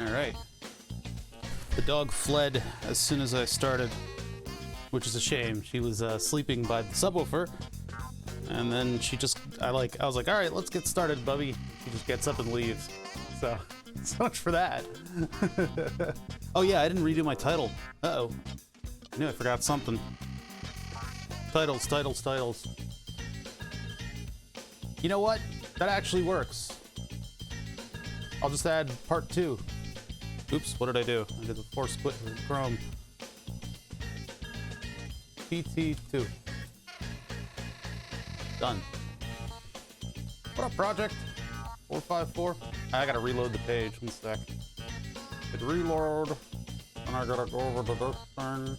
All right. The dog fled as soon as I started, which is a shame. She was sleeping by the subwoofer, and then she just, I was like, all right, let's get started, Bubby. She just gets up and leaves. So much for that. Oh yeah, I didn't redo my title. Uh-oh. I knew I forgot something. Titles. You know what? That actually works. I'll just add part 2. Oops, what did I do? I did the force quit with Chrome. PT2. Done. What up, project? 454. I gotta reload the page. One sec. Hit reload. And I gotta go over to this thing.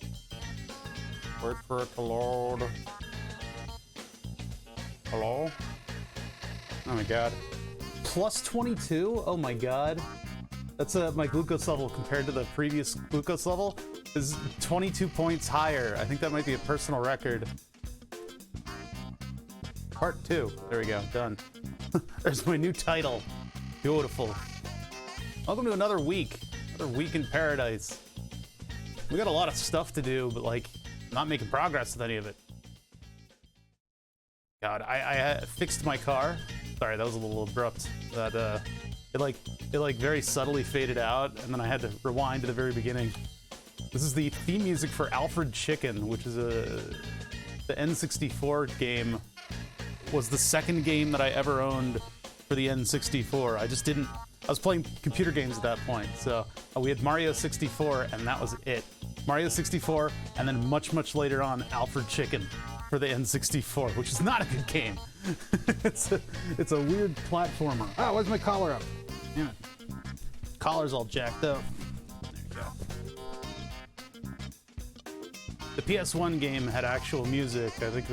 Wait for it to load. Hello? Oh my god. Plus 22? Oh my god. That's my glucose level compared to the previous glucose level is 22 points higher. I think that might be a personal record. Part 2. There we go. Done. There's my new title. Beautiful. Welcome to another week. Another week in paradise. We got a lot of stuff to do, but like, not making progress with any of it. God, I fixed my car. Sorry, that was a little abrupt. That it like very subtly faded out, and then I had to rewind to the very beginning. This is the theme music for Alfred Chicken, which is the N64 game. Was the second game that I ever owned for the N64. I was playing computer games at that point, so we had Mario 64, and that was it. Mario 64, and then much later on, Alfred Chicken for the N64, which is not a good game. It's a weird platformer. Oh, where's my collar up? Damn it. Collar's all jacked up. There you go. The PS1 game had actual music. I think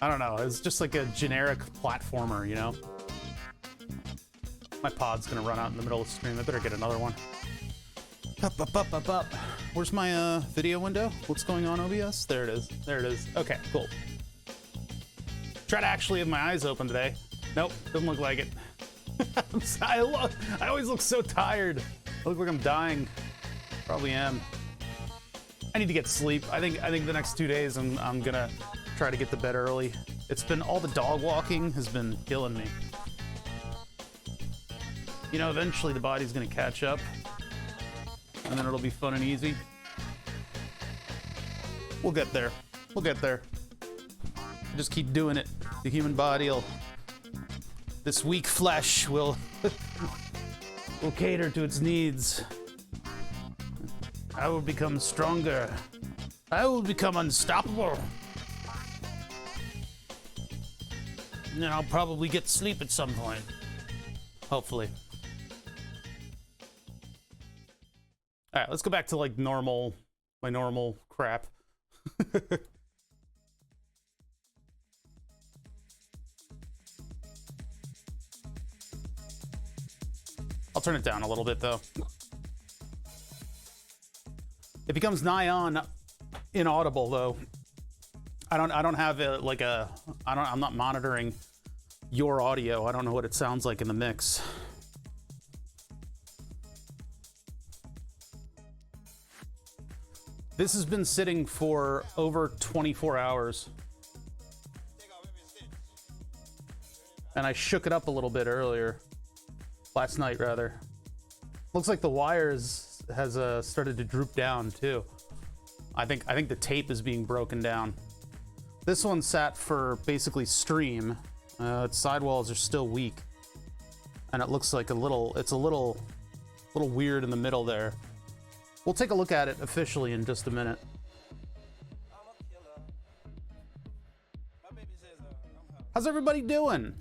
I don't know, it's just like a generic platformer, you know? My pod's gonna run out in the middle of the stream. I better get another one. Up. Where's my video window? What's going on, OBS? There it is. There it is. Okay, cool. Try to actually have my eyes open today. Nope, doesn't look like it. I always look so tired. I look like I'm dying. Probably am. I need to get sleep. I think the next 2 days I'm gonna try to get to bed early. It's been all the dog walking has been killing me. You know, eventually the body's gonna catch up, and then it'll be fun and easy. We'll get there. We'll get there. Just keep doing it. The human body'll. This weak flesh will cater to its needs. I will become stronger. I will become unstoppable. And then I'll probably get sleep at some point. Hopefully. All right, let's go back to like my normal crap. I'll turn it down a little bit though. It becomes nigh on inaudible though. I don't have I'm not monitoring your audio. I don't know what it sounds like in the mix. This has been sitting for over 24 hours. And I shook it up a little bit earlier. Last night, rather. Looks like the wires has started to droop down, too. I think the tape is being broken down. This one sat for basically stream. Its sidewalls are still weak. And it looks like it's a little weird in the middle there. We'll take a look at it officially in just a minute. How's everybody doing?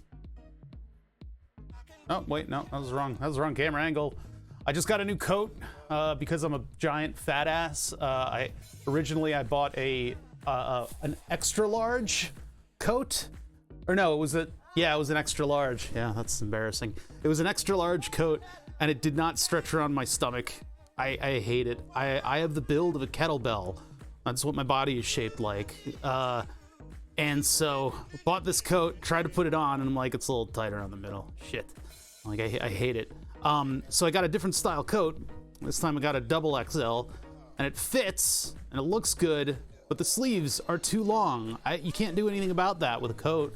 Oh, wait, no, that was wrong. That was the wrong camera angle. I just got a new coat because I'm a giant fat ass. Originally I bought an extra large coat. Or no, it was an extra large. Yeah, that's embarrassing. It was an extra large coat and it did not stretch around my stomach. I hate it. I have the build of a kettlebell. That's what my body is shaped like. And so bought this coat, tried to put it on, and I'm like, it's a little tighter on the middle. Shit. Like I hate it. So I got a different style coat. This time I got a double XL, and it fits and it looks good, but the sleeves are too long. You can't do anything about that with a coat.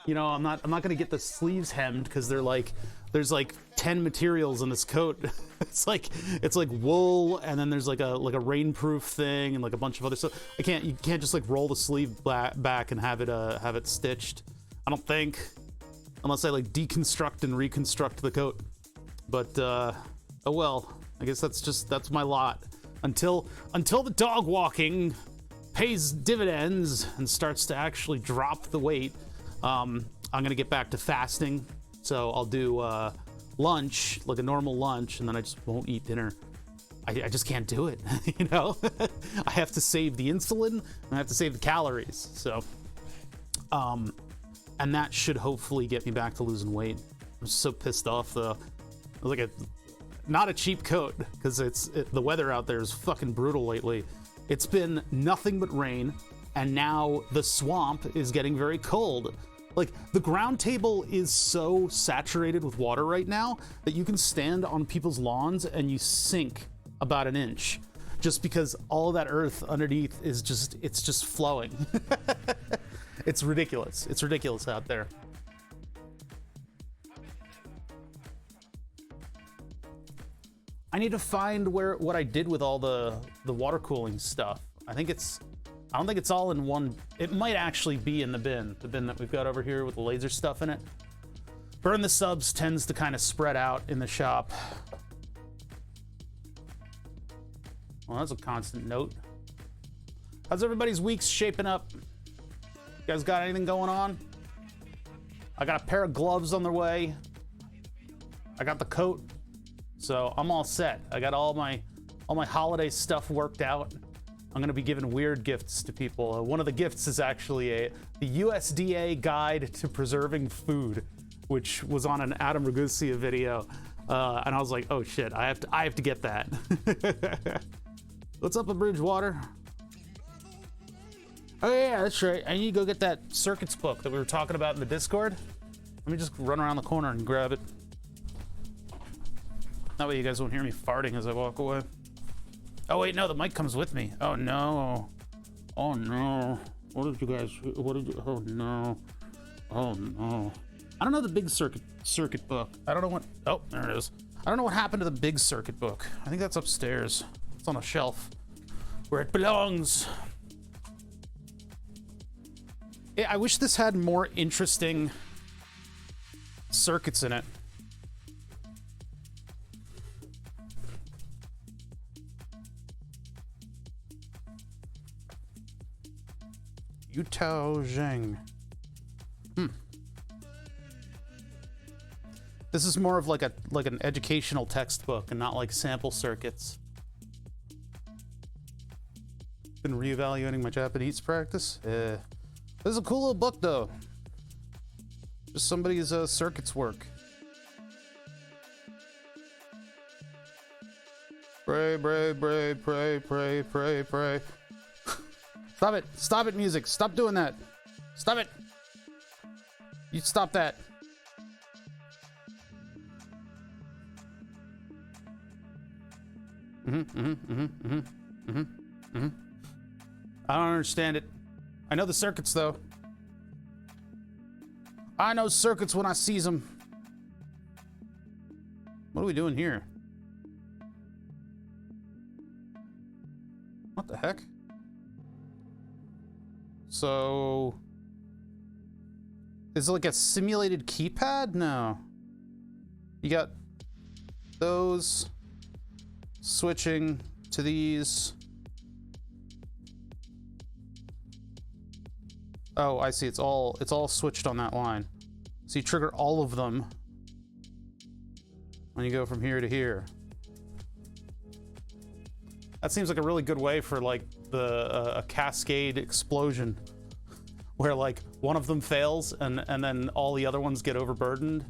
You know, I'm not gonna get the sleeves hemmed because there's like 10 materials in this coat. it's like wool, and then there's like a rainproof thing and like a bunch of other stuff. You can't just like roll the sleeve back and have it stitched. I don't think, unless I like deconstruct and reconstruct the coat. But oh well, I guess that's my lot. Until the dog walking pays dividends and starts to actually drop the weight, I'm gonna get back to fasting. So I'll do lunch, like a normal lunch, and then I just won't eat dinner. I just can't do it, you know? I have to save the insulin, and I have to save the calories. So, and that should hopefully get me back to losing weight. I'm so pissed off though. It was like not a cheap coat, because the weather out there is fucking brutal lately. It's been nothing but rain, and now the swamp is getting very cold. Like, the ground table is so saturated with water right now that you can stand on people's lawns and you sink about an inch, just because all that earth underneath is just flowing. It's ridiculous. It's ridiculous out there. I need to find what I did with all the water cooling stuff. I don't think it's all in one. It might actually be in the bin that we've got over here with the laser stuff in it. Burn the subs tends to kind of spread out in the shop. Well, that's a constant note. How's everybody's weeks shaping up? You guys got anything going on? I got a pair of gloves on the way. I got the coat, so I'm all set. I got all my holiday stuff worked out. I'm gonna be giving weird gifts to people. One of the gifts is actually the USDA Guide to Preserving Food, which was on an Adam Ragusa video, and I was like, oh shit, I have to get that. What's up, Bridgewater? Oh yeah, that's right. I need to go get that circuits book that we were talking about in the Discord. Let me just run around the corner and grab it. That way you guys won't hear me farting as I walk away. Oh wait, no, the mic comes with me. Oh no. Oh no. Oh no. Oh no. I don't know the big circuit book. I don't know what, oh, there it is. I don't know what happened to the big circuit book. I think that's upstairs. It's on a shelf where it belongs. Yeah, I wish this had more interesting circuits in it. Yutao Zheng. This is more of like an educational textbook and not like sample circuits. Been reevaluating my Japanese practice. This is a cool little book though. Just somebody's circuits work. Pray, pray, pray, pray, pray, pray, pray. Stop it. Stop it, music. Stop doing that. Stop it. You stop that. I don't understand it. I know the circuits, though. I know circuits when I sees them. What are we doing here? What the heck? So, is it like a simulated keypad? No. You got those switching to these. Oh, I see. It's all switched on that line. So you trigger all of them when you go from here to here. That seems like a really good way for like a cascade explosion, where like one of them fails and then all the other ones get overburdened,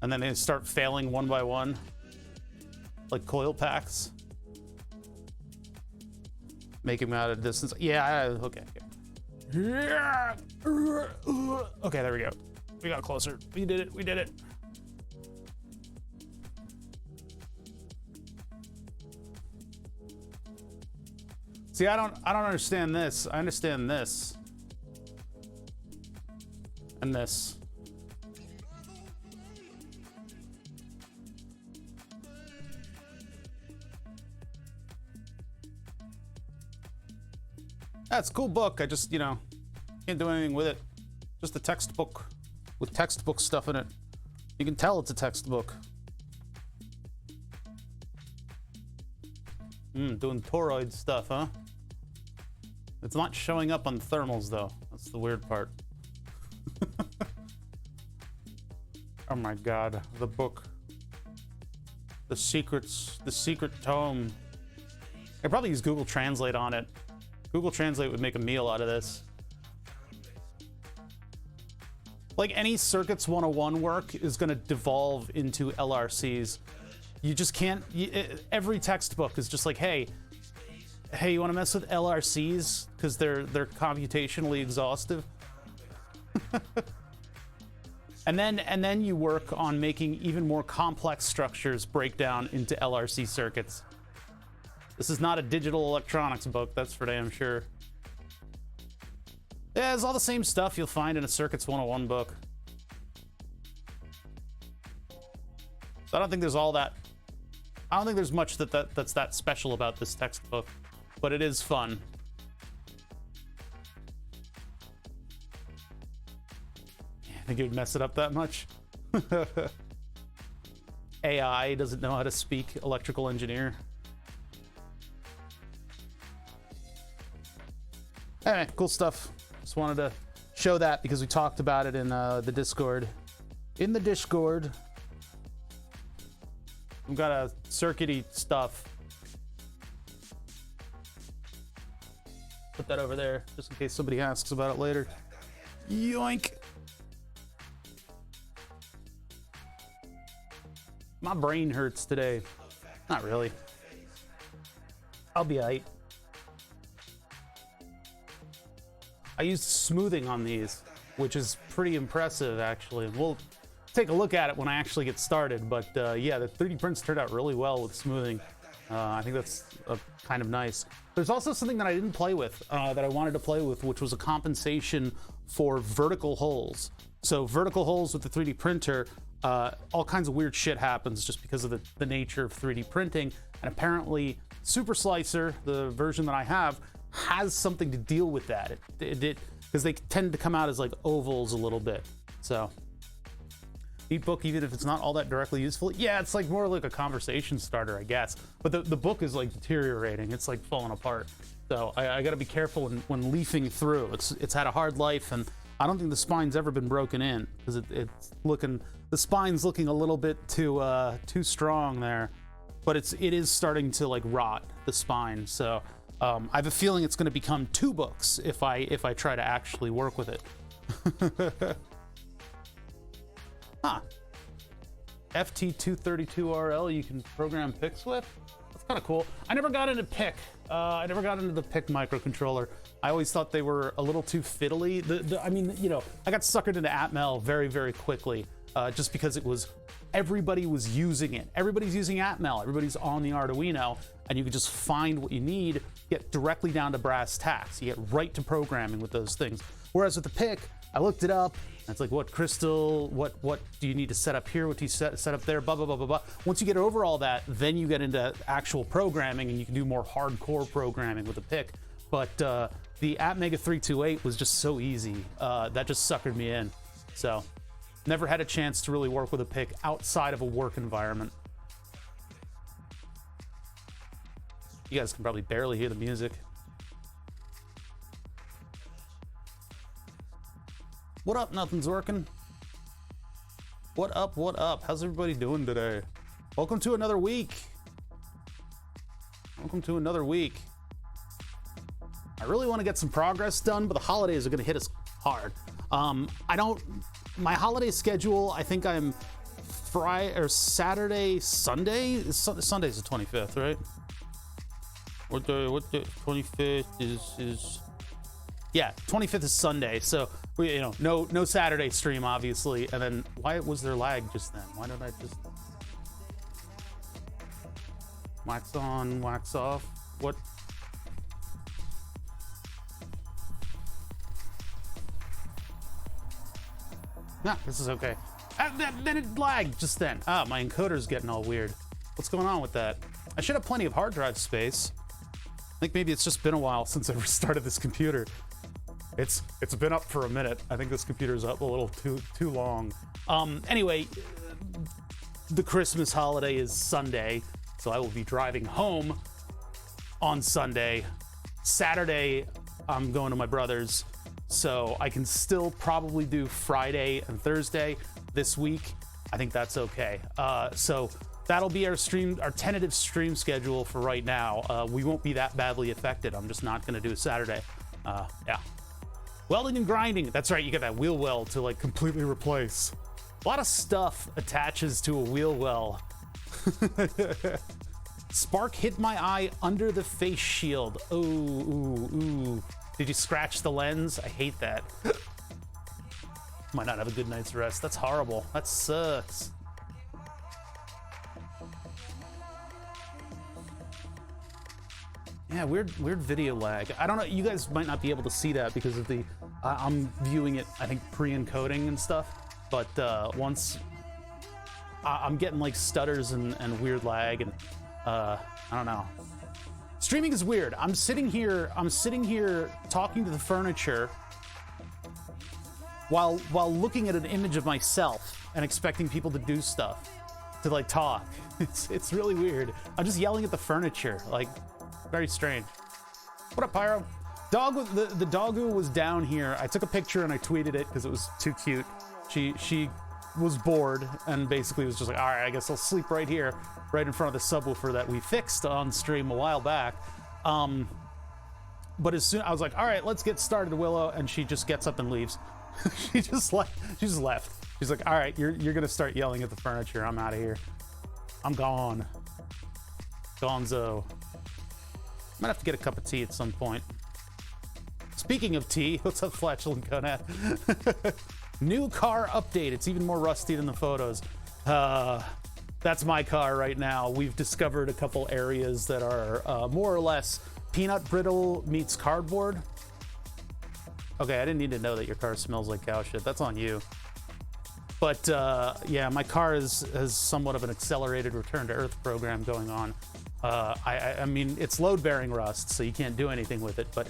and then they start failing one by one, like coil packs. Make him out of distance. Yeah. Okay. Okay, there we go. We got closer. We did it. We did it. See, I don't understand this. I understand this. And this. That's a cool book. I just, you know, can't do anything with it. Just a textbook with textbook stuff in it. You can tell it's a textbook. Doing toroid stuff, huh? It's not showing up on thermals, though. That's the weird part. Oh my god, the book. The secrets, the secret tome. I'd probably use Google Translate on it. Google Translate would make a meal out of this. Like any Circuits 101 work is going to devolve into LRCs. You just can't, every textbook is just like, hey, you want to mess with LRCs because they're computationally exhaustive. and then you work on making even more complex structures break down into LRC circuits. This is not a digital electronics book, that's for damn sure. Yeah, it's all the same stuff you'll find in a Circuits 101 book. So I don't think there's all that. I don't think there's much that's that special about this textbook, but it is fun. I think it would mess it up that much. AI doesn't know how to speak electrical engineer. Anyway, cool stuff. Just wanted to show that because we talked about it in the Discord. In the Discord. We've got a circuity stuff. Put that over there, just in case somebody asks about it later. Yoink! My brain hurts today. Not really. I'll be aight. I used smoothing on these, which is pretty impressive, actually. We'll take a look at it when I actually get started, but yeah, the 3D prints turned out really well with smoothing. I think that's kind of nice. There's also something that I didn't play with, that I wanted to play with, which was a compensation for vertical holes. So vertical holes with the 3D printer, all kinds of weird shit happens just because of the nature of 3D printing, and apparently Super Slicer, the version that I have, has something to deal with that. Because they tend to come out as like ovals a little bit. So neat book, even if it's not all that directly useful. Yeah, it's like more like a conversation starter, I guess. But the book is like deteriorating. It's like falling apart. So I got to be careful when leafing through. It's had a hard life, and I don't think the spine's ever been broken in because the spine's looking a little bit too strong there. But it is starting to like rot the spine. So I have a feeling it's going to become 2 books if I try to actually work with it. Huh. FT232RL you can program PICs with? That's kind of cool. I never got into PIC. I never got into the PIC microcontroller. I always thought they were a little too fiddly. I mean, you know, I got suckered into Atmel very, very quickly just because everybody was using it. Everybody's using Atmel. Everybody's on the Arduino, and you can just find what you need, get directly down to brass tacks. You get right to programming with those things. Whereas with the PIC, I looked it up. It's like, what crystal, what do you need to set up here, what do you set up there, blah, blah, blah, blah, blah. Once you get over all that, then you get into actual programming, and you can do more hardcore programming with the PIC. But the Atmega 328 was just so easy. That just suckered me in. So never had a chance to really work with a PIC outside of a work environment. You guys can probably barely hear the music. What up? Nothing's working. What up? What up? How's everybody doing today? Welcome to another week. Welcome to another week. I really want to get some progress done, but the holidays are going to hit us hard. My holiday schedule, I think I'm Friday or Saturday, Sunday. Sunday's the 25th, right? What the 25th is yeah, 25th is Sunday. So we, no Saturday stream, obviously. And then why was there lag just then? Why did I just wax on, wax off? What? Nah, this is okay. Then it lagged just then. Ah, my encoder's getting all weird. What's going on with that? I should have plenty of hard drive space. I think maybe it's just been a while since I restarted this computer. It's been up for a minute. I think this computer's up a little too long. Anyway, the Christmas holiday is Sunday, so I will be driving home on Sunday. Saturday, I'm going to my brother's, so I can still probably do Friday and Thursday this week. I think that's okay. So that'll be our tentative stream schedule for right now. We won't be that badly affected. I'm just not going to do Saturday. Yeah. Welding and grinding. That's right. You get that wheel well to like completely replace. A lot of stuff attaches to a wheel well. Spark hit my eye under the face shield. Oh, ooh, ooh. Did you scratch the lens? I hate that. Might not have a good night's rest. That's horrible. That sucks. Yeah, weird video lag. I don't know, you guys might not be able to see that because of the, I'm viewing it, I think, pre-encoding and stuff. But once, I'm getting like stutters and weird lag and I don't know. Streaming is weird. I'm sitting here talking to the furniture while looking at an image of myself and expecting people to do stuff, to like talk. It's really weird. I'm just yelling at the furniture, like very strange. What up, Pyro? The doggo was down here. I took a picture and I tweeted it because it was too cute. She was bored and basically was just like, all right, I guess I'll sleep right here, right in front of the subwoofer that we fixed on stream a while back. But as soon I was like, all right, let's get started, Willow, and she just gets up and leaves. She just left. She's like, all right, you're gonna start yelling at the furniture. I'm out of here. I'm gone. Gonzo. Might have to get a cup of tea at some point. Speaking of tea, what's up, Flatulent Gonad? New car update. It's even more rusty than the photos. That's my car right now. We've discovered a couple areas that are more or less peanut brittle meets cardboard. Okay, I didn't need to know that your car smells like cow shit. That's on you. But yeah, my car has somewhat of an accelerated return to Earth program going on. I mean, it's load-bearing rust, so you can't do anything with it. But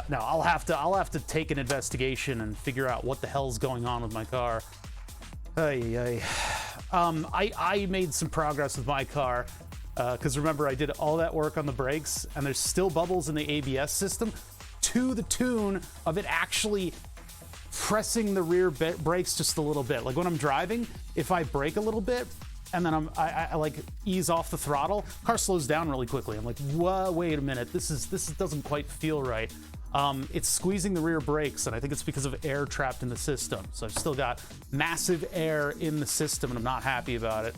no, I'll have to take an investigation and figure out what the hell's going on with my car. I made some progress with my car because remember I did all that work on the brakes, and there's still bubbles in the ABS system to the tune of it actually pressing the rear brakes just a little bit. Like when I'm driving, if I brake a little bit and then I like ease off the throttle, car slows down really quickly. I'm like, whoa, wait a minute, this doesn't quite feel right. It's squeezing the rear brakes, and I think it's because of air trapped in the system. So I've still got massive air in the system, and I'm not happy about it.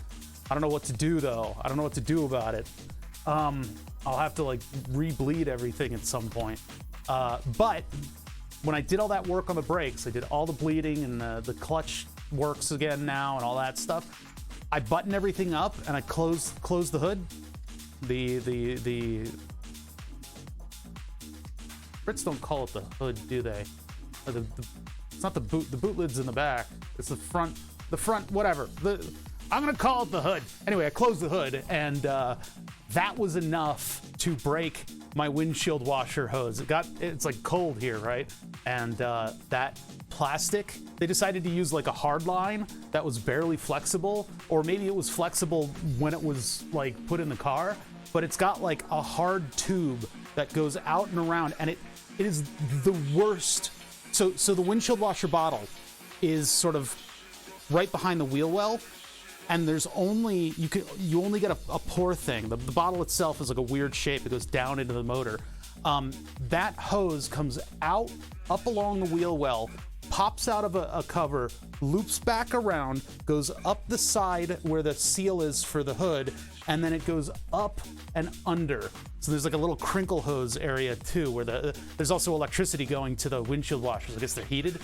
I don't know what to do though. I don't know what to do about it. I'll have to like re-bleed everything at some point. But when I did all that work on the brakes, I did all the bleeding, and the clutch works again now and all that stuff. I buttoned everything up and I closed the hood. The Brits don't call it the hood, do they? Or it's not the boot. The boot lid's in the back. It's the front, whatever. I'm gonna call it the hood. Anyway, I closed the hood, and that was enough to break my windshield washer hose. It's like cold here, right? And that plastic, they decided to use like a hard line that was barely flexible, or maybe it was flexible when it was like put in the car, but it's got like a hard tube that goes out and around, and it is the worst. So the windshield washer bottle is sort of right behind the wheel well, and there's only you only get a pour thing. The bottle itself is like a weird shape. It goes down into the motor. That hose comes out up along the wheel well, pops out of a cover, loops back around, goes up the side where the seal is for the hood, and then it goes up and under. So there's like a little crinkle hose area too, where there's also electricity going to the windshield washers. I guess they're heated.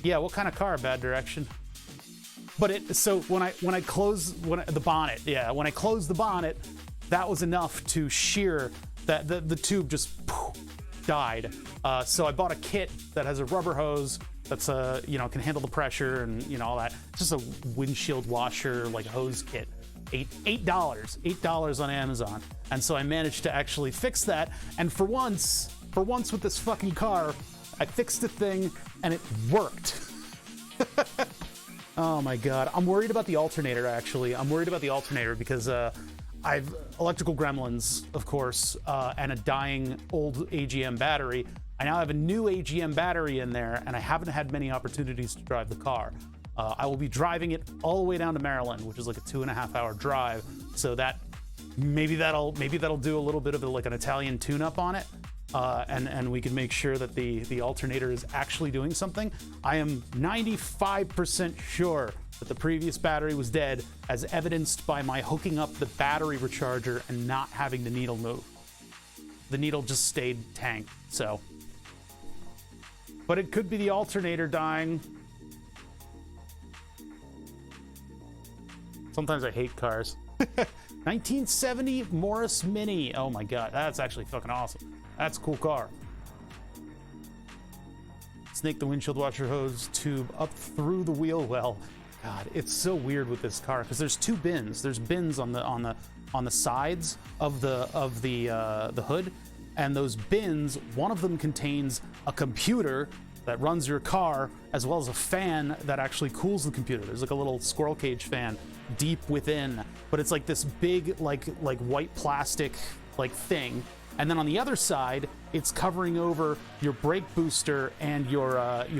Yeah, what kind of car? Bad direction. But when I close the bonnet, when I closed the bonnet, that was enough to shear that the tube just died. So I bought a kit that has a rubber hose that's you know, can handle the pressure and, you know, all that. It's just a windshield washer, like hose kit. $8 on Amazon. And so I managed to actually fix that. And for once with this fucking car, I fixed the thing and it worked. Oh my God. I'm worried about the alternator, actually. I'm worried about the alternator because I've electrical gremlins, of course, and a dying old AGM battery. I now have a new AGM battery in there, and I haven't had many opportunities to drive the car. I will be driving it all the way down to Maryland, which is like a 2.5-hour drive. So that maybe that'll do a little bit of like an Italian tune-up on it, and we can make sure that the alternator is actually doing something. I am 95% sure that the previous battery was dead, as evidenced by my hooking up the battery recharger and not having the needle move. The needle just stayed tanked. So, but it could be the alternator dying. Sometimes I hate cars. 1970 Morris Mini. Oh my God, that's actually fucking awesome. That's a cool car. Snake the windshield washer hose tube up through the wheel well. God, it's so weird with this car because there's two bins. There's bins on the sides of the hood, and those bins, one of them contains a computer that runs your car, as well as a fan that actually cools the computer. There's like a little squirrel cage fan deep within, but it's like this big like white plastic like thing. And then on the other side, it's covering over your brake booster and your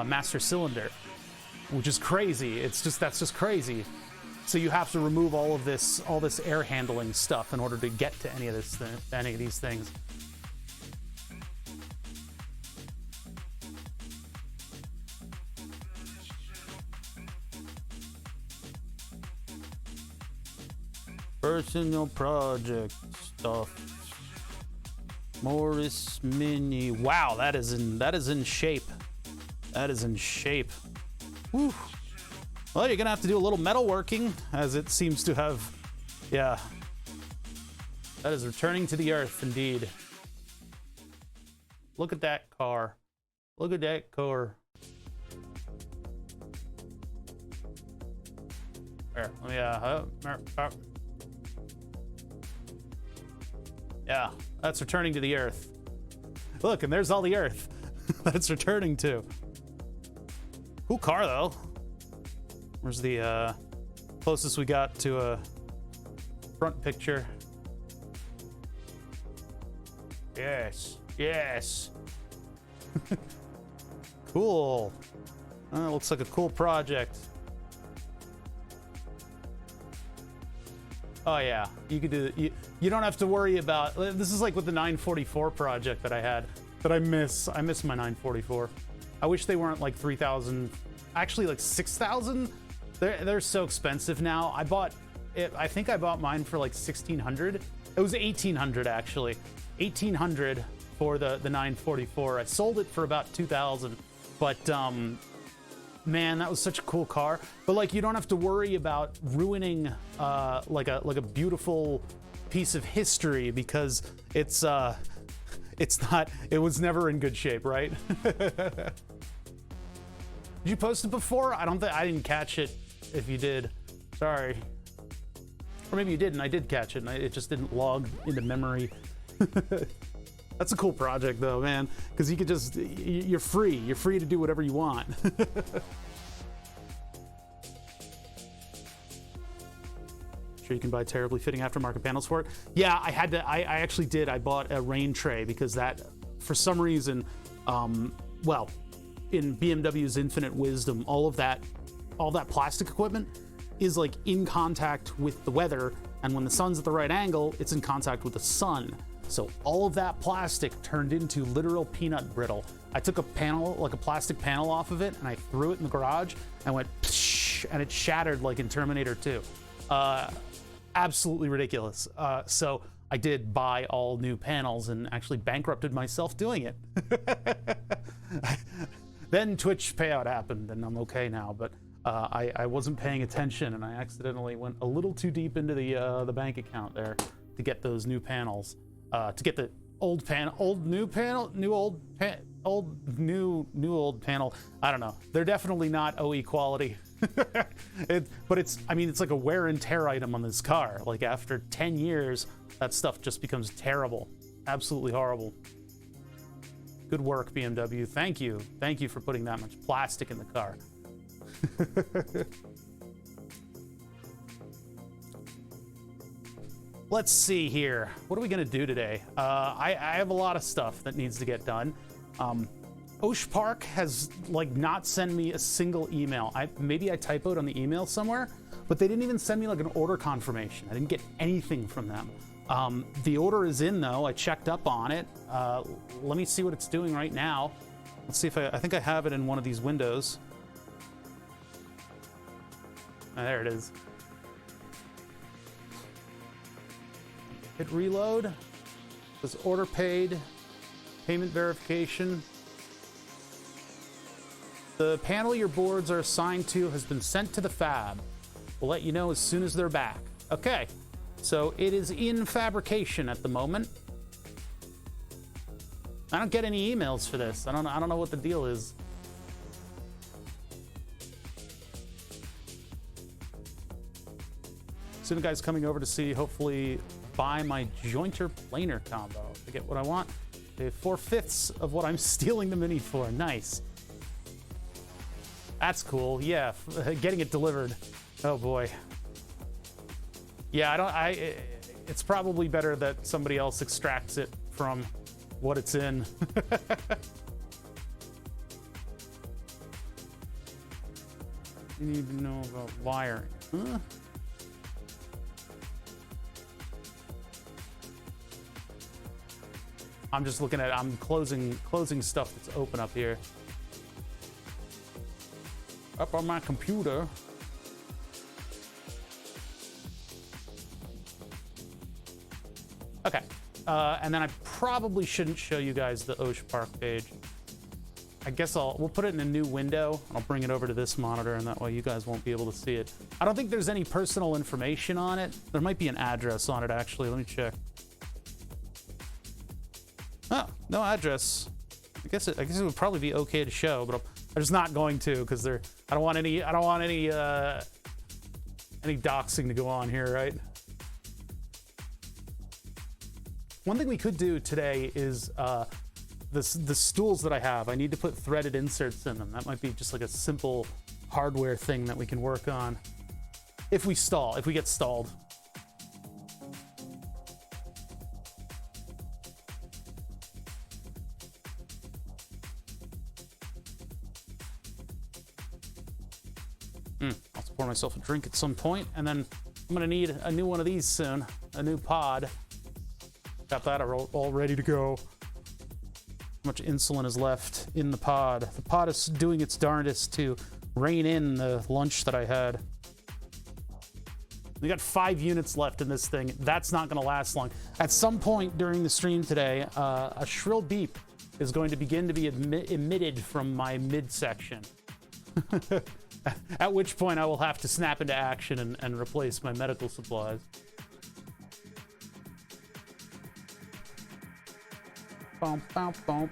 master cylinder, which is crazy. That's just crazy. So you have to remove all this air handling stuff in order to get to any of these things. Personal project stuff. Morris Mini. Wow, that is in shape. That is in shape. Whew. Well, you're gonna have to do a little metalworking, as it seems to have. Yeah. That is returning to the earth, indeed. Look at that car. Look at that car. There. Yeah, that's returning to the earth. Look, and there's all the earth that it's returning to. Cool car, though. Where's the closest we got to a front picture? Yes, yes. Cool. Looks like a cool project. Oh yeah, you could do it. You don't have to worry about. This is like with the 944 project that I had that I miss. I miss my 944. I wish they weren't like 3,000. Actually, like 6,000. They're so expensive now. I bought it. I think I bought mine for like 1,600. It was 1,800 actually. 1,800 for the 944. I sold it for about 2,000. But man, that was such a cool car. But like, you don't have to worry about ruining like a beautiful piece of history, because it's not. It was never in good shape, right? Did you post it before? I didn't catch it. If you did, sorry. Or maybe you didn't. I did catch it, and it just didn't log into memory. That's a cool project, though, man, because you could just, you're free. You're free to do whatever you want. Sure, you can buy terribly fitting aftermarket panels for it. Yeah, I had to. I actually did. I bought a rain tray because that, for some reason, well, in BMW's infinite wisdom, all that plastic equipment is like in contact with the weather, and when the sun's at the right angle, it's in contact with the sun. So all of that plastic turned into literal peanut brittle. I took a panel, like a plastic panel off of it, and I threw it in the garage and went psh, and it shattered like in Terminator 2. Absolutely ridiculous. So I did buy all new panels and actually bankrupted myself doing it. Then Twitch payout happened, and I'm okay now, but I wasn't paying attention, and I accidentally went a little too deep into the bank account there to get those new panels, to get Old panel, old new panel, new old old new old panel. I don't know. They're definitely not OE quality. But it's, I mean, it's like a wear and tear item on this car. Like after 10 years, that stuff just becomes terrible. Absolutely horrible. Good work, BMW. Thank you. Thank you for putting that much plastic in the car. Let's see here. What are we gonna do today? I have a lot of stuff that needs to get done. Osh Park has like not sent me a single email. Maybe I typoed on the email somewhere, but they didn't even send me like an order confirmation. I didn't get anything from them. The order is in though. I checked up on it. Let me see what it's doing right now. Let's see if I think I have it in one of these windows. There it is. Hit reload. This order paid. Payment verification. The panel your boards are assigned to has been sent to the fab. We'll let you know as soon as they're back. Okay, so it is in fabrication at the moment. I don't get any emails for this. I don't know what the deal is. Soon a guy's coming over to see, hopefully buy my jointer planer combo to get what I want. 4/5 of what I'm stealing the Mini for. Nice. That's cool. Yeah, getting it delivered. Oh boy. Yeah, it's probably better that somebody else extracts it from what it's in. You need to know about wiring. Huh? I'm just looking at, I'm closing stuff that's open up here. Up on my computer. Okay, and then I probably shouldn't show you guys the Osh Park page. I guess we'll put it in a new window. I'll bring it over to this monitor, and that way you guys won't be able to see it. I don't think there's any personal information on it. There might be an address on it, actually. Let me check. Oh, no address. I guess it would probably be okay to show, but I'm just not going to because I don't want any doxing to go on here, right? One thing we could do today is the stools that I have. I need to put threaded inserts in them. That might be just like a simple hardware thing that we can work on if we get stalled. I'll pour myself a drink at some point, and then I'm gonna need a new one of these soon, a new pod. Got that all ready to go. How much insulin is left in the pod? The pod is doing its darndest to rein in the lunch that I had. We got 5 units left in this thing. That's not gonna last long. At some point during the stream today, a shrill beep is going to begin to be emitted from my midsection. At which point I will have to snap into action and replace my medical supplies. Bump, bump, bump.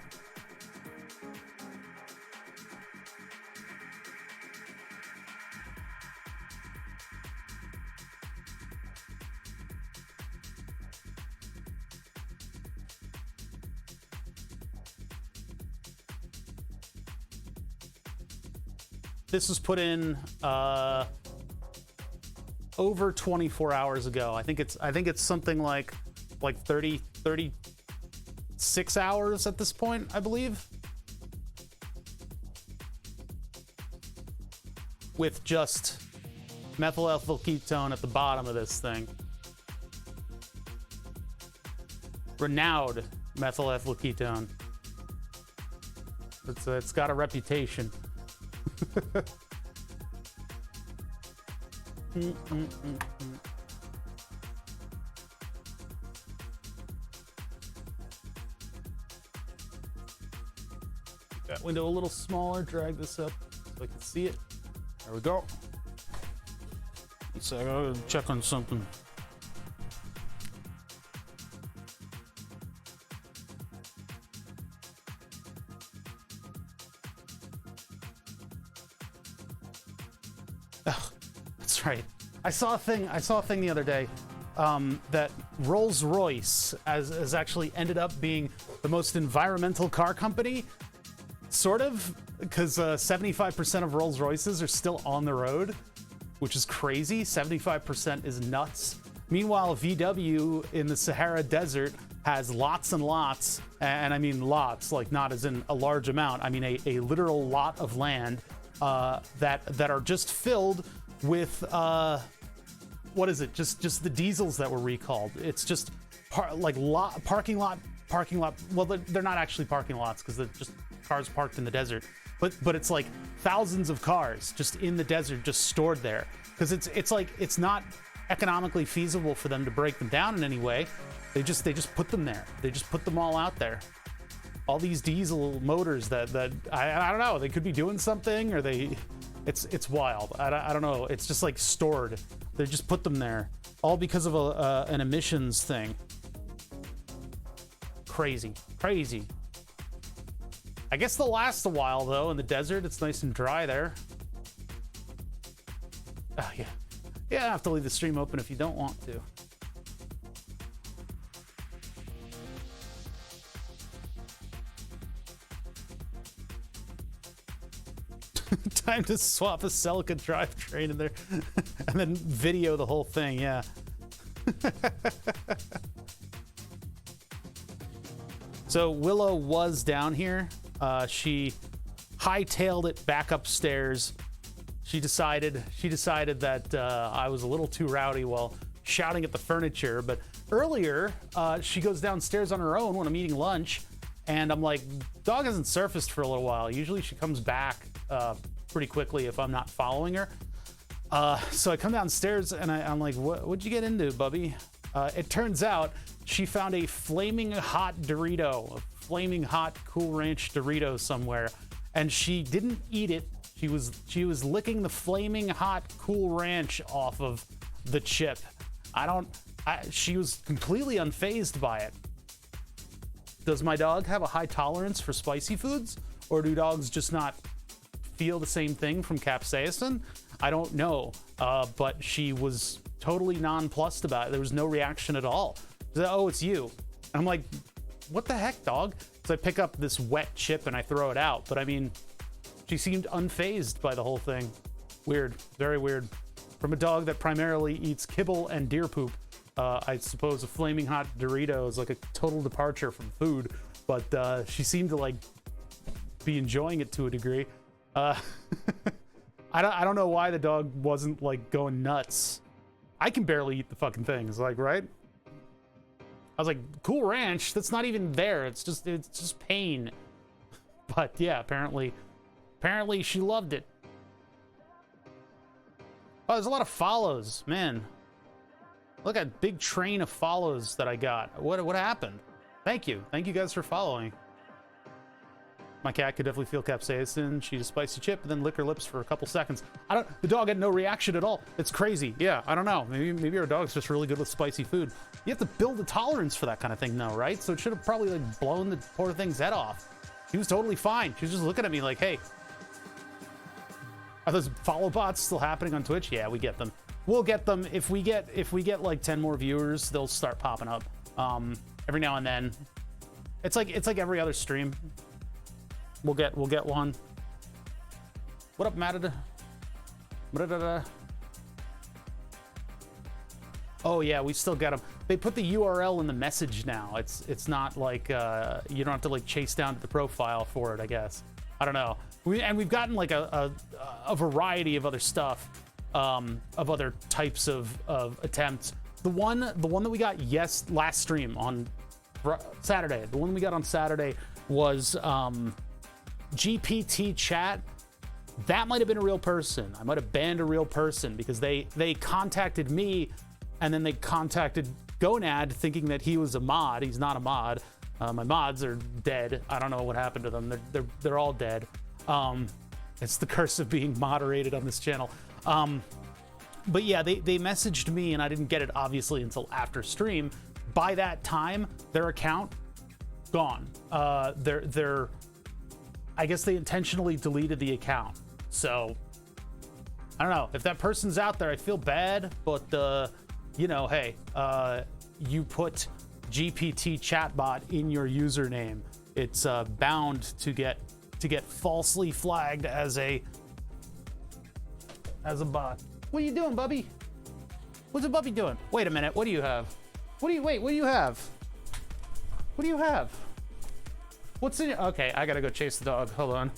This was put in over 24 hours ago. I think it's something like 36 hours at this point, I believe. With just methyl ethyl ketone at the bottom of this thing. Renowned methyl ethyl ketone. It's got a reputation. That window a little smaller, drag this up so I can see it. There we go. So I gotta check on something. Ugh, that's right. I saw a thing the other day that Rolls-Royce has actually ended up being the most environmental car company, sort of, because 75% of Rolls-Royces are still on the road, which is crazy. 75% is nuts. Meanwhile, VW in the Sahara Desert has lots and lots, and I mean lots, like not as in a large amount, I mean a literal lot of land that are just filled with what is it? Just the diesels that were recalled. It's just parking lot. Well, they're not actually parking lots because they're just cars parked in the desert. But it's like thousands of cars just in the desert, just stored there, because it's not economically feasible for them to break them down in any way. They just put them there. They just put them all out there. All these diesel motors that I don't know. They could be doing something, or it's wild. I don't know. It's just like stored. They just put them there, all because of an emissions thing. Crazy. I guess they'll last a while though in the desert. It's nice and dry there. Oh yeah. Yeah, I have to leave the stream open if you don't want to. Time to swap a Celica drivetrain in there and then video the whole thing, yeah. So Willow was down here. She hightailed it back upstairs. She decided that I was a little too rowdy while shouting at the furniture. But earlier, she goes downstairs on her own when I'm eating lunch, and I'm like, dog hasn't surfaced for a little while. Usually she comes back pretty quickly if I'm not following her. So I come downstairs and I'm like, what'd you get into, Bubby? It turns out she found a flaming hot Dorito, a flaming hot Cool Ranch Dorito somewhere, and she didn't eat it. She was licking the flaming hot Cool Ranch off of the chip. She was completely unfazed by it. Does my dog have a high tolerance for spicy foods, or do dogs just not feel the same thing from capsaicin? I don't know, but she was totally nonplussed about it. There was no reaction at all. She said, oh, it's you. And I'm like, what the heck, dog? So I pick up this wet chip and I throw it out. But I mean, she seemed unfazed by the whole thing. Weird, very weird. From a dog that primarily eats kibble and deer poop, I suppose a flaming hot Dorito is like a total departure from food. But she seemed to like be enjoying it to a degree. I don't know why the dog wasn't like going nuts. I can barely eat the fucking things, like, right? I was like, Cool Ranch, that's not even there. It's just pain. But yeah, apparently she loved it. Oh, there's a lot of follows, man. Look at that big train of follows that I got. What happened? Thank you guys for following. My cat could definitely feel capsaicin. She eat a spicy chip and then lick her lips for a couple seconds. The dog had no reaction at all. It's crazy. Yeah, I don't know. Maybe our dog's just really good with spicy food. You have to build a tolerance for that kind of thing now, right? So it should have probably like blown the poor thing's head off. She was totally fine. She was just looking at me like, hey, are those follow bots still happening on Twitch? Yeah, we get them. We'll get them. If we get like 10 more viewers, they'll start popping up. Every now and then. It's like every other stream. We'll get one. What up, Matador? Oh yeah, we still got them. They put the URL in the message now. It's not like you don't have to like chase down to the profile for it, I guess. I don't know. We've gotten like a variety of other stuff, of other types of attempts. The one that we got last stream on Saturday. The one we got on Saturday was GPT chat. That might have been a real person. I might have banned a real person because they contacted me and then they contacted Gonad thinking that he was a mod. He's not a mod. My mods are dead. I don't know what happened to them. They're all dead. It's the curse of being moderated on this channel. But yeah, they messaged me and I didn't get it obviously until after stream. By that time, their account gone. I guess they intentionally deleted the account. So I don't know if that person's out there. I feel bad, but you know, hey, you put GPT chatbot in your username. It's bound to get falsely flagged as a bot. What are you doing, Bubby? What's a Bubby doing? Wait a minute. What do you have? What do you have? What do you have? What's in your... Okay, I gotta go chase the dog. Hold on.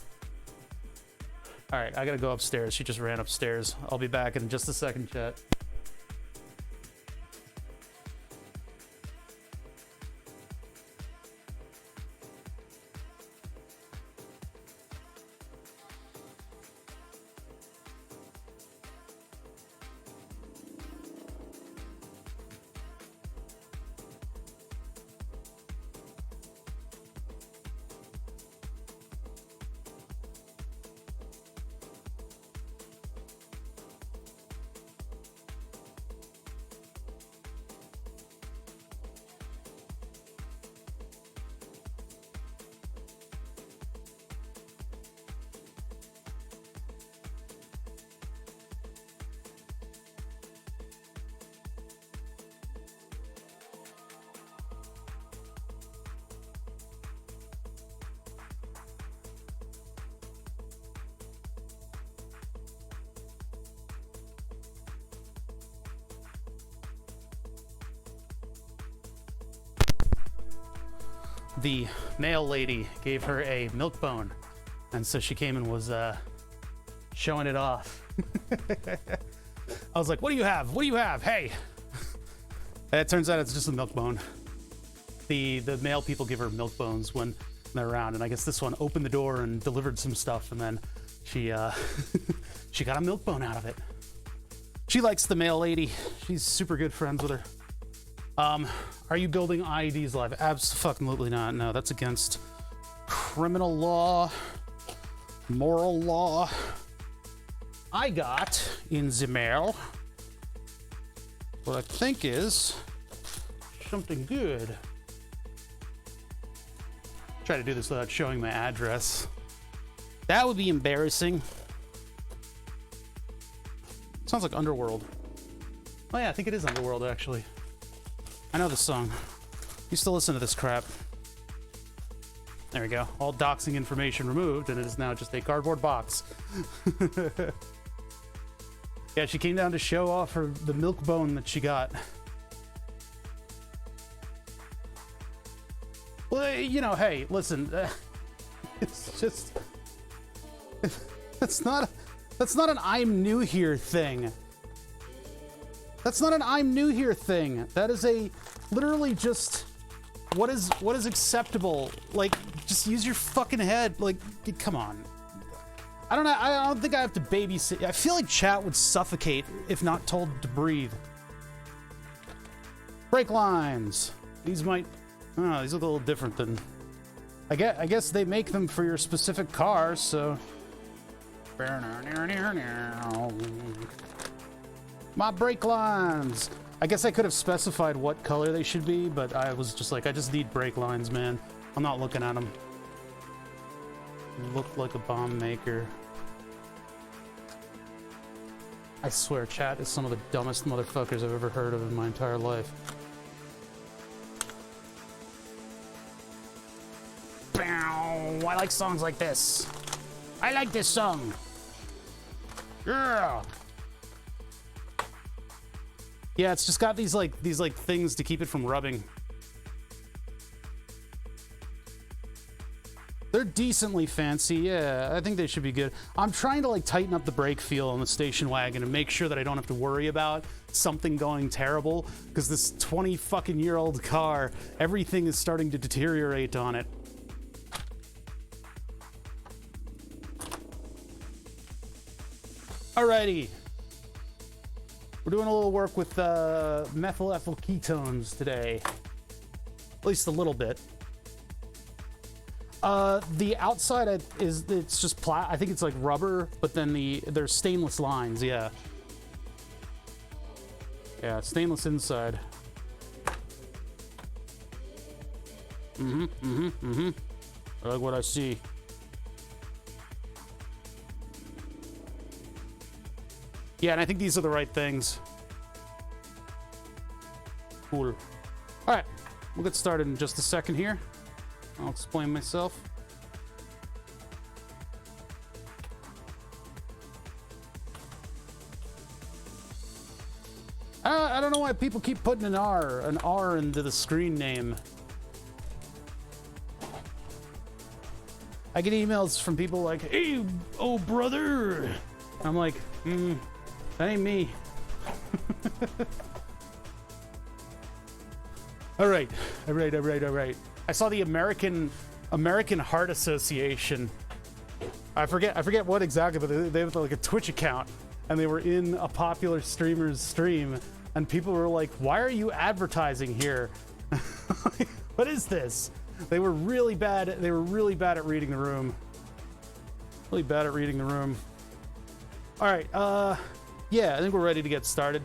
All right, I gotta go upstairs. She just ran upstairs. I'll be back in just a second, chat. The mail lady gave her a milk bone, and so she came and was showing it off. I was like, what do you have? What do you have? Hey. It turns out it's just a milk bone. The mail people give her milk bones when they're around, and I guess this one opened the door and delivered some stuff, and then she she got a milk bone out of it. She likes the mail lady. She's super good friends with her. Are you building IEDs live? Absolutely not. No, that's against criminal law, moral law. I got in the mail what I think is something good. Try to do this without showing my address. That would be embarrassing. Sounds like Underworld. Oh yeah, I think it is Underworld actually. I know this song. Used to listen to this crap. There we go. All doxing information removed, and it is now just a cardboard box. Yeah, she came down to show off the milk bone that she got. Well, you know, hey, listen. It's just... That's not an I'm new here thing. That's not an I'm new here thing. That is a literally just what is acceptable. Like, just use your fucking head. Like, come on. I don't know. I don't think I have to babysit. I feel like chat would suffocate if not told to breathe. Brake lines. These might. Oh, these look a little different than. I guess they make them for your specific car. So. My brake lines. I guess I could have specified what color they should be, but I was just like, I just need brake lines, man. I'm not looking at them. Look like a bomb maker. I swear, chat is some of the dumbest motherfuckers I've ever heard of in my entire life. Bow. I like songs like this. I like this song. Yeah. Yeah, it's just got these things to keep it from rubbing. They're decently fancy. Yeah, I think they should be good. I'm trying to like tighten up the brake feel on the station wagon and make sure that I don't have to worry about something going terrible, because this 20 fucking year old car, everything is starting to deteriorate on it. Alrighty. We're doing a little work with methyl ethyl ketones today. At least a little bit. The outside it's just I think it's like rubber, but then there's stainless lines, yeah. Yeah, stainless inside. I like what I see. Yeah, and I think these are the right things. Cool. All right, we'll get started in just a second here. I'll explain myself. I don't know why people keep putting an R into the screen name. I get emails from people like, "Hey, oh brother." I'm like, that ain't me. All right. I saw the American Heart Association. I forget what exactly, but they have like a Twitch account, and they were in a popular streamer's stream, and people were like, "Why are you advertising here? What is this?" They were really bad. They were really bad at reading the room. Really bad at reading the room. All right. Yeah, I think we're ready to get started.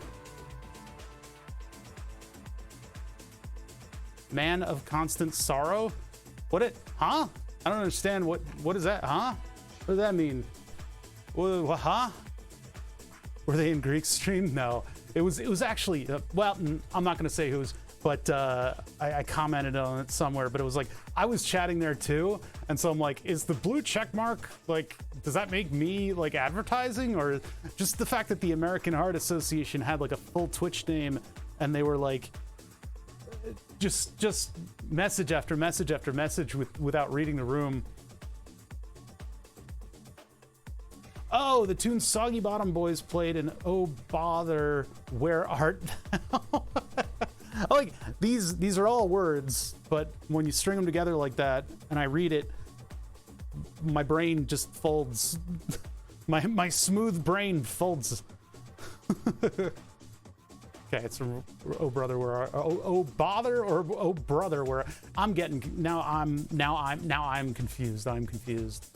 Man of constant sorrow? Huh? I don't understand. What is that? Huh? What does that mean? Huh? Were they in Greek stream? No. It was actually, well, I'm not going to say who's, but I commented on it somewhere, but it was like, I was chatting there too. And so I'm like, is the blue check mark, like, does that make me like advertising? Or just the fact that the American Heart Association had like a full Twitch name, and they were like, just message after message after message without reading the room. Oh, the tune Soggy Bottom Boys played in Oh Bother, Where Art Thou? Like, these are all words, but when you string them together like that and I read it, my brain just folds. My smooth brain folds. Okay, it's oh brother, where oh bother, or oh brother, where I'm getting now I'm confused. I'm confused.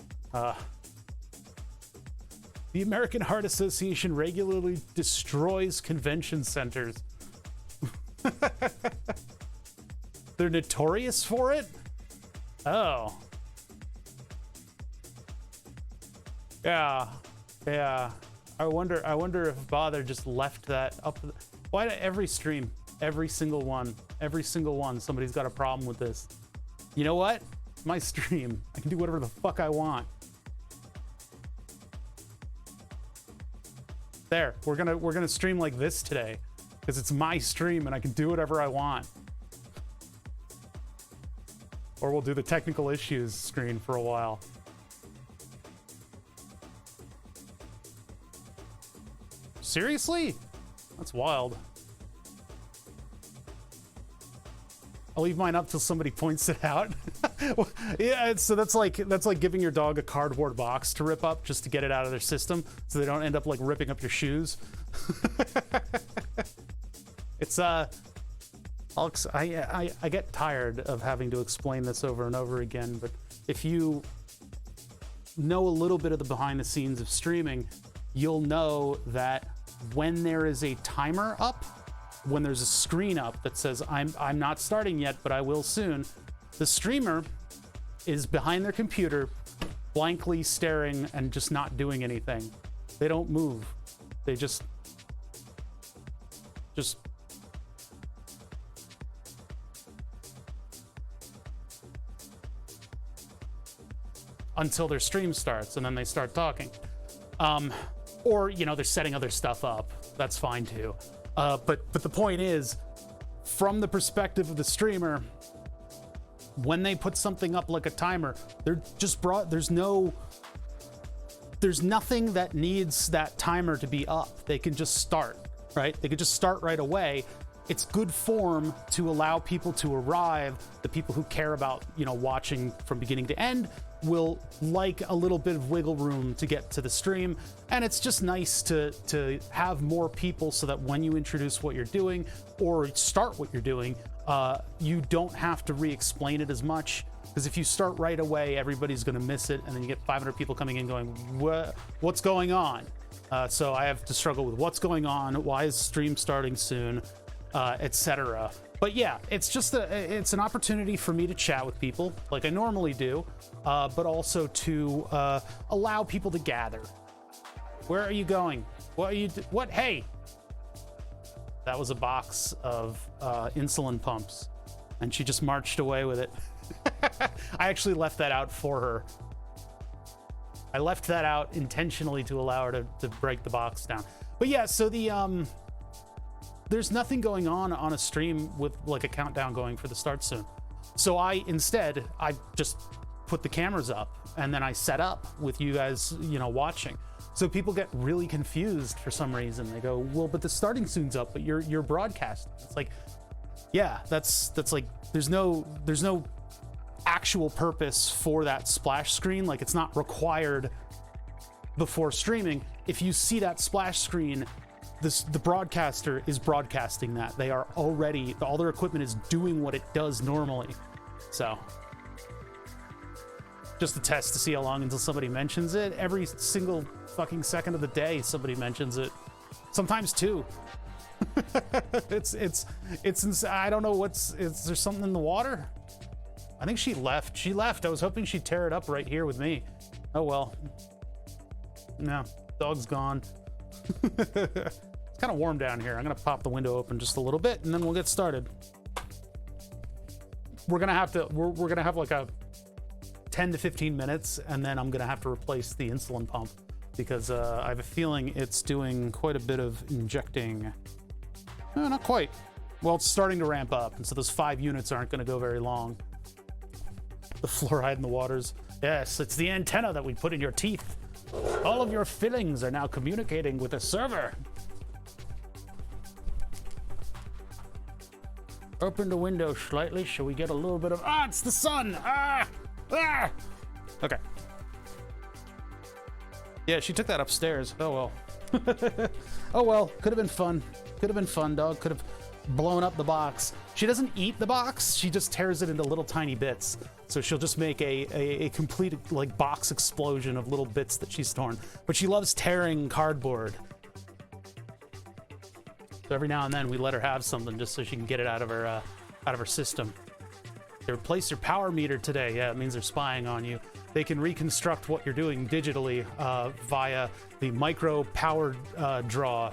The American Heart Association regularly destroys convention centers. They're notorious for it? Oh. Yeah. I wonder if Bother just left that up. Why did every stream, every single one, somebody's got a problem with this? You know what? It's my stream. I can do whatever the fuck I want. There, we're gonna stream like this today, because it's my stream and I can do whatever I want. Or we'll do the technical issues screen for a while. Seriously? That's wild. I'll leave mine up till somebody points it out. Yeah, so that's like giving your dog a cardboard box to rip up just to get it out of their system, so they don't end up like ripping up your shoes. It's Alex, I get tired of having to explain this over and over again, but if you know a little bit of the behind the scenes of streaming, you'll know that when there is a timer up, when there's a screen up that says I'm not starting yet, but I will soon, the streamer is behind their computer, blankly staring and just not doing anything. They don't move. They just until their stream starts, and then they start talking. Or, you know, they're setting other stuff up. That's fine too. But the point is, from the perspective of the streamer, when they put something up like a timer, there's nothing that needs that timer to be up. They can just start, right? They could just start right away. It's good form to allow people to arrive. The people who care about, you know, watching from beginning to end will like a little bit of wiggle room to get to the stream. And it's just nice to have more people so that when you introduce what you're doing or start what you're doing, you don't have to re-explain it as much. Because if you start right away, everybody's going to miss it. And then you get 500 people coming in going, what's going on? So I have to struggle with what's going on, why is stream starting soon, etc. But yeah, it's just it's an opportunity for me to chat with people like I normally do, but also to allow people to gather. Where are you going? What are you what? Hey! That was a box of insulin pumps, and she just marched away with it. I actually left that out for her. I left that out intentionally to allow her to break the box down. But yeah, so the there's nothing going on a stream with like a countdown going for the start soon. So I just put the cameras up, and then I set up with you guys, you know, watching. So people get really confused for some reason. They go, well, but the starting soon's up, but you're broadcasting. It's like, yeah, that's like, there's no actual purpose for that splash screen. Like, it's not required before streaming. If you see that splash screen, the broadcaster is broadcasting that. They are already, all their equipment is doing what it does normally. So just a test to see how long until somebody mentions it. Every single fucking second of the day somebody mentions it. Sometimes two. it's I don't know is there something in the water? I think she left. I was hoping she'd tear it up right here with me. Oh well. No, dog's gone. It's kind of warm down here. I'm gonna pop the window open just a little bit, and then we'll get started. We're gonna have like a 10 to 15 minutes, and then I'm gonna have to replace the insulin pump because I have a feeling it's doing quite a bit of injecting. Not quite. Well, it's starting to ramp up, and so those 5 units aren't gonna go very long. The fluoride in the waters. Yes, it's the antenna that we put in your teeth. All of your fillings are now communicating with a server. Open the window slightly. Shall we get a little bit of... Ah, it's the sun! Ah! Ah! Okay. Yeah, she took that upstairs. Oh, well. Oh, well. Could have been fun. Could have been fun, dog. Could have blown up the box. She doesn't eat the box. She just tears it into little tiny bits. So she'll just make a complete, like, box explosion of little bits that she's torn. But she loves tearing cardboard. So every now and then we let her have something just so she can get it out of her system. They replaced your power meter today. Yeah, it means they're spying on you. They can reconstruct what you're doing digitally via the micro power draw.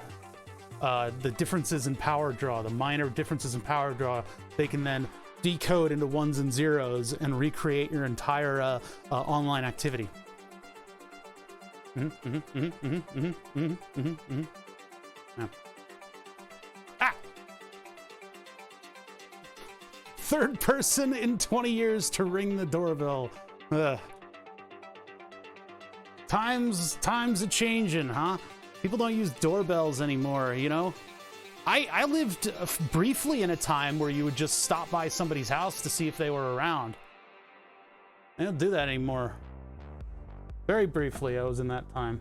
The differences in power draw, the minor differences in power draw, they can then decode into ones and zeros and recreate your entire online activity. Yeah. Ah! Third person in 20 years to ring the doorbell. Times a changing, huh? People don't use doorbells anymore, you know? I lived briefly in a time where you would just stop by somebody's house to see if they were around. I don't do that anymore. Very briefly, I was in that time.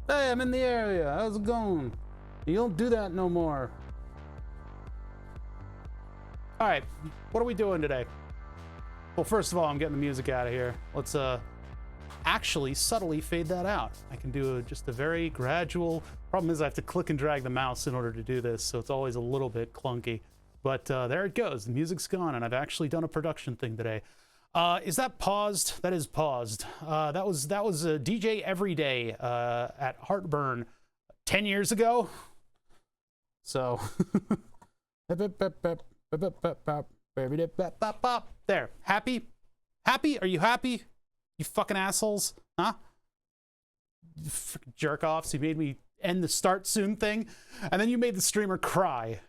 Hey, I'm in the area. How's it going? You don't do that no more. All right, what are we doing today? Well, first of all, I'm getting the music out of here. Let's actually subtly fade that out. I can do just a very gradual. Problem is I have to click and drag the mouse in order to do this, so it's always a little bit clunky. But there it goes. The music's gone, and I've actually done a production thing today. Is that paused? That is paused. That was a DJ Everyday at Heartburn 10 years ago. So there. Happy? Happy? Are you happy? You fucking assholes, huh? You freaking jerk offs. You made me end the start soon thing, and then you made the streamer cry.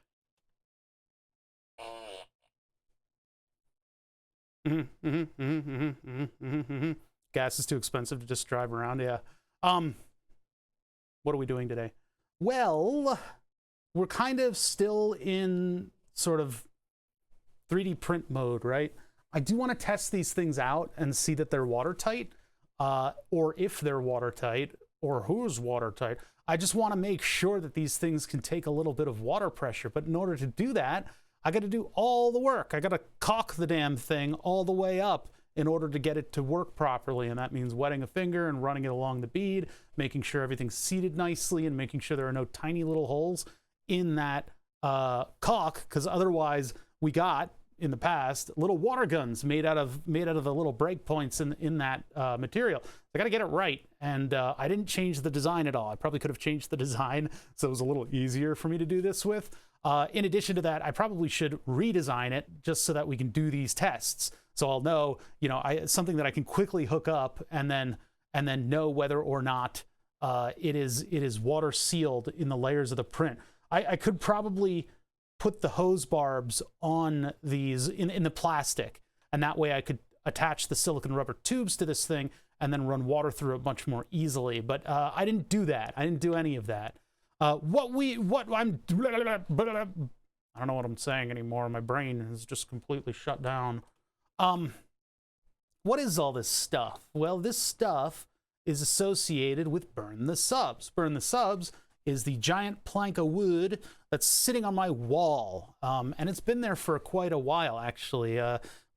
Gas is too expensive to just drive around. Yeah. What are we doing today? Well, we're kind of still in sort of 3D print mode, right? I do want to test these things out and see that they're watertight, or if they're watertight, or who's watertight. I just want to make sure that these things can take a little bit of water pressure. But in order to do that, I got to do all the work. I got to caulk the damn thing all the way up in order to get it to work properly. And that means wetting a finger and running it along the bead, making sure everything's seated nicely, and making sure there are no tiny little holes in that caulk, because otherwise we got, in the past, little water guns made out of the little breakpoints in that material. I got to get it right, and I didn't change the design at all. I probably could have changed the design so it was a little easier for me to do this with. In addition to that, I probably should redesign it just so that we can do these tests. So I'll know, you know, something that I can quickly hook up and then know whether or not it is water sealed in the layers of the print. I could probably put the hose barbs on these in the plastic, and that way I could attach the silicone rubber tubes to this thing and then run water through it much more easily. But I didn't do that. I didn't do any of that. I don't know what I'm saying anymore. My brain is just completely shut down. What is all this stuff? Well, this stuff is associated with Burn the Subs. Burn the Subs is the giant plank of wood that's sitting on my wall. And it's been there for quite a while, actually.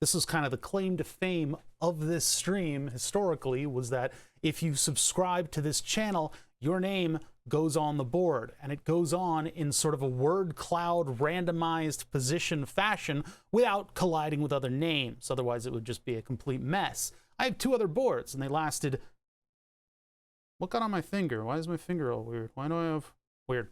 This is kind of the claim to fame of this stream historically, was that if you subscribe to this channel, your name goes on the board, and it goes on in sort of a word cloud randomized position fashion without colliding with other names. Otherwise, it would just be a complete mess. I have 2 other boards, and they lasted... What got on my finger? Why is my finger all weird? Why do I have... Weird.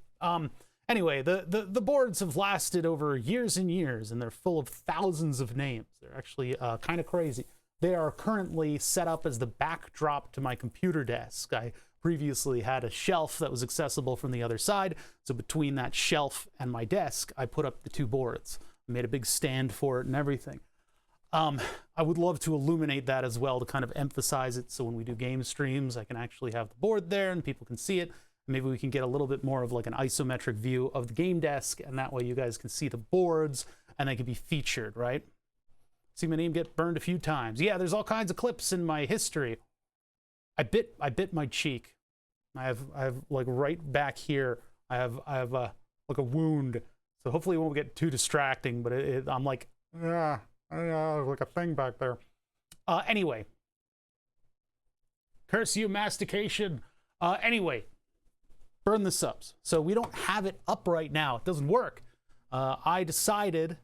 Anyway, the boards have lasted over years and years, and they're full of thousands of names. They're actually kind of crazy. They are currently set up as the backdrop to my computer desk. I previously had a shelf that was accessible from the other side, so between that shelf and my desk, I put up the 2 boards. I made a big stand for it and everything. I would love to illuminate that as well to kind of emphasize it, so when we do game streams, I can actually have the board there and people can see it. Maybe we can get a little bit more of like an isometric view of the game desk, and that way you guys can see the boards and they can be featured, right? See my name get burned a few times. Yeah, there's all kinds of clips in my history. I bit my cheek. I have like right back here, I have like a wound. So hopefully it won't get too distracting, but I'm like, yeah, I don't know, like a thing back there. Anyway. Curse you, mastication. Anyway, Burn the Subs. So we don't have it up right now. It doesn't work. I decided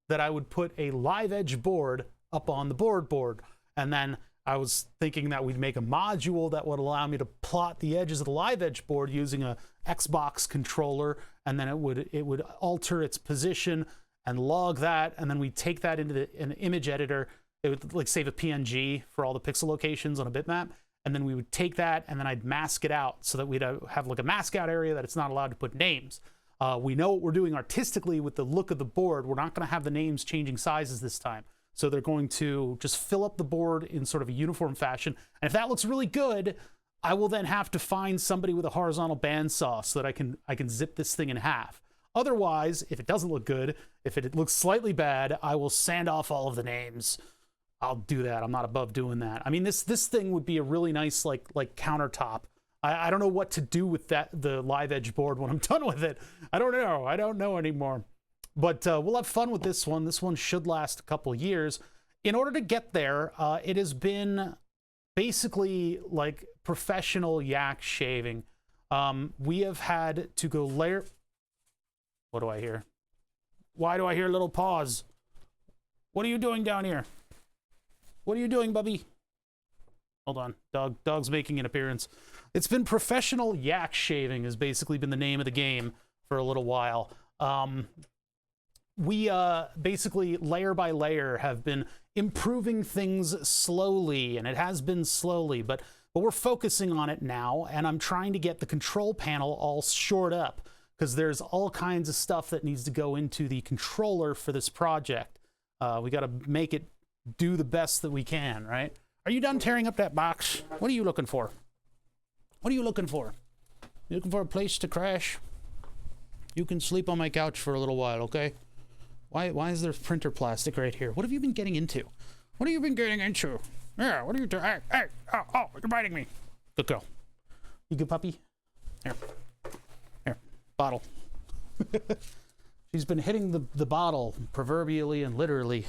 that I would put a live edge board up on the board, and then I was thinking that we'd make a module that would allow me to plot the edges of the live edge board using a Xbox controller, and then it would alter its position and log that, and then we take that into an image editor. It would like save a PNG for all the pixel locations on a bitmap, and then we would take that and then I'd mask it out so that we'd have like a mask out area that it's not allowed to put names. We know what we're doing artistically with the look of the board. We're not going to have the names changing sizes this time. So they're going to just fill up the board in sort of a uniform fashion. And if that looks really good, I will then have to find somebody with a horizontal bandsaw so that I can zip this thing in half. Otherwise, if it doesn't look good, if it looks slightly bad, I will sand off all of the names. I'll do that. I'm not above doing that. I mean, this thing would be a really nice like countertop. I don't know what to do with the live edge board when I'm done with it. I don't know. I don't know anymore. But we'll have fun with this one. This one should last a couple years. In order to get there, it has been basically like professional yak shaving. We have had to go layer... What do I hear? Why do I hear little paws? What are you doing down here? What are you doing, Bubby? Hold on. Dog's making an appearance. It's been professional yak shaving has basically been the name of the game for a little while. We basically layer by layer have been improving things slowly, and it has been slowly, but we're focusing on it now, and I'm trying to get the control panel all shored up because there's all kinds of stuff that needs to go into the controller for this project. We got to make it do the best that we can, right? Are you done tearing up that box? What are you looking for? What are you looking for? You looking for a place to crash? You can sleep on my couch for a little while, okay? Why is there printer plastic right here? What have you been getting into? What have you been getting into? Yeah, what are you doing? Hey, oh, you're biting me. Good girl. You good puppy? Here, bottle. She's been hitting the bottle, proverbially and literally.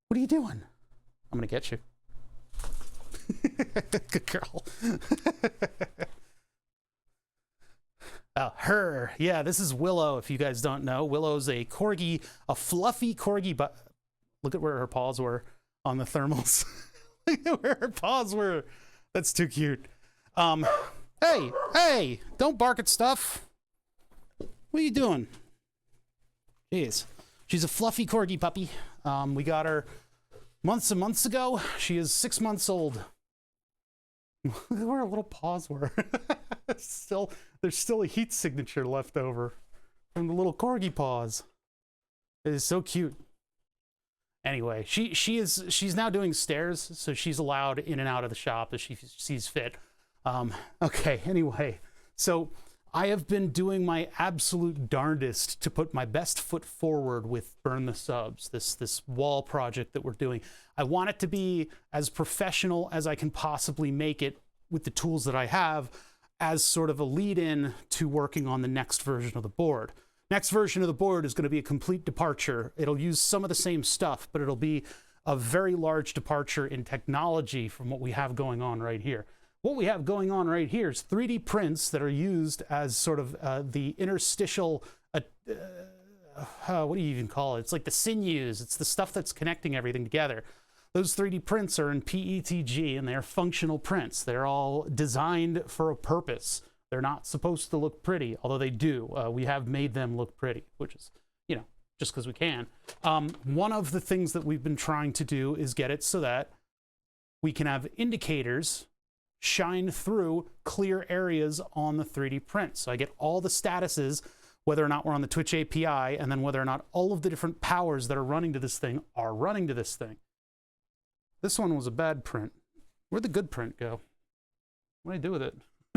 What are you doing? I'm gonna get you. Good girl. Her. Yeah, this is Willow, if you guys don't know. Willow's a corgi, a fluffy corgi, but look at where her paws were on the thermals. Look at where her paws were. That's too cute. Hey, don't bark at stuff. What are you doing? Jeez. She's a fluffy corgi puppy. We got her months and months ago. She is 6 months old. Look at where her little paws were. There's still a heat signature left over from the little corgi paws. It is so cute. Anyway, she's now doing stairs, so she's allowed in and out of the shop as she sees fit. Okay, anyway, so I have been doing my absolute darndest to put my best foot forward with Burn the Subs, this wall project that we're doing. I want it to be as professional as I can possibly make it with the tools that I have, as sort of a lead-in to working on the next version of the board. Next version of the board is going to be a complete departure. It'll use some of the same stuff, but it'll be a very large departure in technology from what we have going on right here. What we have going on right here is 3D prints that are used as sort of the interstitial, what do you even call it? It's like the sinews. It's the stuff that's connecting everything together. Those 3D prints are in PETG, and they're functional prints. They're all designed for a purpose. They're not supposed to look pretty, although they do. We have made them look pretty, which is, you know, just because we can. One of the things that we've been trying to do is get it so that we can have indicators shine through clear areas on the 3D print. So I get all the statuses, whether or not we're on the Twitch API, and then whether or not all of the different powers that are running to this thing are running to this thing. This one was a bad print. Where'd the good print go? What do I do with it?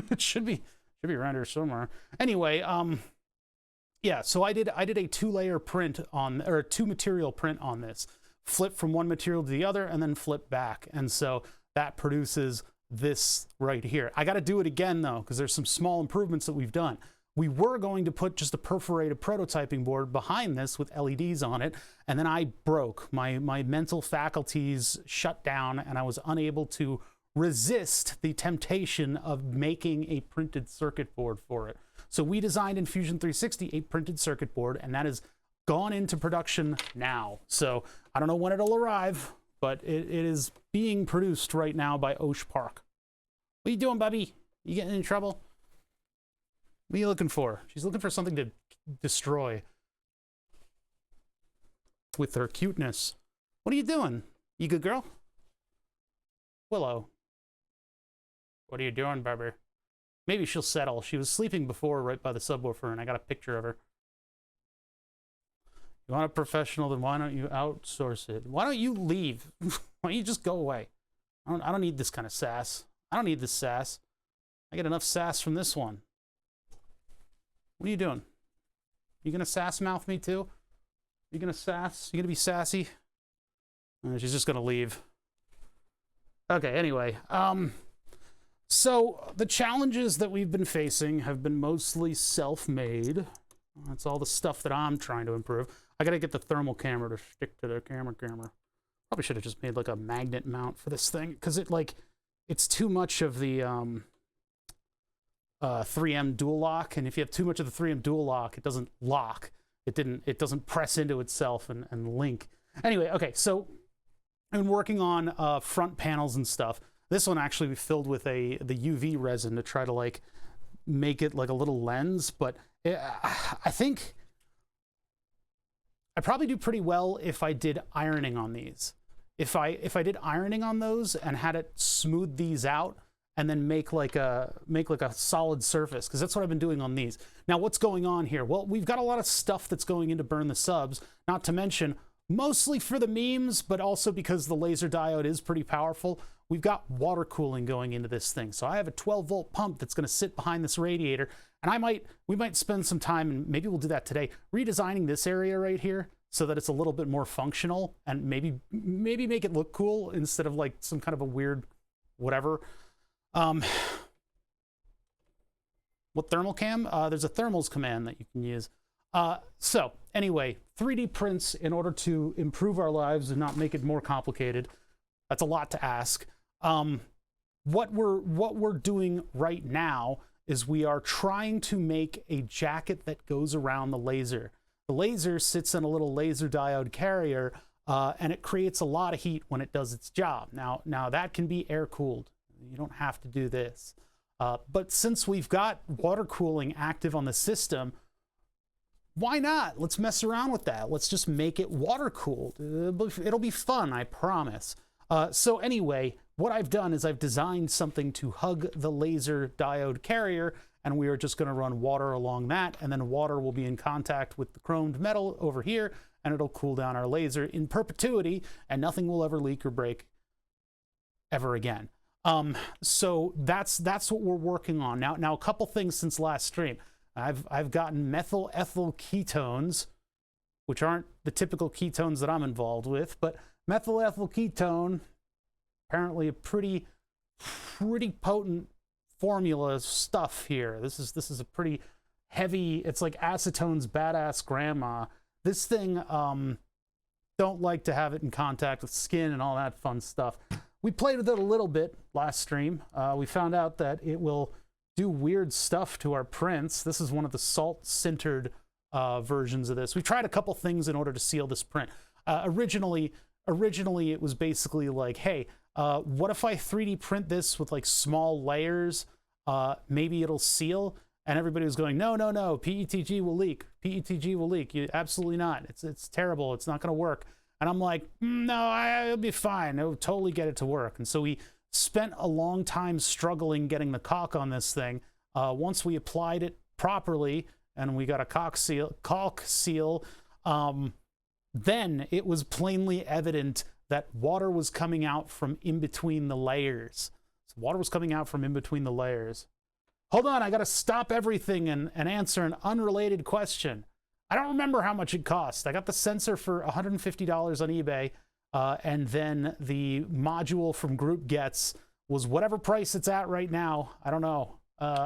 It should be around here somewhere. Anyway, yeah, so I did a two-layer print on, or a two-material print on this. Flip from one material to the other and then flip back. And so that produces this right here. I got to do it again though, because there's some small improvements that we've done. We were going to put just a perforated prototyping board behind this with LEDs on it, and then I broke. My mental faculties shut down, and I was unable to resist the temptation of making a printed circuit board for it. So we designed in Fusion 360 a printed circuit board, and that has gone into production now. So I don't know when it'll arrive, but it is being produced right now by Osh Park. What are you doing, Bubby? You getting in trouble? What are you looking for? She's looking for something to destroy with her cuteness. What are you doing? You good girl? Willow. What are you doing, Barbie? Maybe she'll settle. She was sleeping before right by the subwoofer, and I got a picture of her. You want a professional, then why don't you outsource it? Why don't you leave? Why don't you just go away? I don't need this kind of sass. I don't need this sass. I get enough sass from this one. What are you doing? You gonna sass mouth me too? You gonna sass? You gonna be sassy? She's just gonna leave. Okay, anyway. So the challenges that we've been facing have been mostly self-made. That's all the stuff that I'm trying to improve. I gotta get the thermal camera to stick to the camera. Probably should have just made like a magnet mount for this thing, because it's too much of the 3M dual lock, and if you have too much of the 3M dual lock, it doesn't lock. It doesn't press into itself and link. Anyway, okay, so I've been working on front panels and stuff. This one actually we filled with the UV resin to try to like make it like a little lens, but I think I probably do pretty well if I did ironing on these. If I did ironing on those and had it smooth these out and then make like a solid surface, because that's what I've been doing on these. Now, what's going on here? Well, we've got a lot of stuff that's going into Burn the Subs, not to mention mostly for the memes, but also because the laser diode is pretty powerful. We've got water cooling going into this thing. So I have a 12-volt pump that's going to sit behind this radiator, and we might spend some time, and maybe we'll do that today, redesigning this area right here so that it's a little bit more functional, and maybe make it look cool instead of like some kind of a weird whatever. What thermal cam? There's a thermals command that you can use. So anyway, 3D prints in order to improve our lives and not make it more complicated. That's a lot to ask. What we're doing right now is we are trying to make a jacket that goes around the laser. The laser sits in a little laser diode carrier, and it creates a lot of heat when it does its job. Now that can be air cooled. You don't have to do this. But since we've got water cooling active on the system, why not? Let's mess around with that. Let's just make it water cooled. It'll be fun, I promise. So anyway, what I've done is I've designed something to hug the laser diode carrier, and we are just going to run water along that, and then water will be in contact with the chromed metal over here, and it'll cool down our laser in perpetuity, and nothing will ever leak or break ever again. So that's what we're working on. Now a couple things since last stream. I've gotten methyl ethyl ketones, which aren't the typical ketones that I'm involved with, but methyl ethyl ketone, apparently a pretty potent formula stuff here. This is a pretty heavy, it's like acetone's badass grandma. This thing, don't like to have it in contact with skin and all that fun stuff. We played with it a little bit last stream. We found out that it will do weird stuff to our prints. This is one of the salt-sintered versions of this. We tried a couple things in order to seal this print. Originally it was basically like, hey, what if I 3D print this with like small layers? Maybe it'll seal. And everybody was going, no, PETG will leak. PETG will leak. Absolutely not. It's terrible. It's not going to work. And I'm like, no, it'll be fine. It'll totally get it to work. And so we spent a long time struggling getting the caulk on this thing. Once we applied it properly and we got a caulk seal, then it was plainly evident that water was coming out from in between the layers. So water was coming out from in between the layers. Hold on, I got to stop everything and answer an unrelated question. I don't remember how much it cost. I got the sensor for $150 on eBay, and then the module from Group Gets was whatever price it's at right now. I don't know.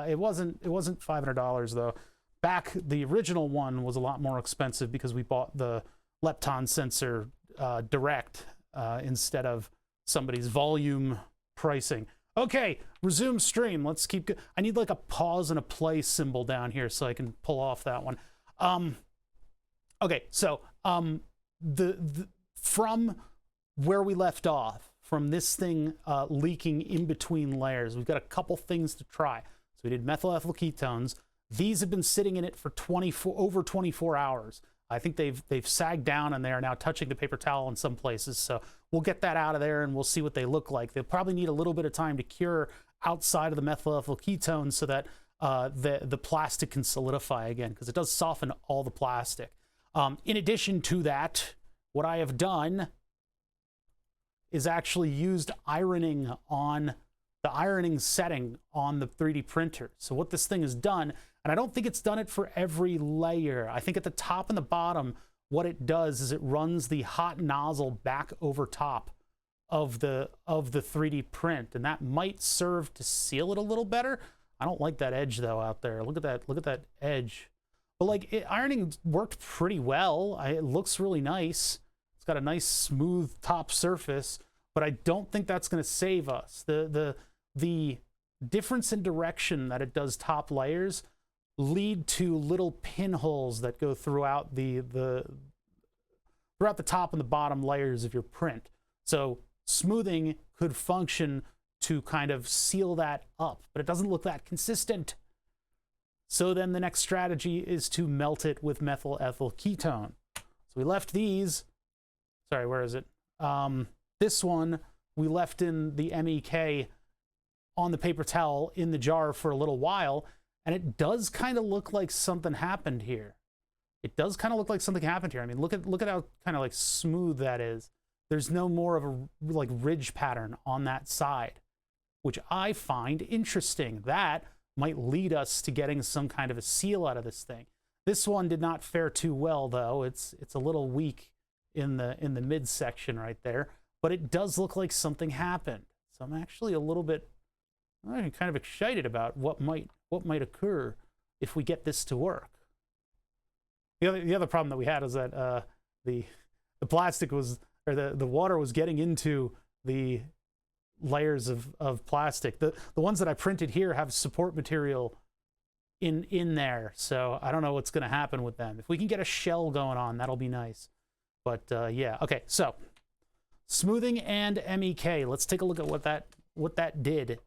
It wasn't $500 though. Back, the original one was a lot more expensive because we bought the lepton sensor direct instead of somebody's volume pricing. Okay, resume stream. Let's keep. I need like a pause and a play symbol down here so I can pull off that one. Okay, so from where we left off, from this thing leaking in between layers, we've got a couple things to try. So we did methyl ethyl ketones. These have been sitting in it for over 24 hours. I think they've sagged down and they are now touching the paper towel in some places. So we'll get that out of there and we'll see what they look like. They'll probably need a little bit of time to cure outside of the methyl ethyl ketones so that the plastic can solidify again, because it does soften all the plastic. In addition to that, what I have done is actually used ironing on the ironing setting on the 3D printer. So what this thing has done, and I don't think it's done it for every layer. I think at the top and the bottom, what it does is it runs the hot nozzle back over top of the 3D print, and that might serve to seal it a little better. I don't like that edge though out there. Look at that edge. But like ironing worked pretty well. It looks really nice. It's got a nice smooth top surface, but I don't think that's going to save us. The difference in direction that it does top layers lead to little pinholes that go throughout the top and the bottom layers of your print. So smoothing could function to kind of seal that up, but it doesn't look that consistent. So then the next strategy is to melt it with methyl ethyl ketone. So we left these, sorry, where is it? This one we left in the MEK on the paper towel in the jar for a little while, and it does kind of look like something happened here. It does kind of look like something happened here. I mean, look at how kind of like smooth that is. There's no more of a like ridge pattern on that side, which I find interesting. That might lead us to getting some kind of a seal out of this thing. This one did not fare too well though. It's a little weak in the midsection right there, but it does look like something happened. So I'm actually a little bit kind of excited about what might occur if we get this to work. The other problem that we had is that the plastic was, or the water was getting into the layers of plastic. The ones that I printed here have support material in there. So I don't know what's going to happen with them. If we can get a shell going on, that'll be nice. But yeah, okay. So smoothing and MEK. Let's take a look at what that did.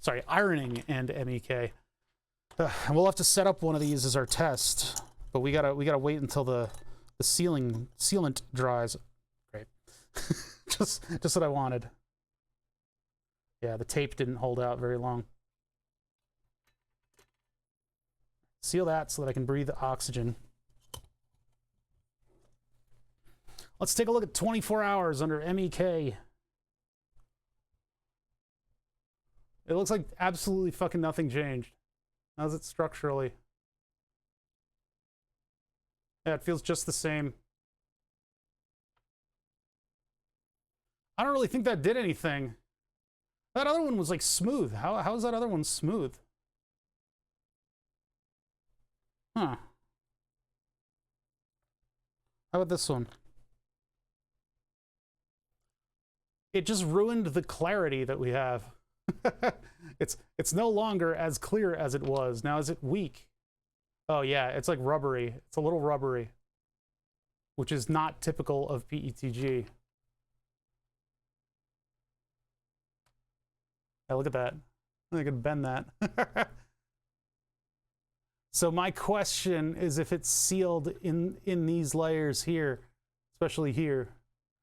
Sorry, ironing and MEK. We'll have to set up one of these as our test, but we gotta wait until the sealant dries. Great, just what I wanted. Yeah, the tape didn't hold out very long. Seal that so that I can breathe oxygen. Let's take a look at 24 hours under MEK. It looks like absolutely fucking nothing changed. How's it structurally? Yeah, it feels just the same. I don't really think that did anything. That other one was like smooth. How is that other one smooth? Huh. How about this one? It just ruined the clarity that we have. It's no longer as clear as it was. Now is it weak? Oh yeah, it's like rubbery. It's a little rubbery, which is not typical of PETG. Yeah, look at that. I can bend that. So my question is if it's sealed in these layers here, especially here.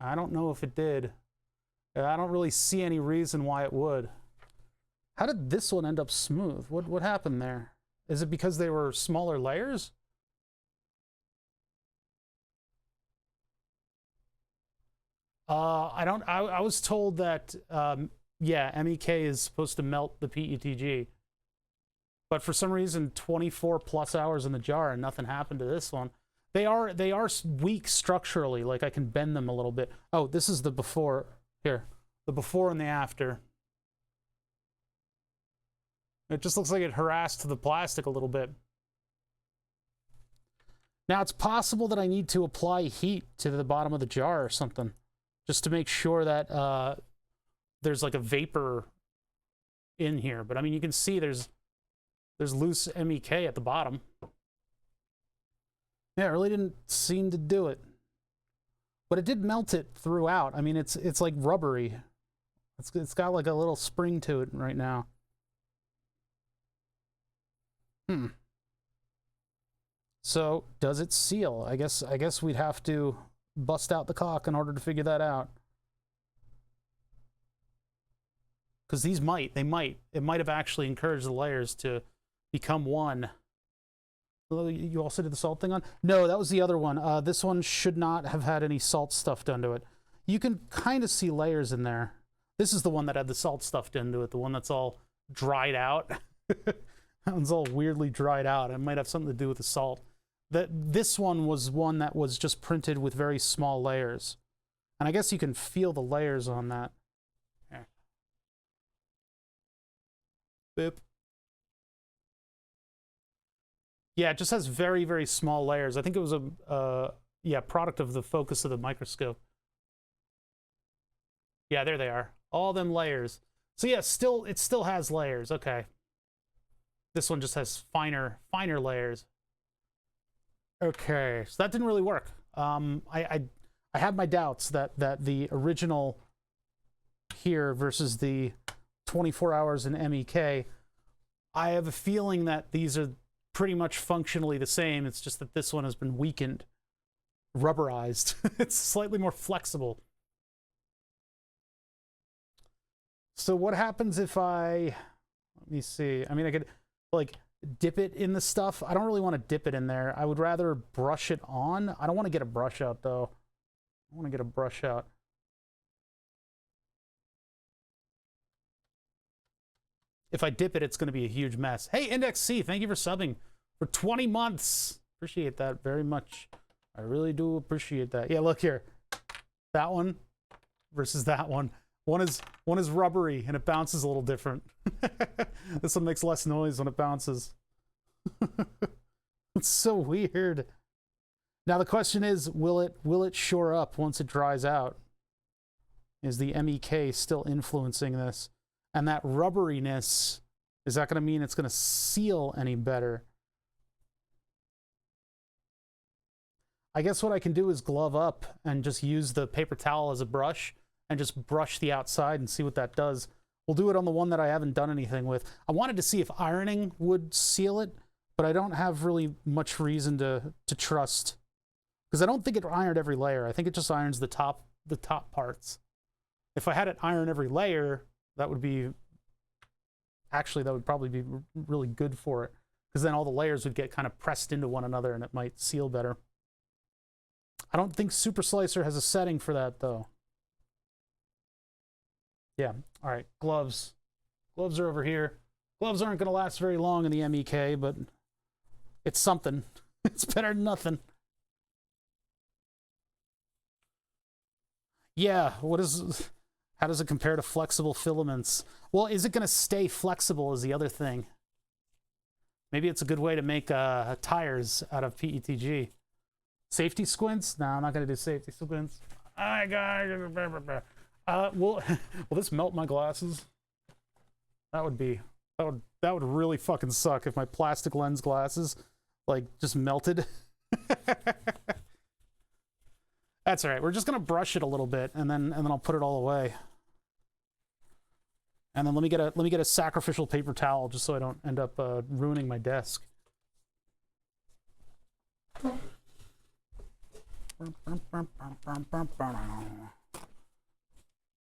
I don't know if it did. I don't really see any reason why it would. How did this one end up smooth? What happened there? Is it because they were smaller layers? I was told that yeah, MEK is supposed to melt the PETG. But for some reason 24 plus hours in the jar and nothing happened to this one. They are weak structurally, like I can bend them a little bit. Oh, this is the before. Here, the before and the after. It just looks like it harassed the plastic a little bit. Now, it's possible that I need to apply heat to the bottom of the jar or something, just to make sure that there's like a vapor in here. But I mean, you can see there's loose MEK at the bottom. Yeah, it really didn't seem to do it. But it did melt it throughout. I mean, it's like rubbery. It's got like a little spring to it right now. So, does it seal? I guess we'd have to bust out the caulk in order to figure that out. Because it might have actually encouraged the layers to become one. You also did the salt thing on? No, that was the other one. This one should not have had any salt stuff done to it. You can kind of see layers in there. This is the one that had the salt stuffed into it, the one that's all dried out. That one's all weirdly dried out. It might have something to do with the salt. This one was one that was just printed with very small layers. And I guess you can feel the layers on that. Here. Boop. Yeah, it just has very, very small layers. I think it was a yeah, product of the focus of the microscope. Yeah, there they are. All them layers. So yeah, it still has layers. Okay. This one just has finer layers. Okay, so that didn't really work. I have my doubts that the original here versus the 24 hours in MEK, I have a feeling that these are pretty much functionally the same. It's just that this one has been weakened, rubberized. It's slightly more flexible. So what happens if let me see. I mean, I could like dip it in the stuff. I don't really want to dip it in there. I would rather brush it on. I don't want to get a brush out though. I want to get a brush out. If I dip it, it's going to be a huge mess. Hey, Index C, thank you for subbing for 20 months. Appreciate that very much. I really do appreciate that. Yeah, look here. That one versus that one. One is rubbery and it bounces a little different. This one makes less noise when it bounces. It's so weird. Now the question is, will it shore up once it dries out? Is the MEK still influencing this? And that rubberiness Is that going to mean it's going to seal any better? I guess what I can do is glove up and just use the paper towel as a brush and just brush the outside and see what that does. We'll do it on the one that I haven't done anything with. I wanted to see if ironing would seal it, but I don't have really much reason to trust, because I don't think it ironed every layer. I think it just irons the top parts. If I had it iron every layer, that would be, actually that would probably be really good for it, because then all the layers would get kind of pressed into one another and it might seal better. I don't think Super Slicer has a setting for that though. Yeah, all right, gloves. Gloves are over here. Gloves aren't going to last very long in the MEK, but it's something. It's better than nothing. Yeah, how does it compare to flexible filaments? Well, is it going to stay flexible is the other thing. Maybe it's a good way to make tires out of PETG. Safety squints? No, I'm not going to do safety squints. Will this melt my glasses? That would really fucking suck if my plastic lens glasses like just melted. That's all right. We're just gonna brush it a little bit and then I'll put it all away. And then let me get a sacrificial paper towel just so I don't end up ruining my desk.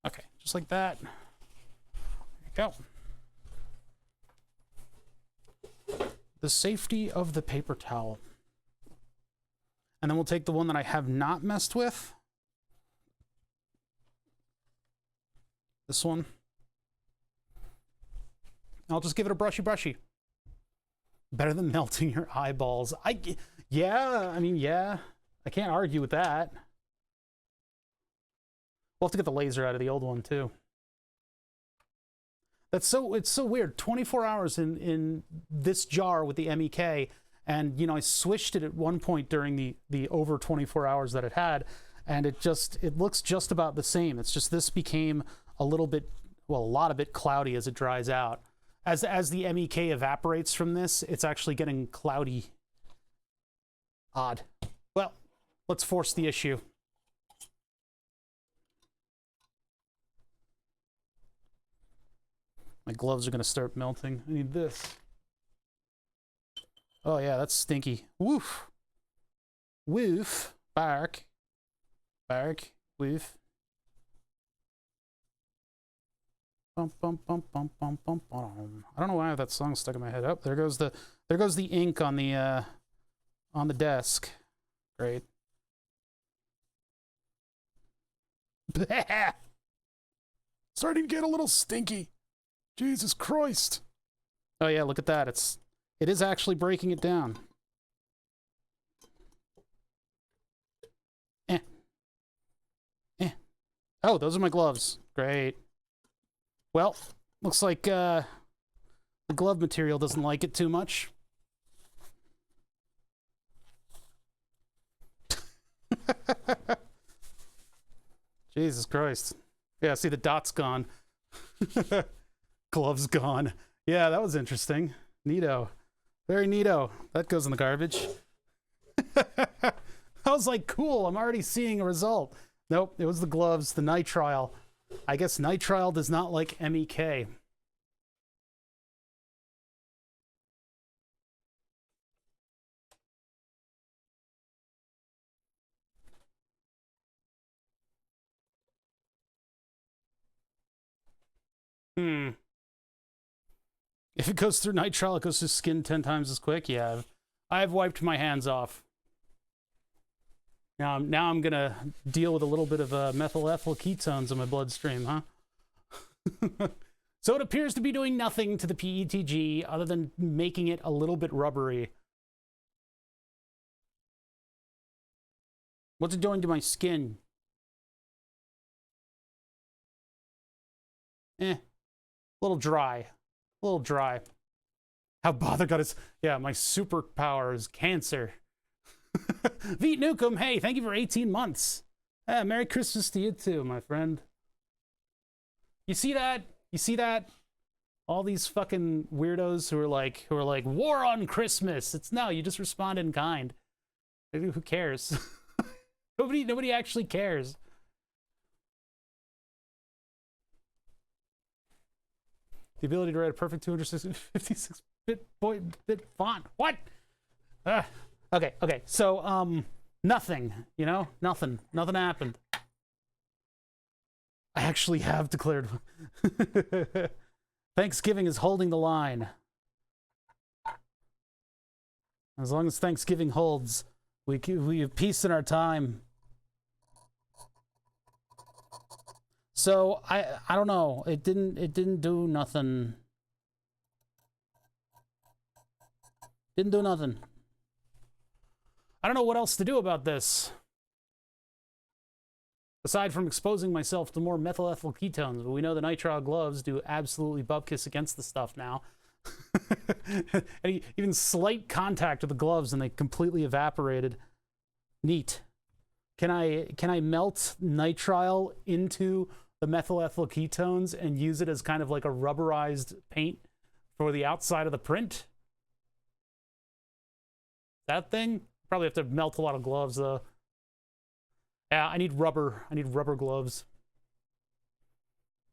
Okay, just like that. There you go. The safety of the paper towel. And then we'll take the one that I have not messed with. This one. I'll just give it a brushy. Better than melting your eyeballs. Yeah, I can't argue with that. We'll have to get the laser out of the old one too. It's so weird. 24 hours in this jar with the MEK, and you know I switched it at one point during the over 24 hours that it had, and it looks just about the same. It's just this became a little bit, well, a lot of it cloudy as it dries out. As the MEK evaporates from this, it's actually getting cloudy. Odd. Well, let's force the issue. My gloves are going to start melting. I need this. Oh, yeah, that's stinky. Woof. Woof. Bark. Bark. Woof. Bum, bum, bum, bum, bum, bum, bum. I don't know why I have that song stuck in my head. Oh, there goes the ink on the desk. Great. Starting to get a little stinky. Jesus Christ. Oh yeah, look at that. It is actually breaking it down. Oh, those are my gloves. Great. Well, looks like the glove material doesn't like it too much. Jesus Christ. Yeah, see the dot's gone. Gloves gone. Yeah, that was interesting. Neato. Very neato. That goes in the garbage. I was like, cool, I'm already seeing a result. Nope, it was the gloves, the nitrile. I guess nitrile does not like MEK. If it goes through nitrile, it goes through skin 10 times as quick. Yeah, I've wiped my hands off. Now I'm gonna deal with a little bit of methyl ethyl ketones in my bloodstream, huh? So it appears to be doing nothing to the PETG other than making it a little bit rubbery. What's it doing to my skin? A little dry. A little dry. How Bother got his... Yeah, my superpower is cancer. Veet Nukem, hey, thank you for 18 months. Merry Christmas to you too, my friend. You see that? You see that? All these fucking weirdos who are like war on Christmas. It's no, you just respond in kind. Maybe who cares? Nobody actually cares. The ability to write a perfect 256-bit font. What? Okay. So nothing. You know, nothing happened. I actually have declared. Thanksgiving is holding the line. As long as Thanksgiving holds, we have peace in our time. So I don't know. It didn't do nothing. Didn't do nothing. I don't know what else to do about this. Aside from exposing myself to more methyl ethyl ketones, but we know the nitrile gloves do absolutely bupkis against the stuff now. And even slight contact with the gloves and they completely evaporated. Neat. Can I melt nitrile into the methyl ethyl ketones and use it as kind of like a rubberized paint for the outside of the print? That thing? Probably have to melt a lot of gloves though. Yeah, I need rubber. I need rubber gloves.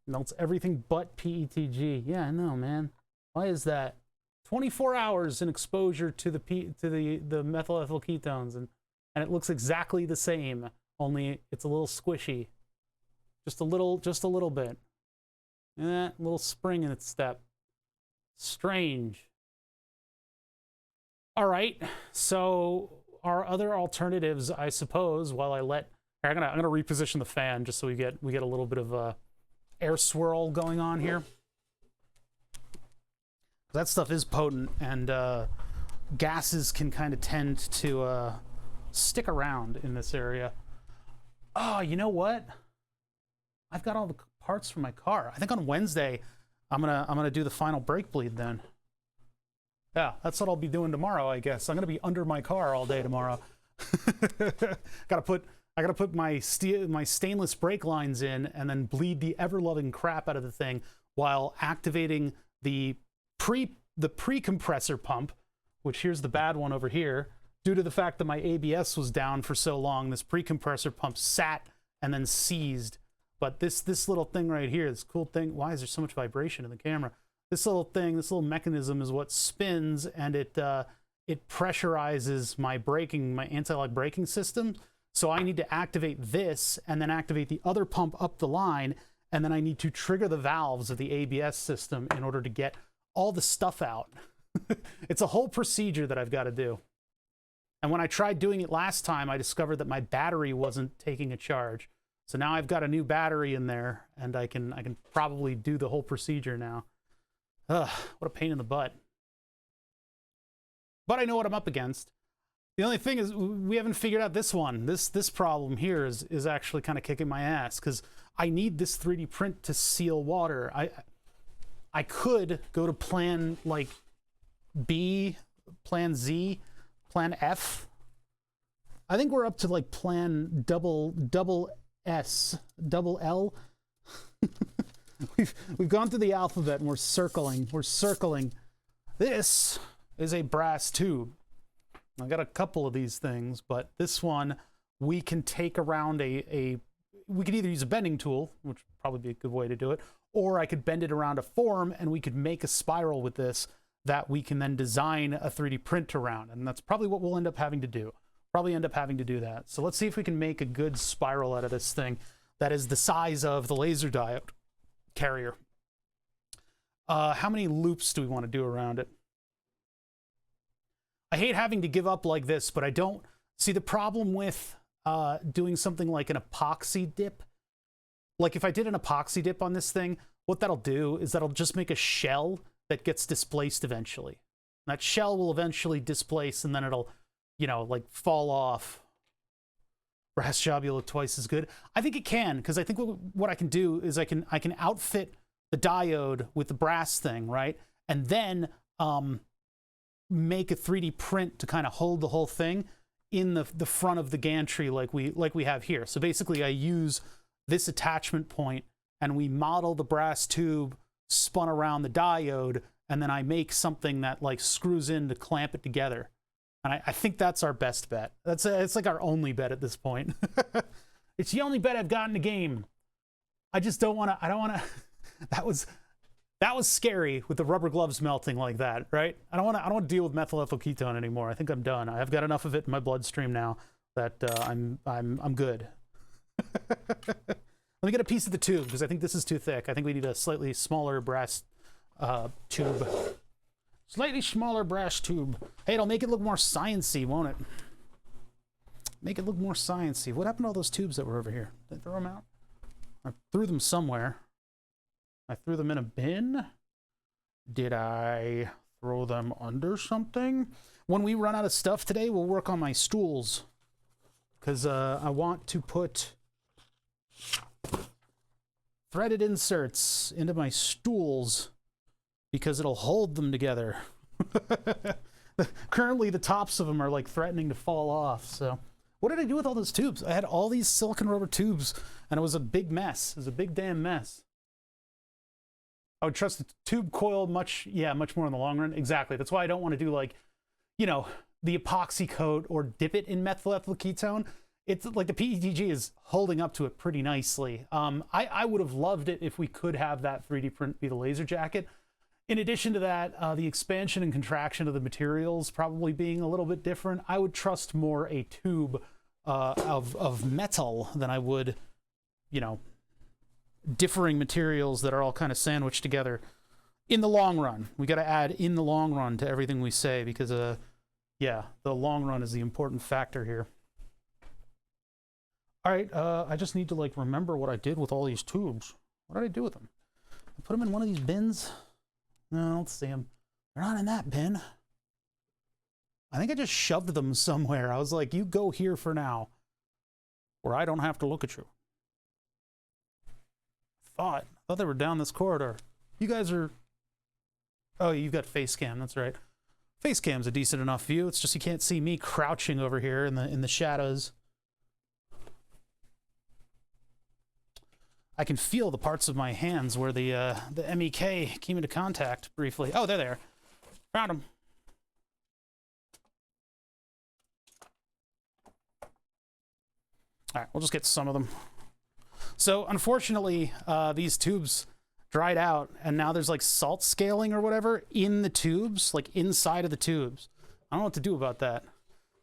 Melts everything but PETG. Yeah, I know, man. Why is that? 24 hours in exposure to the methyl ethyl ketones, and it looks exactly the same. Only it's a little squishy. Just a little bit. A little spring in its step. Strange. All right. So our other alternatives, I suppose, while I let. I'm gonna reposition the fan just so we get a little bit of air swirl going on here. That stuff is potent, and gases can kind of tend to stick around in this area. Oh, you know what? I've got all the parts for my car. I think on Wednesday, I'm gonna do the final brake bleed then. Yeah, that's what I'll be doing tomorrow, I guess. I'm gonna be under my car all day tomorrow. I gotta put my stainless brake lines in and then bleed the ever-loving crap out of the thing while activating the pre-compressor pump, which here's the bad one over here. Due to the fact that my ABS was down for so long, this pre-compressor pump sat and then seized. But this little thing right here, this cool thing, why is there so much vibration in the camera? This little thing, this little mechanism is what spins, and it pressurizes my anti-lock braking system. So I need to activate this and then activate the other pump up the line, and then I need to trigger the valves of the ABS system in order to get all the stuff out. It's a whole procedure that I've got to do. And when I tried doing it last time, I discovered that my battery wasn't taking a charge. So now I've got a new battery in there, and I can probably do the whole procedure now. Ugh, what a pain in the butt. But I know what I'm up against. The only thing is we haven't figured out this one. This problem here is actually kind of kicking my ass because I need this 3D print to seal water. I could go to plan like B, plan Z, plan F. I think we're up to like plan double S, double L. We've gone through the alphabet and we're circling. This is a brass tube. I got a couple of these things, but this one we can take around we could either use a bending tool, which would probably be a good way to do it, or I could bend it around a form and we could make a spiral with this that we can then design a 3D print around. And that's probably what we'll end up having to do. Probably end up having to do that. So let's see if we can make a good spiral out of this thing that is the size of the laser diode carrier. How many loops do we want to do around it? I hate having to give up like this, but I don't see the problem with doing something like an epoxy dip. Like if I did an epoxy dip on this thing, what that'll do is that'll just make a shell that gets displaced eventually. That shell will eventually displace and then it'll, you know, like fall off. Brass job, you look twice as good. I think it can, because I think what I can do is I can outfit the diode with the brass thing, right? And then make a 3D print to kind of hold the whole thing in the front of the gantry like we have here. So basically I use this attachment point and we model the brass tube spun around the diode, and then I make something that like screws in to clamp it together. And I think that's our best bet. It's like our only bet at this point. It's the only bet I've got in the game. I just don't want to. I don't want to. That was scary with the rubber gloves melting like that, right? I don't want to deal with methyl ethyl ketone anymore. I think I'm done. I've got enough of it in my bloodstream now that I'm good. Let me get a piece of the tube because I think this is too thick. I think we need a slightly smaller brass tube. Slightly smaller brass tube. Hey, it'll make it look more science-y, won't it? Make it look more science-y. What happened to all those tubes that were over here? Did I throw them out? I threw them somewhere. I threw them in a bin. Did I throw them under something? When we run out of stuff today, we'll work on my stools. Because I want to put threaded inserts into my stools because it'll hold them together. Currently, the tops of them are like threatening to fall off. So, what did I do with all those tubes? I had all these silicone rubber tubes, and it was a big mess. It was a big damn mess. I would trust the tube coil much more in the long run. Exactly. That's why I don't want to do like, you know, the epoxy coat or dip it in methyl ethyl ketone. It's like the PETG is holding up to it pretty nicely. I would have loved it if we could have that 3D print be the laser jacket. In addition to that, the expansion and contraction of the materials probably being a little bit different. I would trust more a tube of metal than I would, you know, differing materials that are all kind of sandwiched together. In the long run, we got to add in the long run to everything we say because, yeah, the long run is the important factor here. All right, I just need to like remember what I did with all these tubes. What did I do with them? I put them in one of these bins. No, I don't see them. They're not in that bin. I think I just shoved them somewhere. I was like, you go here for now, where I don't have to look at you. I thought they were down this corridor. You guys are... Oh, you've got face cam, that's right. Face cam's a decent enough view. It's just you can't see me crouching over here in the shadows. I can feel the parts of my hands where the MEK came into contact briefly. Oh, they're there. Found them. All right, we'll just get some of them. So, unfortunately, these tubes dried out, and now there's like salt scaling or whatever in the tubes, like inside of the tubes. I don't know what to do about that.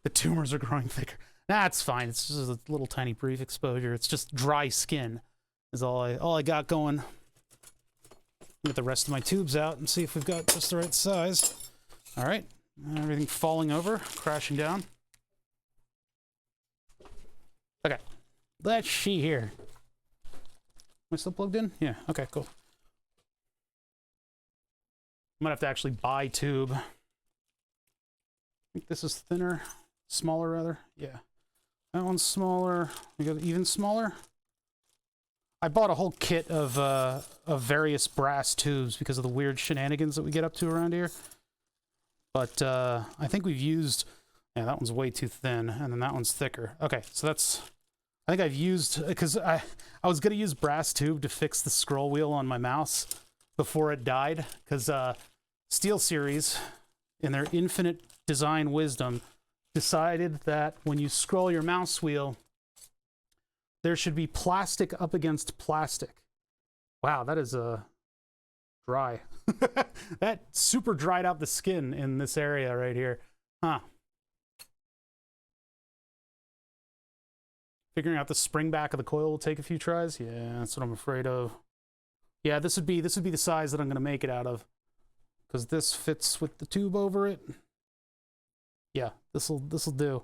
The tumors are growing thicker. Nah, it's fine. It's just a little tiny brief exposure. It's just dry skin. Is all I got going. Get the rest of my tubes out and see if we've got just the right size. All right, everything falling over, crashing down. Okay, let's see here. Am I still plugged in? Yeah. Okay, cool. I might have to actually buy tube. I think this is thinner, smaller rather. Yeah, that one's smaller. We got even smaller. I bought a whole kit of various brass tubes because of the weird shenanigans that we get up to around here. But I think we've used... Yeah, that one's way too thin, and then that one's thicker. Okay, so that's... I think I've used... Because I was going to use brass tube to fix the scroll wheel on my mouse before it died. Because SteelSeries, in their infinite design wisdom, decided that when you scroll your mouse wheel... there should be plastic up against plastic. Wow, that is dry. That super dried out the skin in this area right here. Huh. Figuring out the spring back of the coil will take a few tries. Yeah, that's what I'm afraid of. Yeah, this would be the size that I'm going to make it out of, because this fits with the tube over it. Yeah, this'll do.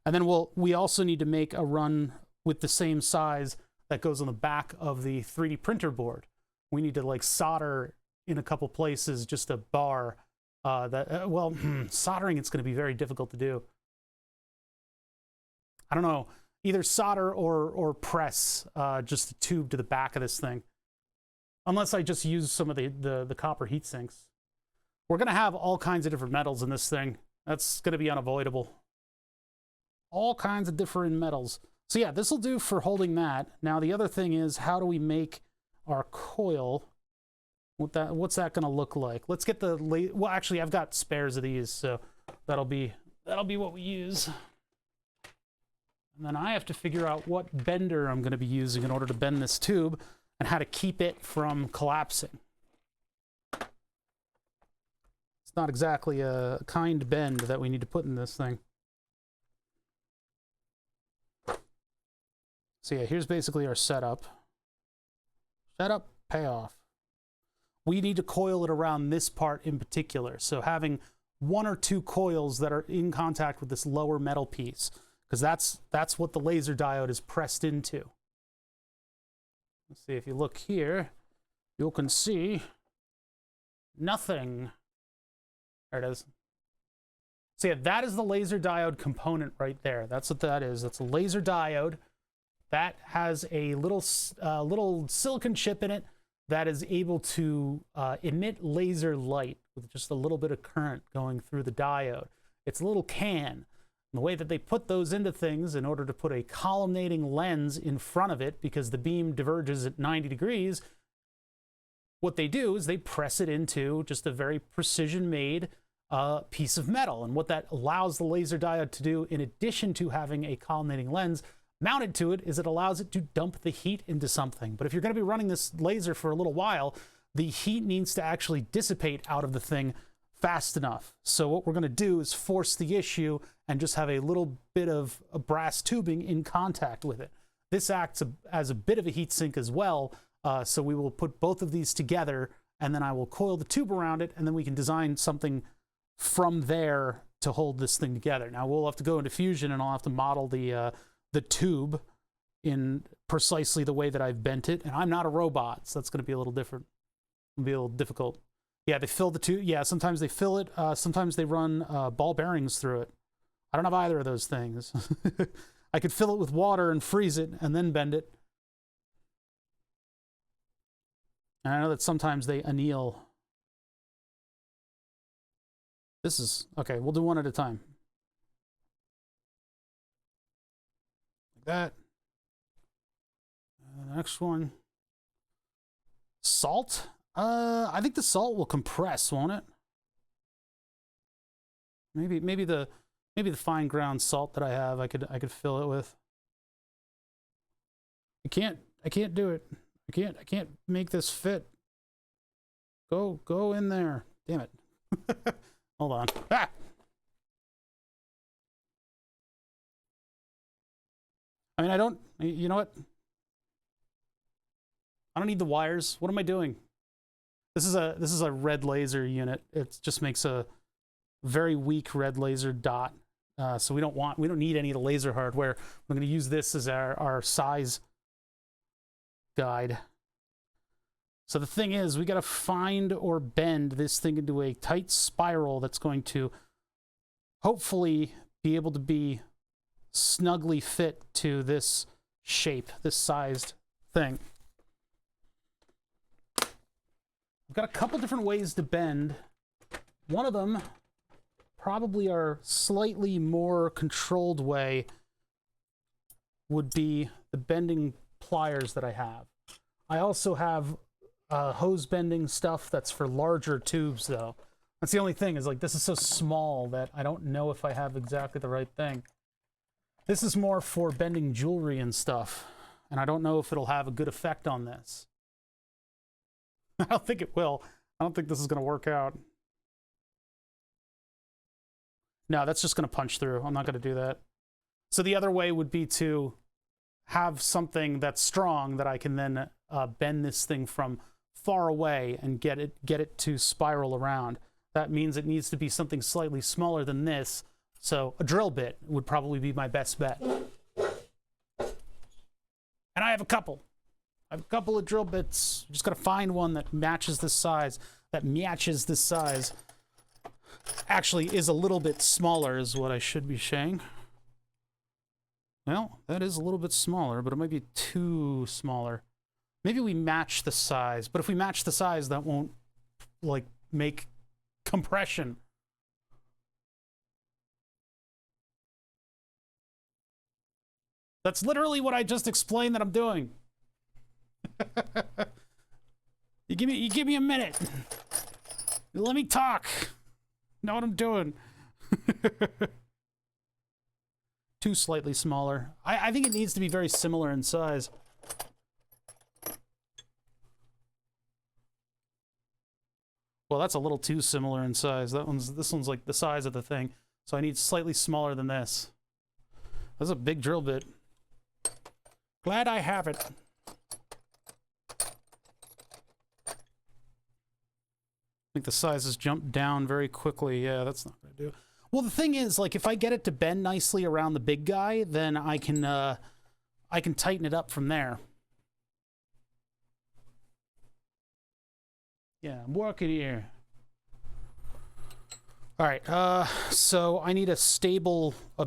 And then we also need to make a run with the same size that goes on the back of the 3D printer board. We need to like solder in a couple places just a bar that, well, soldering it's going to be very difficult to do. I don't know, either solder or press just a tube to the back of this thing. Unless I just use some of the copper heat sinks. We're going to have all kinds of different metals in this thing. That's going to be unavoidable. All kinds of different metals. So yeah, this will do for holding that. Now the other thing is, how do we make our coil, what's that gonna look like? Let's get the well, actually, I've got spares of these, so that'll be what we use. And then I have to figure out what bender I'm gonna be using in order to bend this tube and how to keep it from collapsing. It's not exactly a kind bend that we need to put in this thing. So yeah, here's basically our setup. Setup, payoff. We need to coil it around this part in particular. So having 1 or 2 coils that are in contact with this lower metal piece, because that's what the laser diode is pressed into. Let's see, if you look here, you can see nothing. There it is. So yeah, that is the laser diode component right there. That's what that is. That's a laser diode that has a little silicon chip in it that is able to emit laser light with just a little bit of current going through the diode. It's a little can. And the way that they put those into things in order to put a columnating lens in front of it, because the beam diverges at 90 degrees, what they do is they press it into just a very precision-made piece of metal. And what that allows the laser diode to do, in addition to having a columnating lens mounted to it, is it allows it to dump the heat into something. But if you're going to be running this laser for a little while, the heat needs to actually dissipate out of the thing fast enough. So what we're going to do is force the issue and just have a little bit of brass tubing in contact with it. This acts as a bit of a heat sink as well. So we will put both of these together, and then I will coil the tube around it, and then we can design something from there to hold this thing together. Now we'll have to go into Fusion, and I'll have to model the tube in precisely the way that I've bent it. And I'm not a robot, so that's going to be a little different. It'll be a little difficult. Yeah, they fill the tube. Yeah, sometimes they fill it. Sometimes they run ball bearings through it. I don't have either of those things. I could fill it with water and freeze it and then bend it. And I know that sometimes they anneal. This is, okay, we'll do one at a time. Like that. And the next one. Salt? I think the salt will compress, won't it? Maybe the fine ground salt that I have, I could fill it with. I can't do it. I can't make this fit. Go in there. Damn it. Hold on. Ah! I mean, you know what? I don't need the wires. What am I doing? This is a red laser unit. It just makes a very weak red laser dot. So we don't need any of the laser hardware. We're going to use this as our size guide. So the thing is, we got to find or bend this thing into a tight spiral that's going to hopefully be able to be snugly fit to this shape, this sized thing. I've got a couple different ways to bend. One of them, probably our slightly more controlled way, would be the bending pliers that I have. I also have hose bending stuff that's for larger tubes, though. That's the only thing, is like, this is so small that I don't know if I have exactly the right thing. This is more for bending jewelry and stuff, and I don't know if it'll have a good effect on this. I don't think it will. I don't think this is going to work out. No, that's just going to punch through. I'm not going to do that. So the other way would be to have something that's strong that I can then bend this thing from far away and get it to spiral around. That means it needs to be something slightly smaller than this. So a drill bit would probably be my best bet. And I have a couple. I have a couple of drill bits. Just got to find one that matches this size. Actually is a little bit smaller is what I should be saying. Well, that is a little bit smaller, but it might be too smaller. Maybe we match the size, but if we match the size, that won't, like, make compression. That's literally what I just explained that I'm doing. You give me a minute. Let me talk. Know what I'm doing. Too slightly smaller. I think it needs to be very similar in size. Well, that's a little too similar in size. This one's like the size of the thing. So I need slightly smaller than this. That's a big drill bit. Glad I have it. I think the sizes jump down very quickly. Yeah, that's not gonna do. Well, the thing is, like, if I get it to bend nicely around the big guy, then I can tighten it up from there. Yeah, I'm working here. All right, so I need a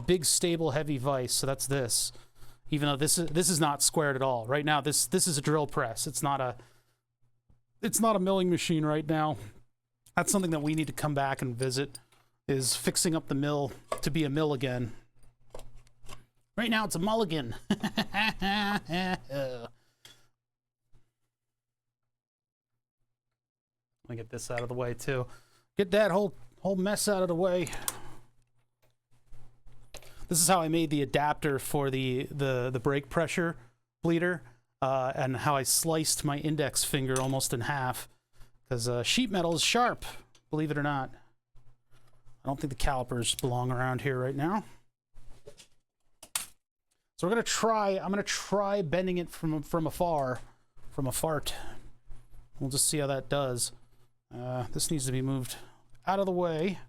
big stable heavy vise. So that's this. Even though this is not squared at all right now. This is a drill press. It's not a milling machine right now. That's something that we need to come back and visit. Is fixing up the mill to be a mill again. Right now it's a mulligan. Let me get this out of the way too. Get that whole mess out of the way. This is how I made the adapter for the brake pressure bleeder, and how I sliced my index finger almost in half, because sheet metal is sharp, believe it or not. I don't think the calipers belong around here right now. So I'm gonna try bending it from afar, from a fart. We'll just see how that does. This needs to be moved out of the way.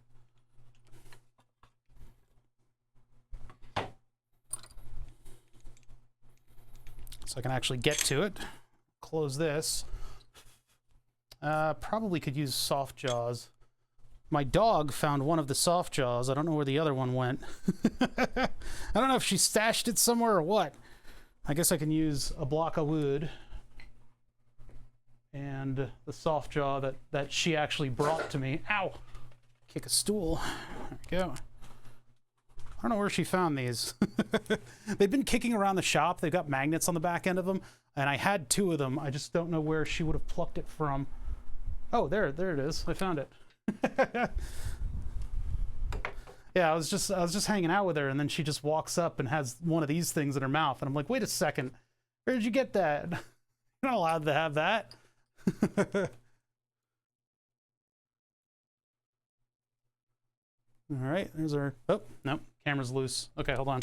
So I can actually get to it. Close this. Probably could use soft jaws. My dog found one of the soft jaws. I don't know where the other one went. I don't know if she stashed it somewhere or what. I guess I can use a block of wood and the soft jaw that she actually brought to me. Ow! Kick a stool. There we go. I don't know where she found these. They've been kicking around the shop. They've got magnets on the back end of them, and I had 2 of them. I just don't know where she would have plucked it from. Oh, there it is. I found it. Yeah, I was just hanging out with her, and then she just walks up and has one of these things in her mouth, and I'm like, wait a second, where did you get that? You're not allowed to have that. All right, there's our, oh, no, camera's loose. Okay, hold on.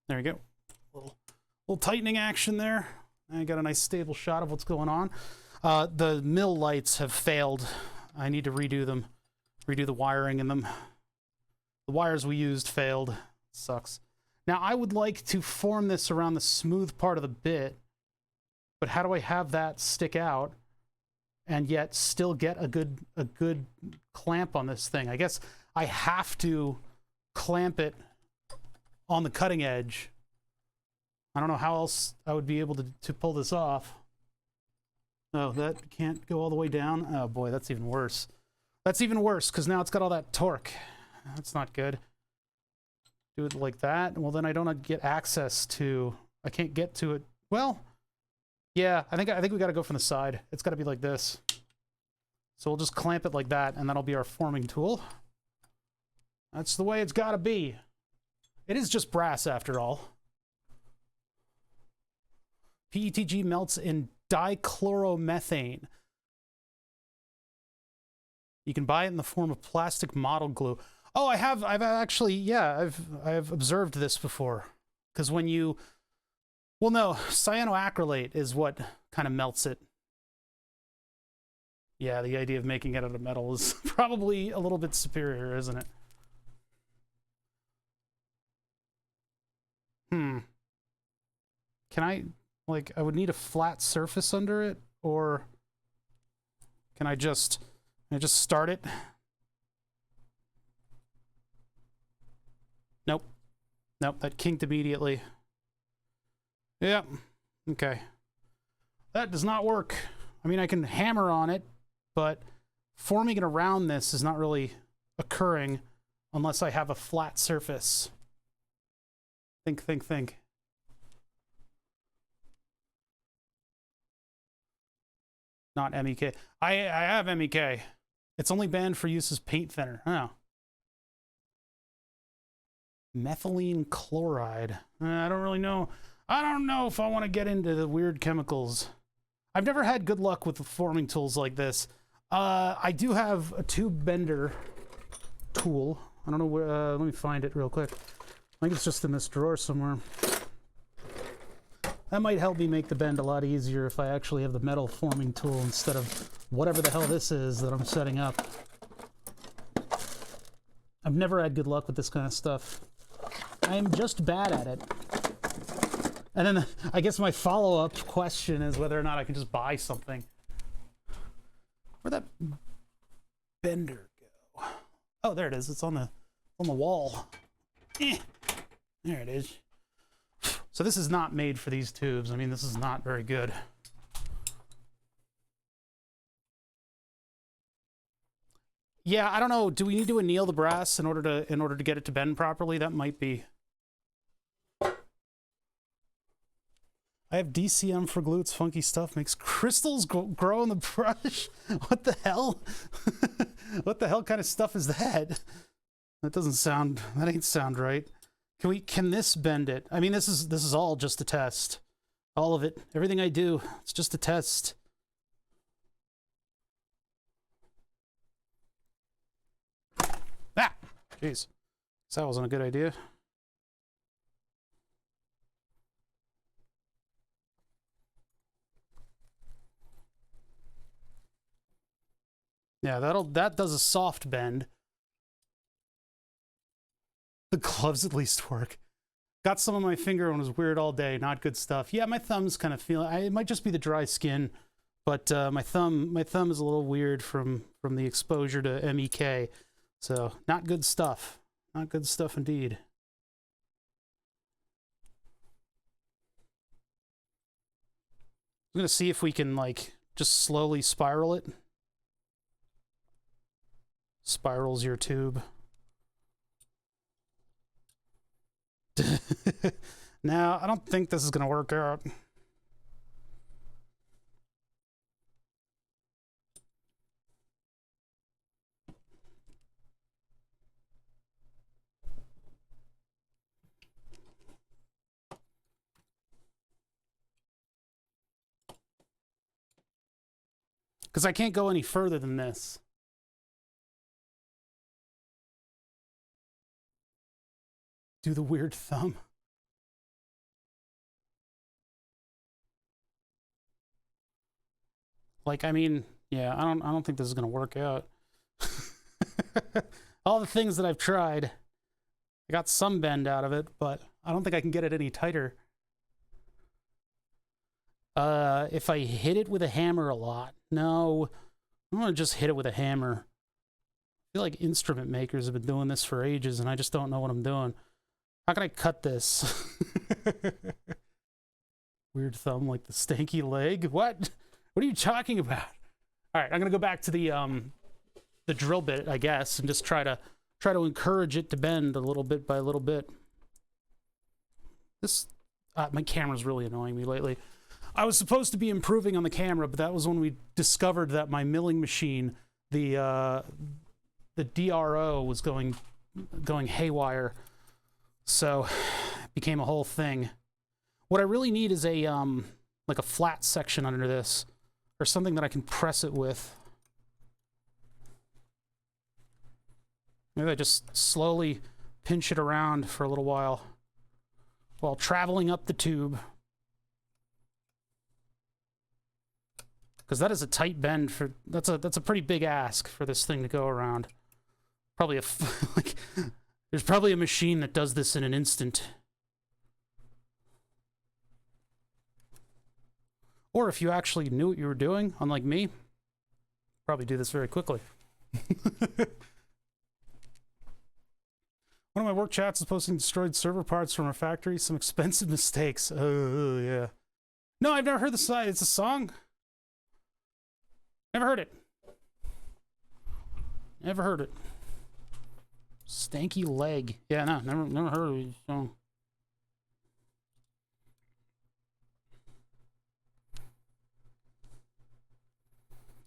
There we go. Little tightening action there. I got a nice stable shot of what's going on. The mill lights have failed. I need to redo them, redo the wiring in them. The wires we used failed. Sucks. Now I would like to form this around the smooth part of the bit, but how do I have that stick out and yet still get a good clamp on this thing? I guess I have to clamp it on the cutting edge. I don't know how else I would be able to pull this off. Oh, that can't go all the way down. Oh boy, that's even worse. That's even worse, because now it's got all that torque. That's not good. Do it like that. Well, then I don't get access to, I can't get to it. Well, yeah, I think we got to go from the side. It's got to be like this. So we'll just clamp it like that, and that'll be our forming tool. That's the way it's got to be. It is just brass after all. PETG melts in dichloromethane. You can buy it in the form of plastic model glue. Oh, I've actually, yeah, I've observed this before. Because when you, well, no, cyanoacrylate is what kind of melts it. Yeah, the idea of making it out of metal is probably a little bit superior, isn't it? Can I, like, I would need a flat surface under it, or can I just start it? Nope. Nope, that kinked immediately. Yep. Okay. That does not work. I mean, I can hammer on it, but forming it around this is not really occurring unless I have a flat surface. Think. not MEK. I have MEK. It's only banned for use as paint thinner. Oh. Methylene chloride. I don't really know. I don't know if I want to get into the weird chemicals. I've never had good luck with the forming tools like this. I do have a tube bender tool. I don't know where, let me find it real quick. I think it's just in this drawer somewhere. That might help me make the bend a lot easier if I actually have the metal forming tool instead of whatever the hell this is that I'm setting up. I've never had good luck with this kind of stuff. I am just bad at it. And then I guess my follow-up question is whether or not I can just buy something. Where'd that bender go? Oh, there it is. It's on the wall. There it is. So this is not made for these tubes. I mean, this is not very good. Yeah, I don't know. Do we need to anneal the brass in order to get it to bend properly? That might be. I have DCM for glue. It's funky stuff. Makes crystals grow in the brush. What the hell? What the hell kind of stuff is that? That ain't sound right. Can this bend it? I mean, this is all just a test. All of it. Everything I do, it's just a test. Ah! Jeez. So that wasn't a good idea. Yeah, that does a soft bend. The gloves at least work. Got some on my finger and was weird all day. Not good stuff. Yeah, my thumb's kind of feeling. It might just be the dry skin, but my thumb is a little weird from the exposure to MEK. So not good stuff. Not good stuff indeed. I'm gonna see if we can like just slowly spiral it. Spirals your tube. Now, I don't think this is going to work out. Because I can't go any further than this. Do the weird thumb. Like, I mean, yeah, I don't think this is gonna work out. All the things that I've tried, I got some bend out of it, but I don't think I can get it any tighter. If I hit it with a hammer a lot, no, I'm gonna just hit it with a hammer. I feel like instrument makers have been doing this for ages, and I just don't know what I'm doing. How can I cut this? Weird thumb like the stanky leg? What? What are you talking about? All right, I'm gonna go back to the drill bit, I guess, and just try to encourage it to bend a little bit by little bit. This my camera's really annoying me lately. I was supposed to be improving on the camera, but that was when we discovered that my milling machine, the DRO was going haywire. So it became a whole thing. What I really need is a like a flat section under this, or something that I can press it with. Maybe I just slowly pinch it around for a little while traveling up the tube. Because that is a tight bend for that's a pretty big ask for this thing to go around. Probably like there's probably a machine that does this in an instant. Or if you actually knew what you were doing, unlike me, probably do this very quickly. One of my work chats is posting destroyed server parts from a factory. Some expensive mistakes. Oh, yeah. No, I've never heard the song. It's a song. Never heard it. Never heard it. Stanky leg. Yeah, no, never heard of it. So.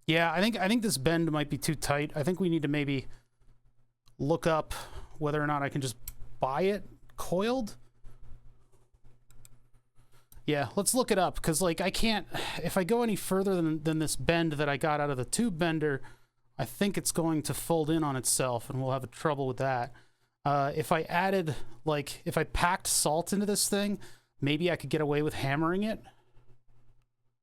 Yeah, I think this bend might be too tight. I think we need to maybe look up whether or not I can just buy it coiled. Yeah, let's look it up, because like I can't, if I go any further than this bend that I got out of the tube bender, I think it's going to fold in on itself and we'll have trouble with that. If I added, like, if I packed salt into this thing, maybe I could get away with hammering it.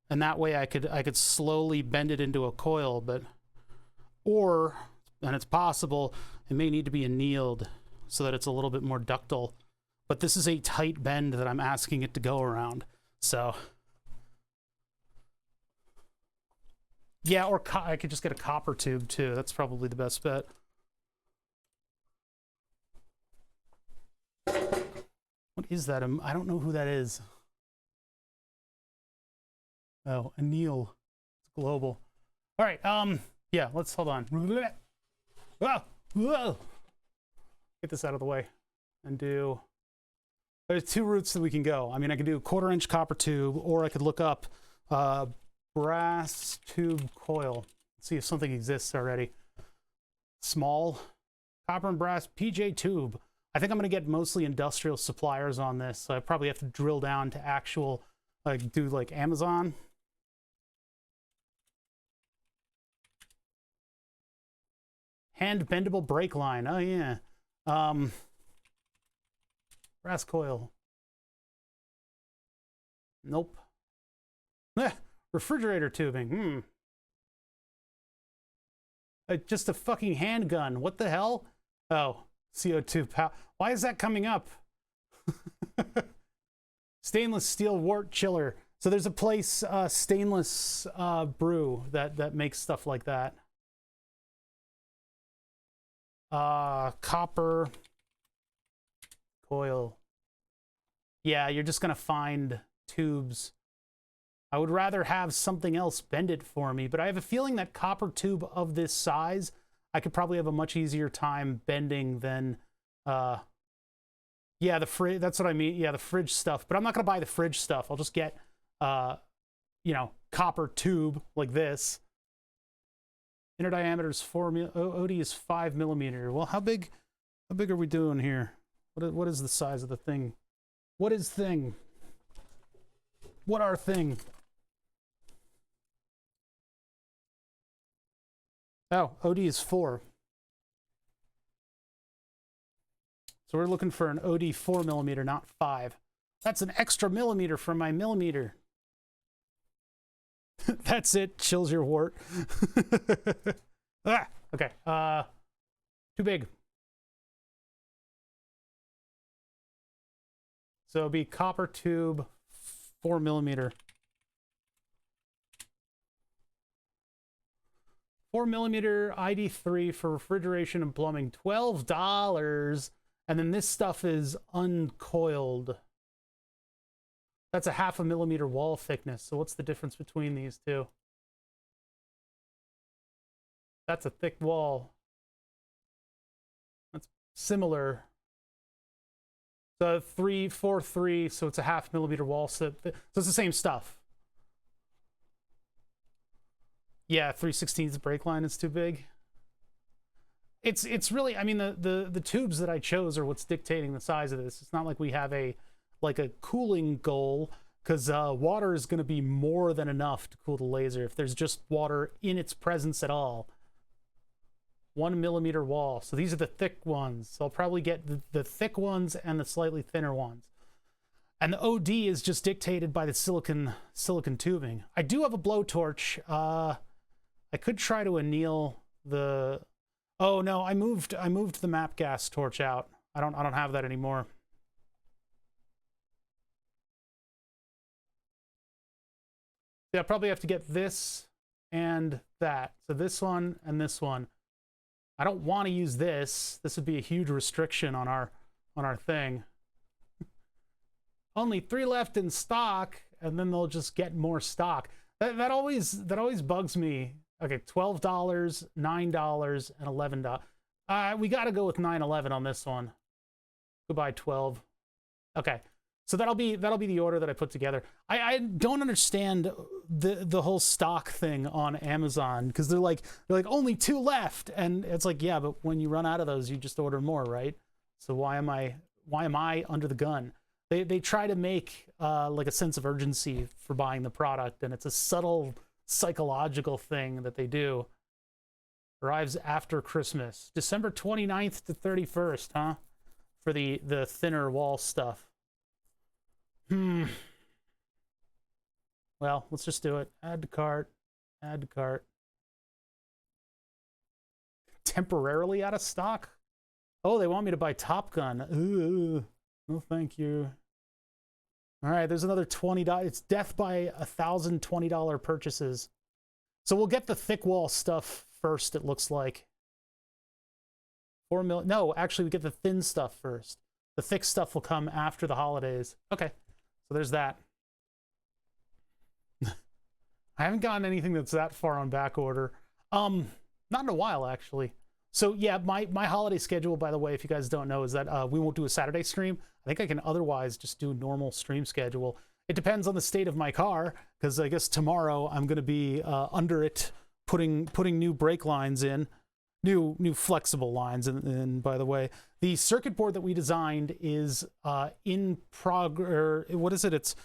And that way I could slowly bend it into a coil, but, or, and it's possible, it may need to be annealed so that it's a little bit more ductile. But this is a tight bend that I'm asking it to go around. So, yeah, or I could just get a copper tube too. That's probably the best bet. What is that? I don't know who that is. Oh, anneal. It's global. All right. Yeah, let's hold on. Whoa, whoa. Get this out of the way and do. There's two routes that we can go. I mean, I could do a 1/4-inch copper tube, or I could look up brass tube coil. See if something exists already. Small copper and brass PJ tube. I think I'm going to get mostly industrial suppliers on this, so I probably have to drill down to actual, like, do like Amazon. Hand bendable brake line. Oh yeah. Brass coil. Nope. Refrigerator tubing. Just a fucking handgun. What the hell? Oh, CO2 power. Why is that coming up? Stainless steel wort chiller. So there's a place, Stainless Brew, that makes stuff like that. Copper coil. Yeah, you're just gonna find tubes. I would rather have something else bend it for me, but I have a feeling that copper tube of this size, I could probably have a much easier time bending than, yeah, the fridge, that's what I mean. Yeah, the fridge stuff, but I'm not gonna buy the fridge stuff. I'll just get, you know, copper tube like this. Inner diameter is 4 OD is 5 millimeter. Well, how big are we doing here? What is the size of the thing? What is thing? What are thing? Oh, OD is 4. So we're looking for an OD 4 millimeter, not 5. That's an extra millimeter from my millimeter. That's it. Chills your wart. Ah, okay. Too big. So it'll be copper tube, 4 millimeter. 4 millimeter ID3 for refrigeration and plumbing, $12. And then this stuff is uncoiled. That's a 1/2 millimeter wall thickness. So what's the difference between these two? That's a thick wall. That's similar. So 343, so it's a 1/2 millimeter wall. So it's the same stuff. Yeah, 3/16 brake line is too big. It's really, I mean, the tubes that I chose are what's dictating the size of this. It's not like we have a cooling goal, because water is going to be more than enough to cool the laser if there's just water in its presence at all. 1 millimeter wall. So these are the thick ones. So I'll probably get the thick ones and the slightly thinner ones. And the OD is just dictated by the silicon tubing. I do have a blowtorch. I could try to anneal the. Oh no, I moved the map gas torch out. I don't have that anymore. Yeah, I probably have to get this and that. So this one and this one. I don't want to use this. This would be a huge restriction on our thing. Only 3 left in stock, and then they'll just get more stock. That always bugs me. Okay, $12, $9, and $11. We got to go with $9.11 on this one. Goodbye, 12. Okay, So that'll be the order that I put together. I don't understand the whole stock thing on Amazon, because they're like only 2 left, and it's like, yeah, but when you run out of those, you just order more, right? So why am I under the gun? They try to make like a sense of urgency for buying the product, and it's a subtle psychological thing that they do. Arrives after Christmas, December 29th to 31st, huh? For the thinner wall stuff. Well, let's just do it. Add to cart. Add to cart. Temporarily out of stock? Oh, they want me to buy Top Gun. Ooh, no thank you. All right, there's another $20. It's death by $1,020 purchases. So we'll get the thick wall stuff first, it looks like. 4 million. No, actually, we get the thin stuff first. The thick stuff will come after the holidays. Okay, so there's that. I haven't gotten anything that's that far on back order. Not in a while, actually. So yeah, my holiday schedule, by the way, if you guys don't know, is that we won't do a Saturday stream. I think I can otherwise just do a normal stream schedule. It depends on the state of my car, because I guess tomorrow I'm going to be under it, putting new brake lines in, new flexible lines. And by the way, the circuit board that we designed is in progress. What is it? It's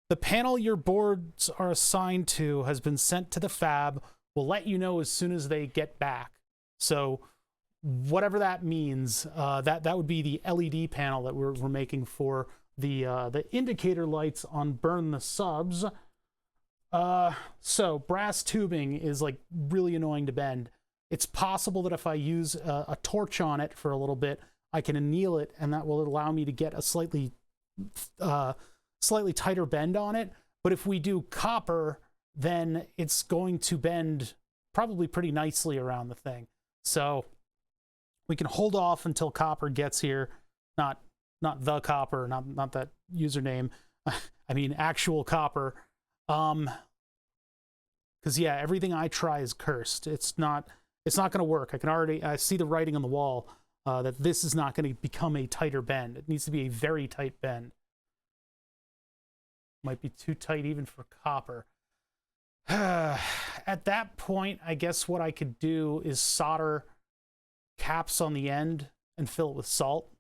the panel your boards are assigned to has been sent to the fab. We'll let you know as soon as they get back. So whatever that means, that would be the LED panel that we're making for the indicator lights on Burn the Subs. So brass tubing is like really annoying to bend. It's possible that if I use a torch on it for a little bit, I can anneal it, and that will allow me to get a slightly tighter bend on it. But if we do copper, then it's going to bend probably pretty nicely around the thing. So we can hold off until copper gets here. Not the copper, not that username. I mean actual copper. Because yeah, everything I try is cursed. It's not going to work. I see the writing on the wall that this is not going to become a tighter bend. It needs to be a very tight bend. Might be too tight even for copper. At that point, I guess what I could do is solder caps on the end and fill it with salt.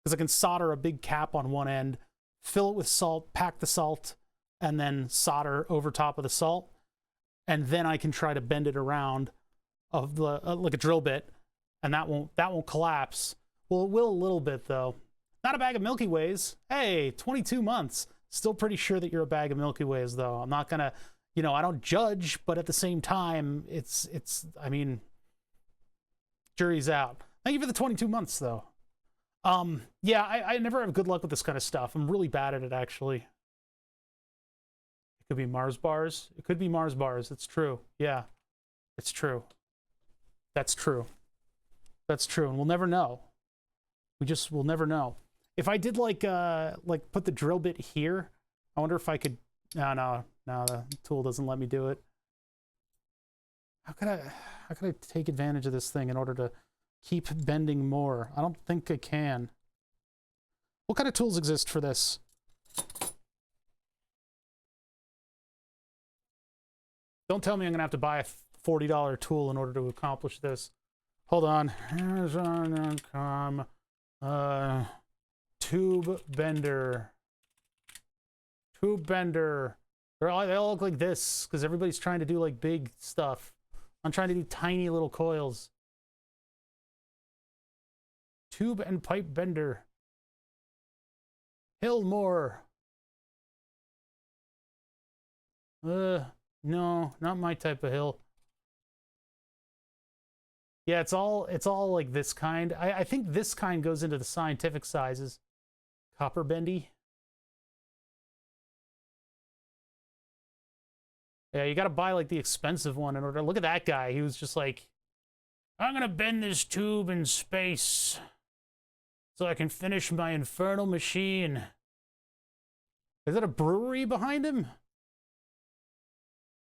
Because I can solder a big cap on one end, fill it with salt, pack the salt, and then solder over top of the salt. And then I can try to bend it around of the like a drill bit, and that won't collapse. Well, it will a little bit though. Not a bag of Milky Ways. Hey, 22 months. Still pretty sure that you're a bag of Milky Ways though. I'm not gonna, I don't judge, but at the same time, I mean, jury's out. Thank you for the 22 months though. Yeah, I never have good luck with this kind of stuff. I'm really bad at it, actually. It could be Mars bars. It could be Mars bars. It's true. Yeah, it's true. That's true. That's true. And we'll never know. We'll never know. If I did like put the drill bit here, I wonder if I could. No, the tool doesn't let me do it. How could I take advantage of this thing in order to keep bending more? I don't think I can. What kind of tools exist for this? Don't tell me I'm gonna have to buy a $40 tool in order to accomplish this. Hold on. Amazon.com. Tube bender. Tube bender. They all look like this because everybody's trying to do like big stuff. I'm trying to do tiny little coils. Tube and pipe bender. Hillmore. No, not my type of hill. Yeah, it's all like this kind. I think this kind goes into the scientific sizes. Copper bendy. Yeah, you gotta buy like the expensive one in order. Look at that guy. He was just like, I'm gonna bend this tube in space so I can finish my infernal machine. Is that a brewery behind him?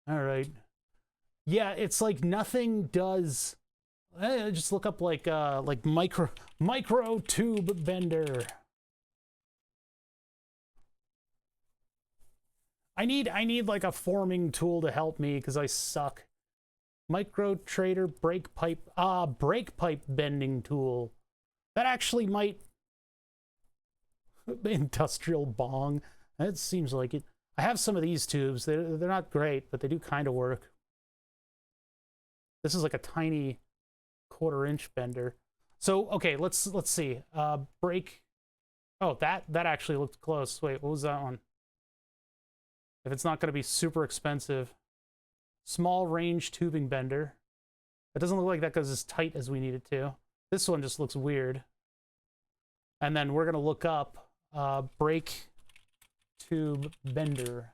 All right. Yeah, it's like nothing does. Just look up like micro tube bender. I need like a forming tool to help me because I suck. Micro trader brake pipe bending tool. That actually might. Industrial bong. That seems like it. I have some of these tubes. They're not great, but they do kind of work. This is like a tiny 1/4 inch bender. So okay, let's see. Brake. Oh, that actually looked close. Wait, what was that one? If it's not going to be super expensive. Small range tubing bender. It doesn't look like that goes as tight as we need it to. This one just looks weird. And then we're going to look up brake tube bender.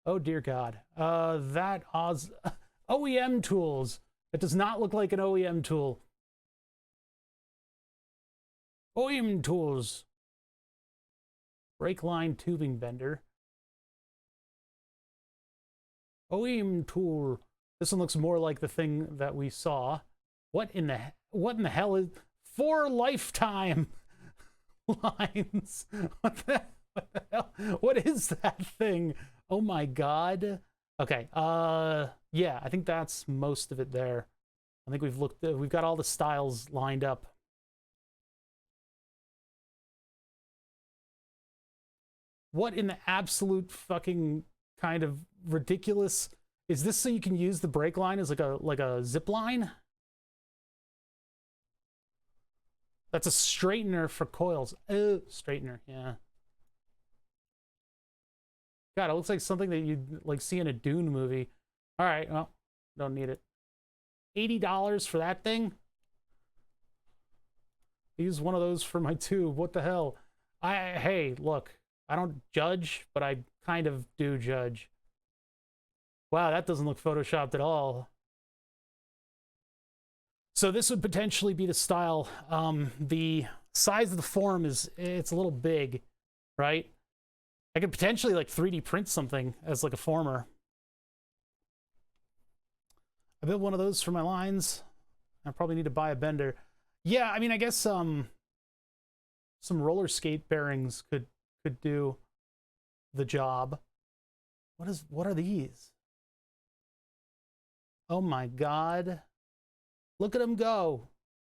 Oh, dear God. That OEM tools. It does not look like an OEM tool. OEM tools. Brake line tubing bender. OEM tool. This one looks more like the thing that we saw. What in the hell is 4 lifetime lines? What the hell? What is that thing? Oh my God. Okay. Yeah, I think that's most of it there. I think we've got all the styles lined up. What in the absolute fucking kind of ridiculous is this? So you can use the brake line as like a zip line? That's a straightener for coils. Straightener, yeah. God, it looks like something that you'd like see in a Dune movie. All right, well, don't need it. $80 for that thing? I use one of those for my tube. What the hell? Hey, look, I don't judge, but I kind of do judge. Wow, that doesn't look photoshopped at all. So this would potentially be the style. The size of the form it's a little big, right? I could potentially like 3D print something as like a former. I built one of those for my lines. I probably need to buy a bender. Yeah, I mean, I guess some roller skate bearings could do the job. What are these? Oh my God. Look at him go.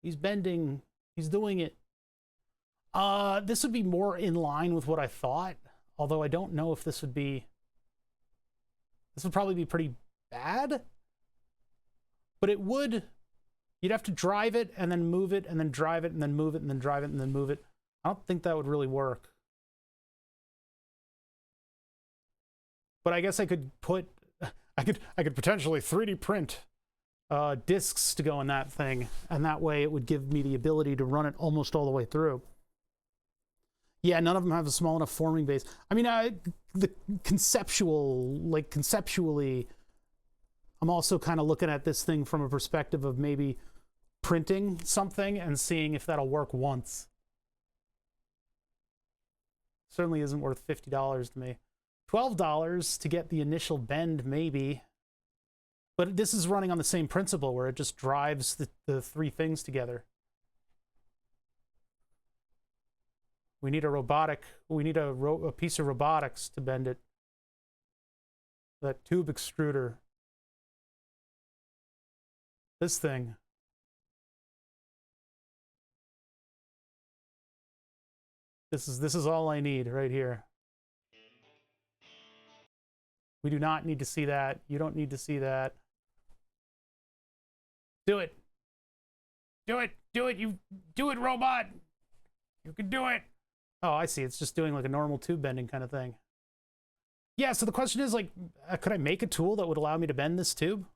He's bending. He's doing it. This would be more in line with what I thought. Although I don't know if this would probably be pretty bad. But it would. You'd have to drive it and then move it and then drive it and then move it and then drive it and then move it. I don't think that would really work. But I guess I could potentially 3D print discs to go in that thing, and that way it would give me the ability to run it almost all the way through. Yeah, none of them have a small enough forming base. I mean, conceptually, I'm also kind of looking at this thing from a perspective of maybe printing something and seeing if that'll work once. Certainly isn't worth $50 to me. $12 to get the initial bend, maybe. But this is running on the same principle where it just drives the 3 things together. We need a piece of robotics to bend it. That tube extruder. This thing. This is all I need right here. We do not need to see that. You don't need to see that. Do it. Do it. Do it. You do it, robot. You can do it. Oh, I see. It's just doing like a normal tube bending kind of thing. Yeah, so the question is like, could I make a tool that would allow me to bend this tube?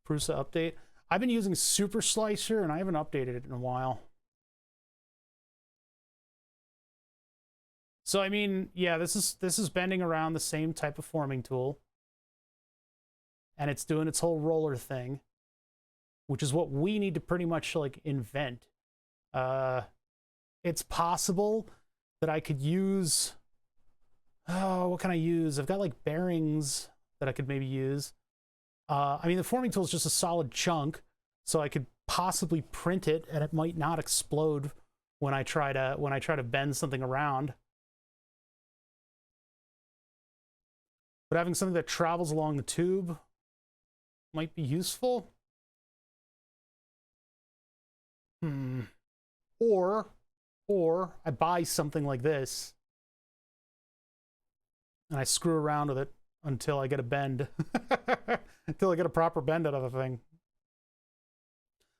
Prusa update. I've been using Super Slicer and I haven't updated it in a while. So I mean, yeah, this is bending around the same type of forming tool. And it's doing its whole roller thing, which is what we need to pretty much like invent. It's possible that I could use, oh, what can I use? I've got like bearings that I could maybe use. I mean, the forming tool is just a solid chunk, so I could possibly print it and it might not explode when I try to bend something around. But having something that travels along the tube might be useful. Or I buy something like this and I screw around with it until I get a bend. Until I get a proper bend out of the thing.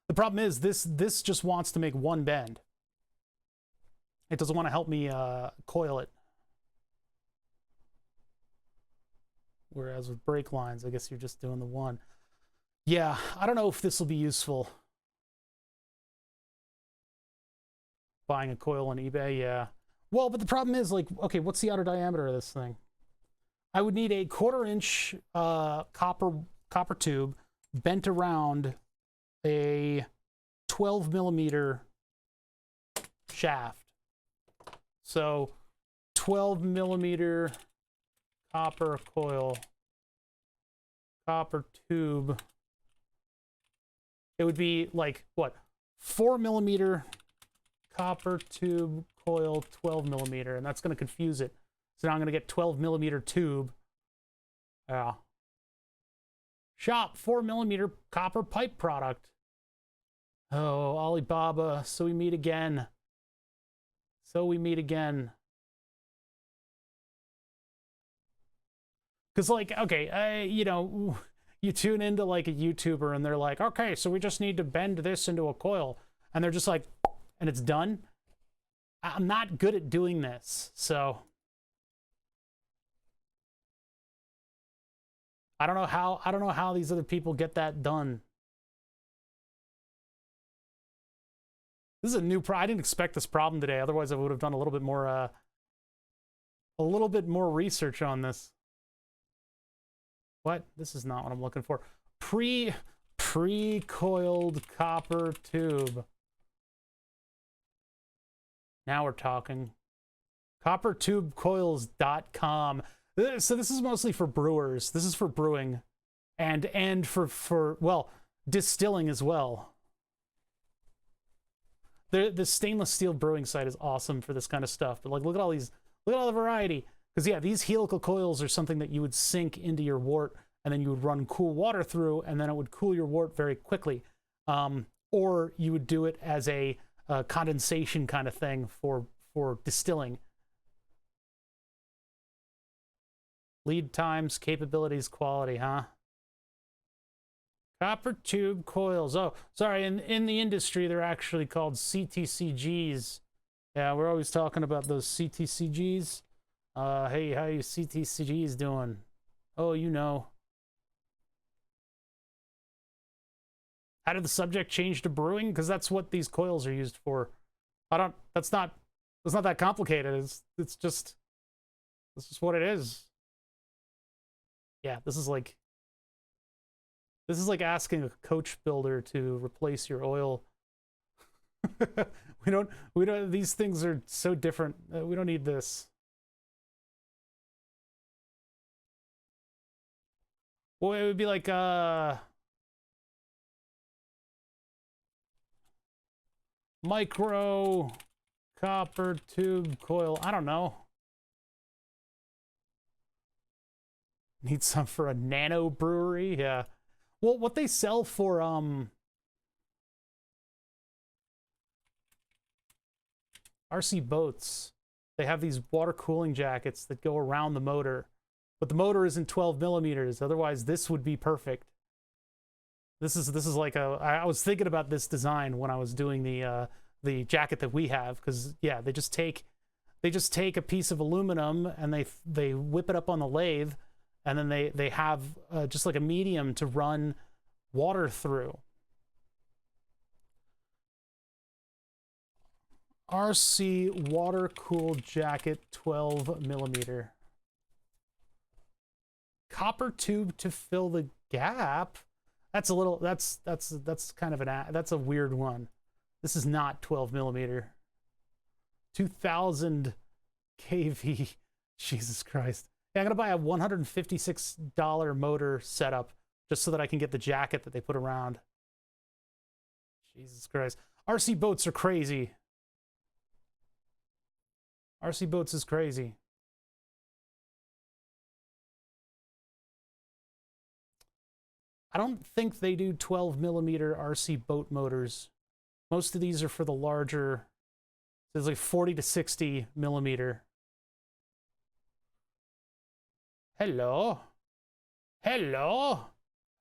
The problem is this just wants to make one bend. It doesn't want to help me coil it. Whereas with brake lines, I guess you're just doing the one. Yeah, I don't know if this will be useful. Buying a coil on eBay, yeah. Well, but the problem is, like, okay, what's the outer diameter of this thing? I would need a 1/4-inch copper tube bent around a 12mm shaft. So 12mm copper coil, copper tube. It would be like, what, 4mm copper tube coil, 12mm, and that's going to confuse it. So now I'm going to get 12mm tube. Yeah. Shop 4mm copper pipe product. Oh, Alibaba, so we meet again. So we meet again. Because, like, okay, you know, you tune into, like, a YouTuber, and they're like, okay, so we just need to bend this into a coil. And they're just like, and it's done. I'm not good at doing this, so I don't know how these other people get that done. This is a new I didn't expect this problem today. Otherwise, I would have done a little bit more research on this. What? This is not what I'm looking for. Pre-coiled copper tube. Now we're talking. Coppertubecoils.com. So this is mostly for brewers. This is for brewing and for well, distilling as well. The stainless steel brewing site is awesome for this kind of stuff. But, like, look at all the variety. Because, yeah, these helical coils are something that you would sink into your wort, and then you would run cool water through, and then it would cool your wort very quickly. Or you would do it as a condensation kind of thing for distilling. Lead times, capabilities, quality, huh? Copper tube coils. Oh, sorry, in the industry, they're actually called CTCGs. Yeah, we're always talking about those CTCGs. Hey, how you CTCGs doing? Oh, you know. How did the subject change to brewing? Because that's what these coils are used for. That's not that complicated. It's just what it is. Yeah, this is like asking a coach builder to replace your oil. we don't, these things are so different. We don't need this. Well, it would be like, micro copper tube coil. I don't know. Need some for a nano brewery? Yeah. Well, what they sell for, RC boats, they have these water cooling jackets that go around the motor, but the motor isn't 12mm. Otherwise, this would be perfect. This is like I was thinking about this design when I was doing the jacket that we have, because yeah, they just take a piece of aluminum and they whip it up on the lathe, and then they have just like a medium to run water through. RC water cooled jacket, 12mm. Copper tube to fill the gap. That's a little, that's kind of that's a weird one. This is not 12mm. 2000 kV. Jesus Christ. Yeah, I'm gonna buy a $156 motor setup just so that I can get the jacket that they put around. Jesus Christ. RC boats are crazy. RC boats is crazy. I don't think they do 12 millimeter RC boat motors. Most of these are for the larger. There's like 40 to 60 millimeter. Hello. Hello.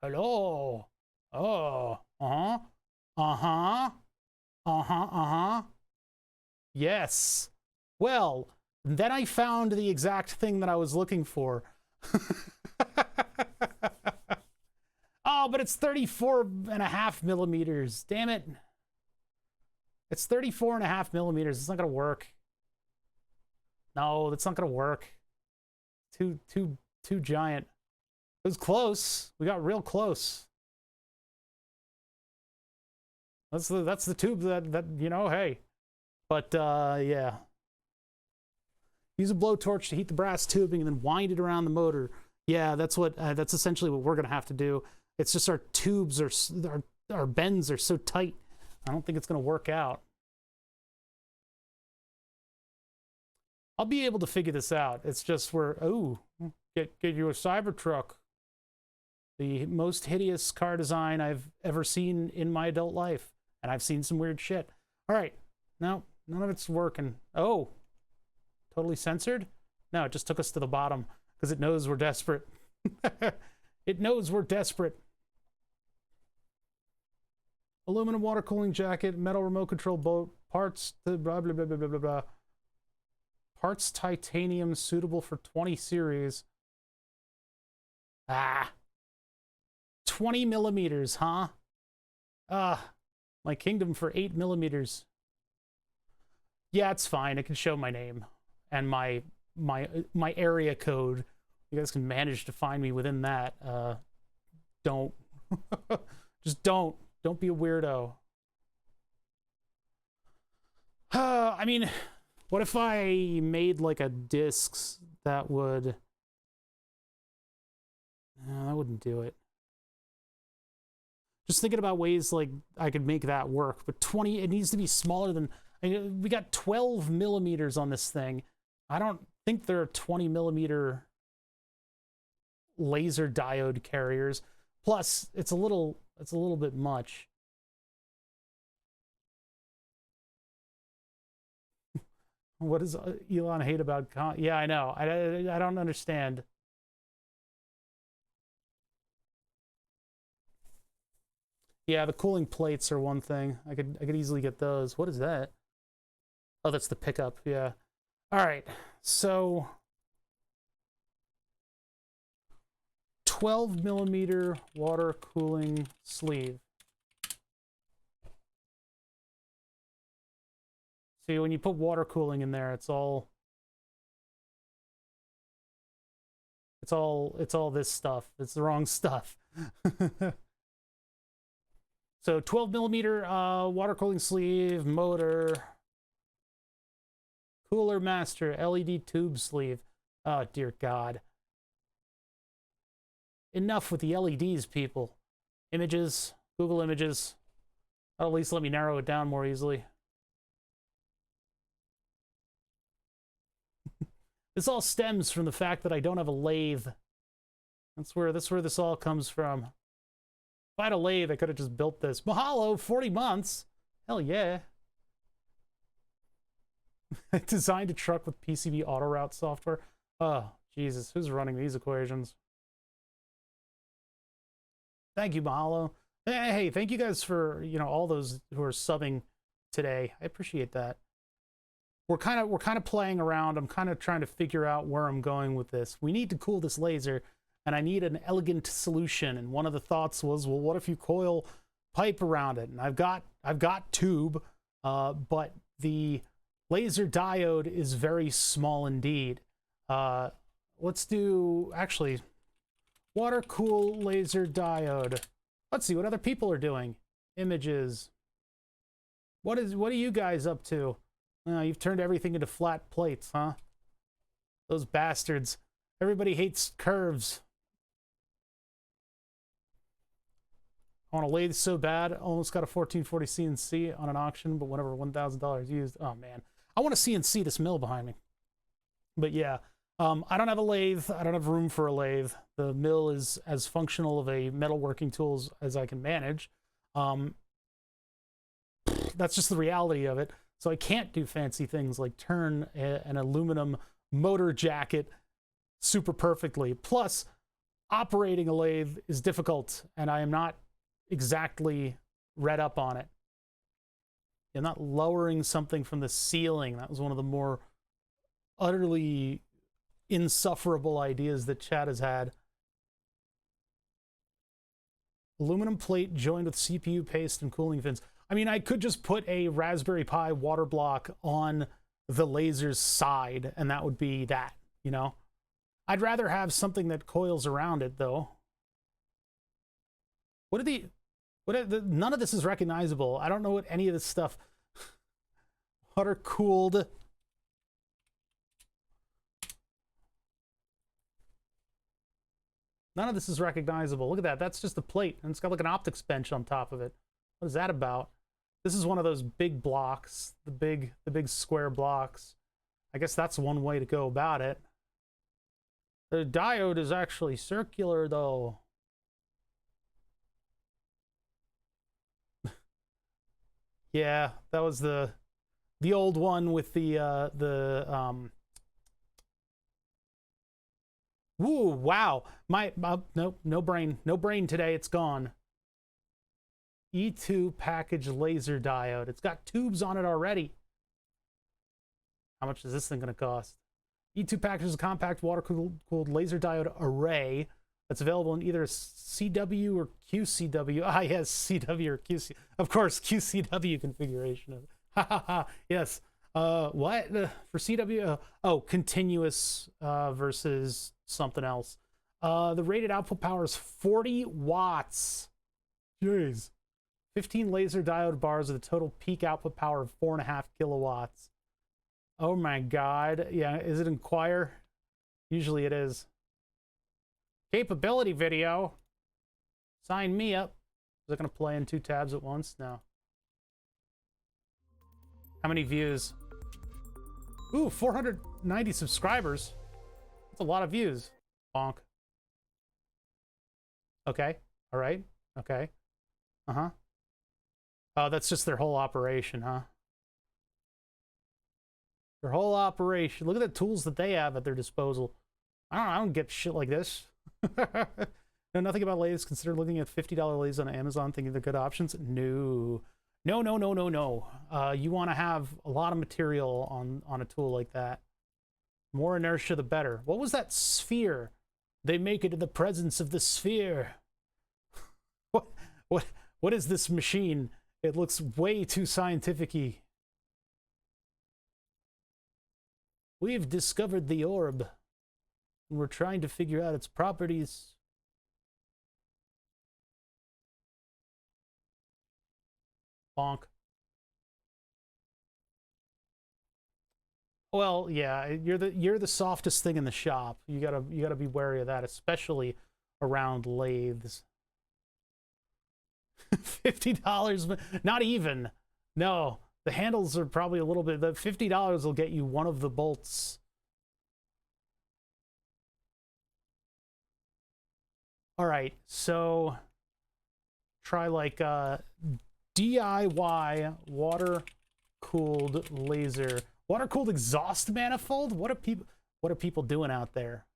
Hello. Oh. Uh-huh. Uh-huh. Uh-huh. Uh-huh. Yes. Well, then I found the exact thing that I was looking for. Oh, but it's 34.5 millimeters. Damn it. It's 34.5 millimeters. It's not going to work. No, that's not going to work. Too giant. It was close. We got real close. That's the tube that you know, hey. But yeah. Use a blowtorch to heat the brass tubing and then wind it around the motor. Yeah, that's essentially what we're going to have to do. It's just our tubes our bends are so tight. I don't think it's going to work out. I'll be able to figure this out. It's just get you a Cybertruck. The most hideous car design I've ever seen in my adult life. And I've seen some weird shit. All right. No, none of it's working. Oh, totally censored? No, it just took us to the bottom because it knows we're desperate. It knows we're desperate. Aluminum water cooling jacket, metal remote control boat, parts, blah, blah, blah, blah, blah, blah. Parts titanium suitable for 20 series. Ah. 20 millimeters, huh? My kingdom for 8 millimeters. Yeah, it's fine. It can show my name and my area code. You guys can manage to find me within that. Don't. Just don't. Don't be a weirdo. I mean, what if I made like a discs that would... No, that wouldn't do it. Just thinking about ways like I could make that work. But 20, it needs to be smaller than... I mean, we got 12 millimeters on this thing. I don't think there are 20 millimeter laser diode carriers. Plus, it's a little bit much. What does Elon hate about yeah, I know. I don't understand. Yeah, the cooling plates are one thing. I could easily get those. What is that? Oh, that's the pickup. Yeah. All right. So 12 millimeter water cooling sleeve. See, when you put water cooling in there, it's all this stuff. It's the wrong stuff. So 12 millimeter water cooling sleeve, motor, cooler master, LED tube sleeve. Oh, dear God. Enough with the LEDs, people. Images, Google Images. That'll at least let me narrow it down more easily. This all stems from the fact that I don't have a lathe. That's where this all comes from. If I had a lathe, I could have just built this. Mahalo, 40 months. Hell yeah. I designed a truck with PCB auto route software. Oh, Jesus, who's running these equations? Thank you, Mahalo. Hey, thank you guys for, you know, all those who are subbing today. I appreciate that. We're kind of playing around. I'm kind of trying to figure out where I'm going with this. We need to cool this laser, and I need an elegant solution. And one of the thoughts was, well, what if you coil pipe around it? And I've got tube, but the laser diode is very small indeed. Let's do, actually, water cool laser diode. Let's see what other people are doing. Images. What are you guys up to? You've turned everything into flat plates, huh? Those bastards. Everybody hates curves. I want a lathe so bad. Almost got a 1440 CNC on an auction, but whenever $1,000 used. Oh, man. I want to CNC this mill behind me. But yeah, I don't have a lathe. I don't have room for a lathe. The mill is as functional of a metalworking tool as I can manage. That's just the reality of it. So I can't do fancy things like turn an aluminum motor jacket super perfectly. Plus, operating a lathe is difficult, and I am not exactly read up on it. I'm not lowering something from the ceiling. That was one of the more utterly insufferable ideas that Chad has had. Aluminum plate joined with CPU paste and cooling fins. I mean, I could just put a Raspberry Pi water block on the laser's side, and that would be that, you know? I'd rather have something that coils around it, though. None of this is recognizable. I don't know what any of this stuff... Water-cooled... None of this is recognizable. Look at that. That's just a plate, and it's got like an optics bench on top of it. What is that about? This is one of those big blocks, the big square blocks. I guess that's one way to go about it. The diode is actually circular, though. Yeah, that was the old one with the Ooh, wow. No brain today. It's gone. E2 package laser diode. It's got tubes on it already. How much is this thing going to cost? E2 package is a compact water-cooled laser diode array that's available in either CW or QCW. Ah, yes, CW or QC. Of course, QCW configuration of it. Ha ha ha. Yes. What? For CW? Oh, continuous versus something else. The rated output power is 40 watts. Jeez. 15 laser diode bars with a total peak output power of 4.5 kilowatts. Oh my god. Yeah, is it Inquire? Usually it is. Capability video. Sign me up. Is it going to play in 2 tabs at once? No. How many views? Ooh, 490 subscribers. That's a lot of views. Bonk. Okay. All right. Okay. Uh-huh. Oh, that's just their whole operation, huh? Their whole operation. Look at the tools that they have at their disposal. I don't get shit like this. Know nothing about lathes. Consider looking at $50 lathes on Amazon, thinking they're good options. No. No. You want to have a lot of material on a tool like that. More inertia, the better. What was that sphere? They make it in the presence of the sphere. What is this machine? It looks way too scientific-y. We've discovered the orb, and we're trying to figure out its properties. Bonk. Well, yeah, you're the softest thing in the shop. You gotta be wary of that, especially around lathes. $50, not even. No, the handles are probably a little bit. The $50 will get you one of the bolts. All right, so try like DIY water-cooled laser. Water-cooled exhaust manifold? What are people doing out there?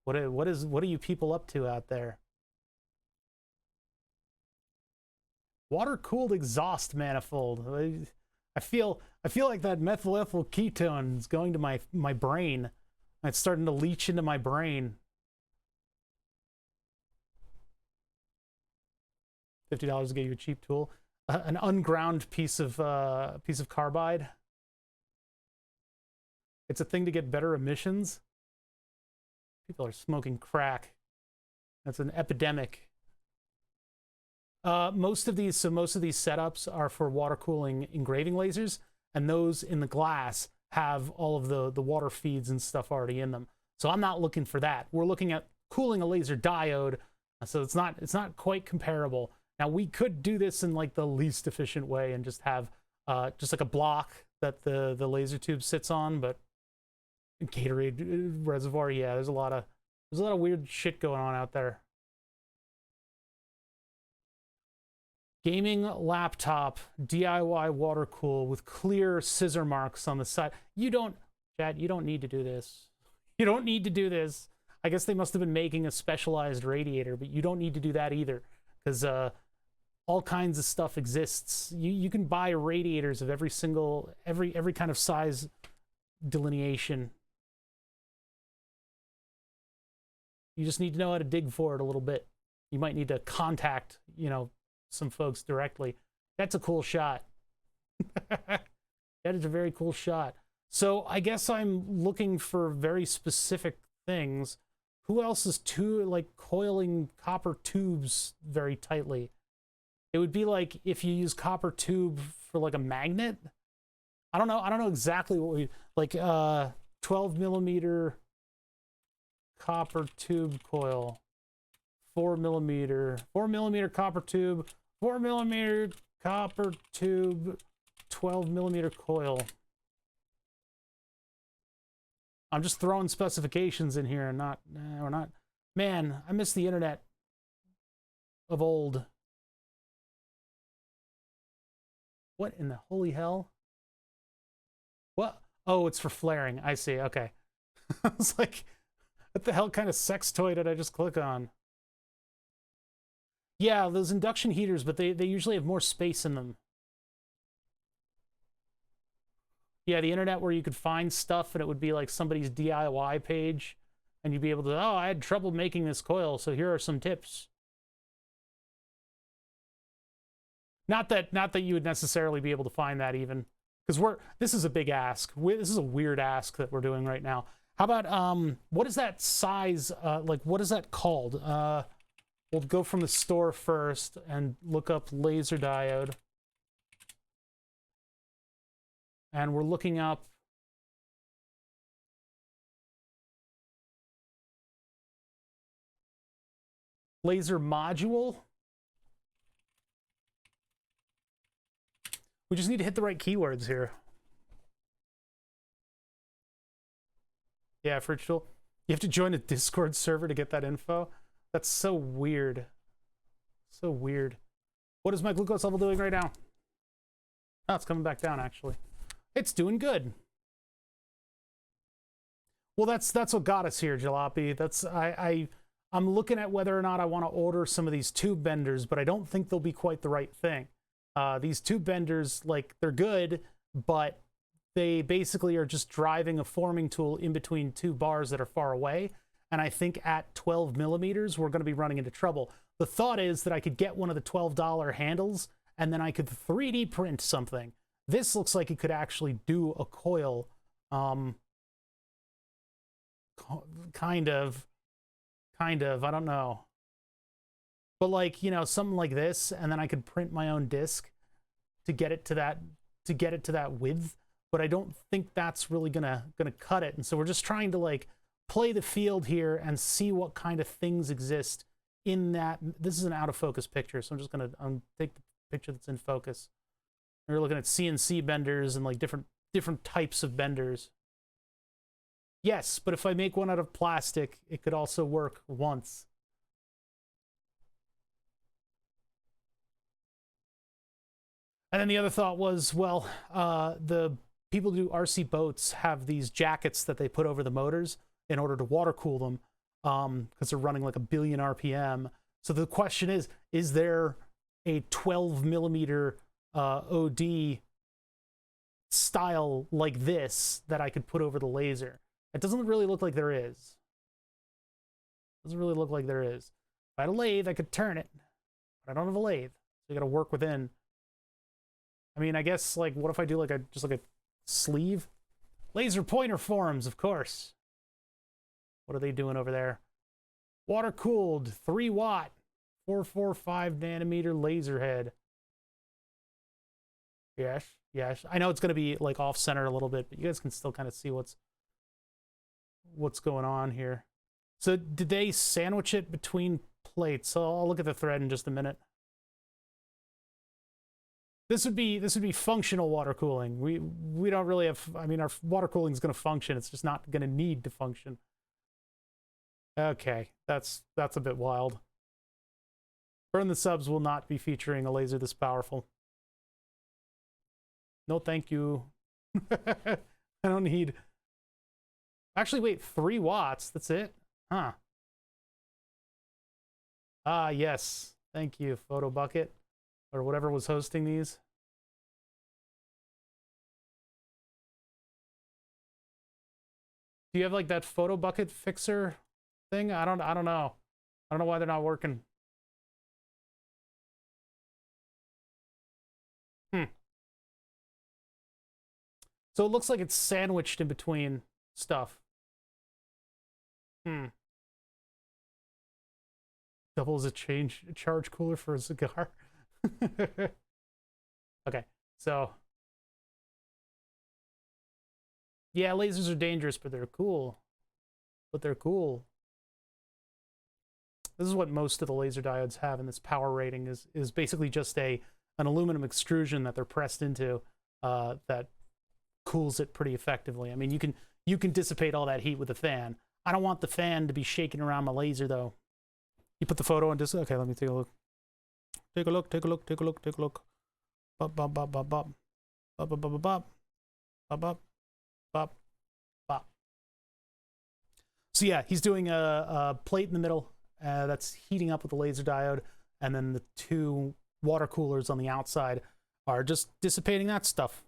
What are you people up to out there? Water-cooled exhaust manifold. I feel like that methyl ethyl ketone is going to my brain. It's starting to leach into my brain. $50 to get you a cheap tool. An unground piece of carbide. It's a thing to get better emissions. People are smoking crack. That's an epidemic. Most of these setups are for water cooling engraving lasers, and those in the glass have all of the water feeds and stuff already in them. So I'm not looking for that. We're looking at cooling a laser diode, so it's not quite comparable. Now we could do this in like the least efficient way and just have just like a block that the laser tube sits on, but Gatorade reservoir. Yeah, there's a lot of weird shit going on out there. Gaming laptop, DIY water cool with clear scissor marks on the side. You don't, Chad, you don't need to do this. You don't need to do this. I guess they must have been making a specialized radiator, but you don't need to do that either, because all kinds of stuff exists. You can buy radiators of every kind of size delineation. You just need to know how to dig for it a little bit. You might need to contact, you know, some folks directly. That's a cool shot. That is a very cool shot. So I guess I'm looking for very specific things. Who else is coiling copper tubes very tightly? It would be like if you use copper tube for like a magnet. I don't know exactly what we like. 12 millimeter copper tube coil, 4 millimeter copper tube, 4 millimeter copper tube, 12 millimeter coil. I'm just throwing specifications in here and we're not. Man, I miss the internet of old. What in the holy hell? What? Oh, it's for flaring. I see. Okay. I was like, what the hell kind of sex toy did I just click on? Yeah, those induction heaters, but they usually have more space in them. Yeah, the internet where you could find stuff and it would be like somebody's DIY page and you'd be able to, oh, I had trouble making this coil, so here are some tips. Not that you would necessarily be able to find that even, because this is a big ask. This is a weird ask that we're doing right now. How about what is that size? Like, what is that called? We'll go from the store first and look up laser diode. And we're looking up laser module. We just need to hit the right keywords here. Yeah, fridge tool. You have to join a Discord server to get that info. That's so weird. So weird. What is my glucose level doing right now? Oh, it's coming back down, actually. It's doing good. Well, that's what got us here, Jalopy. I'm looking at whether or not I want to order some of these tube benders, but I don't think they'll be quite the right thing. These tube benders, like, they're good, but they basically are just driving a forming tool in between two bars that are far away. And I think at 12 millimeters, we're going to be running into trouble. The thought is that I could get one of the $12 handles, and then I could 3D print something. This looks like it could actually do a coil. Kind of, I don't know. But like, you know, something like this, and then I could print my own disc to get it to that width. But I don't think that's really gonna cut it. And so we're just trying to like play the field here and see what kind of things exist in that. This is an out of focus picture, so I'm just gonna take the picture that's in focus. We're looking at CNC benders and like different types of benders. Yes, but if I make one out of plastic, it could also work once. And then the other thought was, well, the people who do RC boats have these jackets that they put over the motors in order to water cool them, because they're running like 1 billion RPM. So the question is there a 12 millimeter OD style like this that I could put over the laser? It doesn't really look like there is. Doesn't really look like there is. If I had a lathe, I could turn it, but I don't have a lathe. So you got to work within. I mean, I guess, like, what if I do like just like a sleeve? Laser pointer forms, of course. What are they doing over there? Water cooled, 3 watt, 445 nanometer laser head. Yes, yes. I know it's going to be like off center a little bit, but you guys can still kind of see what's going on here. So did they sandwich it between plates? So I'll look at the thread in just a minute. This would be functional water cooling. We don't really have, I mean, our water cooling is going to function. It's just not going to need to function. Okay, that's a bit wild. Burn the subs will not be featuring a laser this powerful. No, thank you. I don't need... Actually, wait, 3 watts. That's it? Huh. Ah, yes. Thank you, Photo Bucket. Or whatever was hosting these. Do you have like that Photo Bucket fixer thing? I don't know. I don't know why they're not working. So it looks like it's sandwiched in between stuff. Doubles a charge cooler for a cigar. Okay, so yeah, lasers are dangerous, but they're cool. This is what most of the laser diodes have in this power rating is basically just an aluminum extrusion that they're pressed into that cools it pretty effectively. I mean, you can dissipate all that heat with a fan. I don't want the fan to be shaking around my laser though. You put the photo on just okay, let me take a look. Take a look. Bop bop bop bop bop. Bop bop bop bop bop. Bop bop bop bop. So yeah, he's doing a plate in the middle that's heating up with the laser diode, and then the 2 water coolers on the outside are just dissipating that stuff.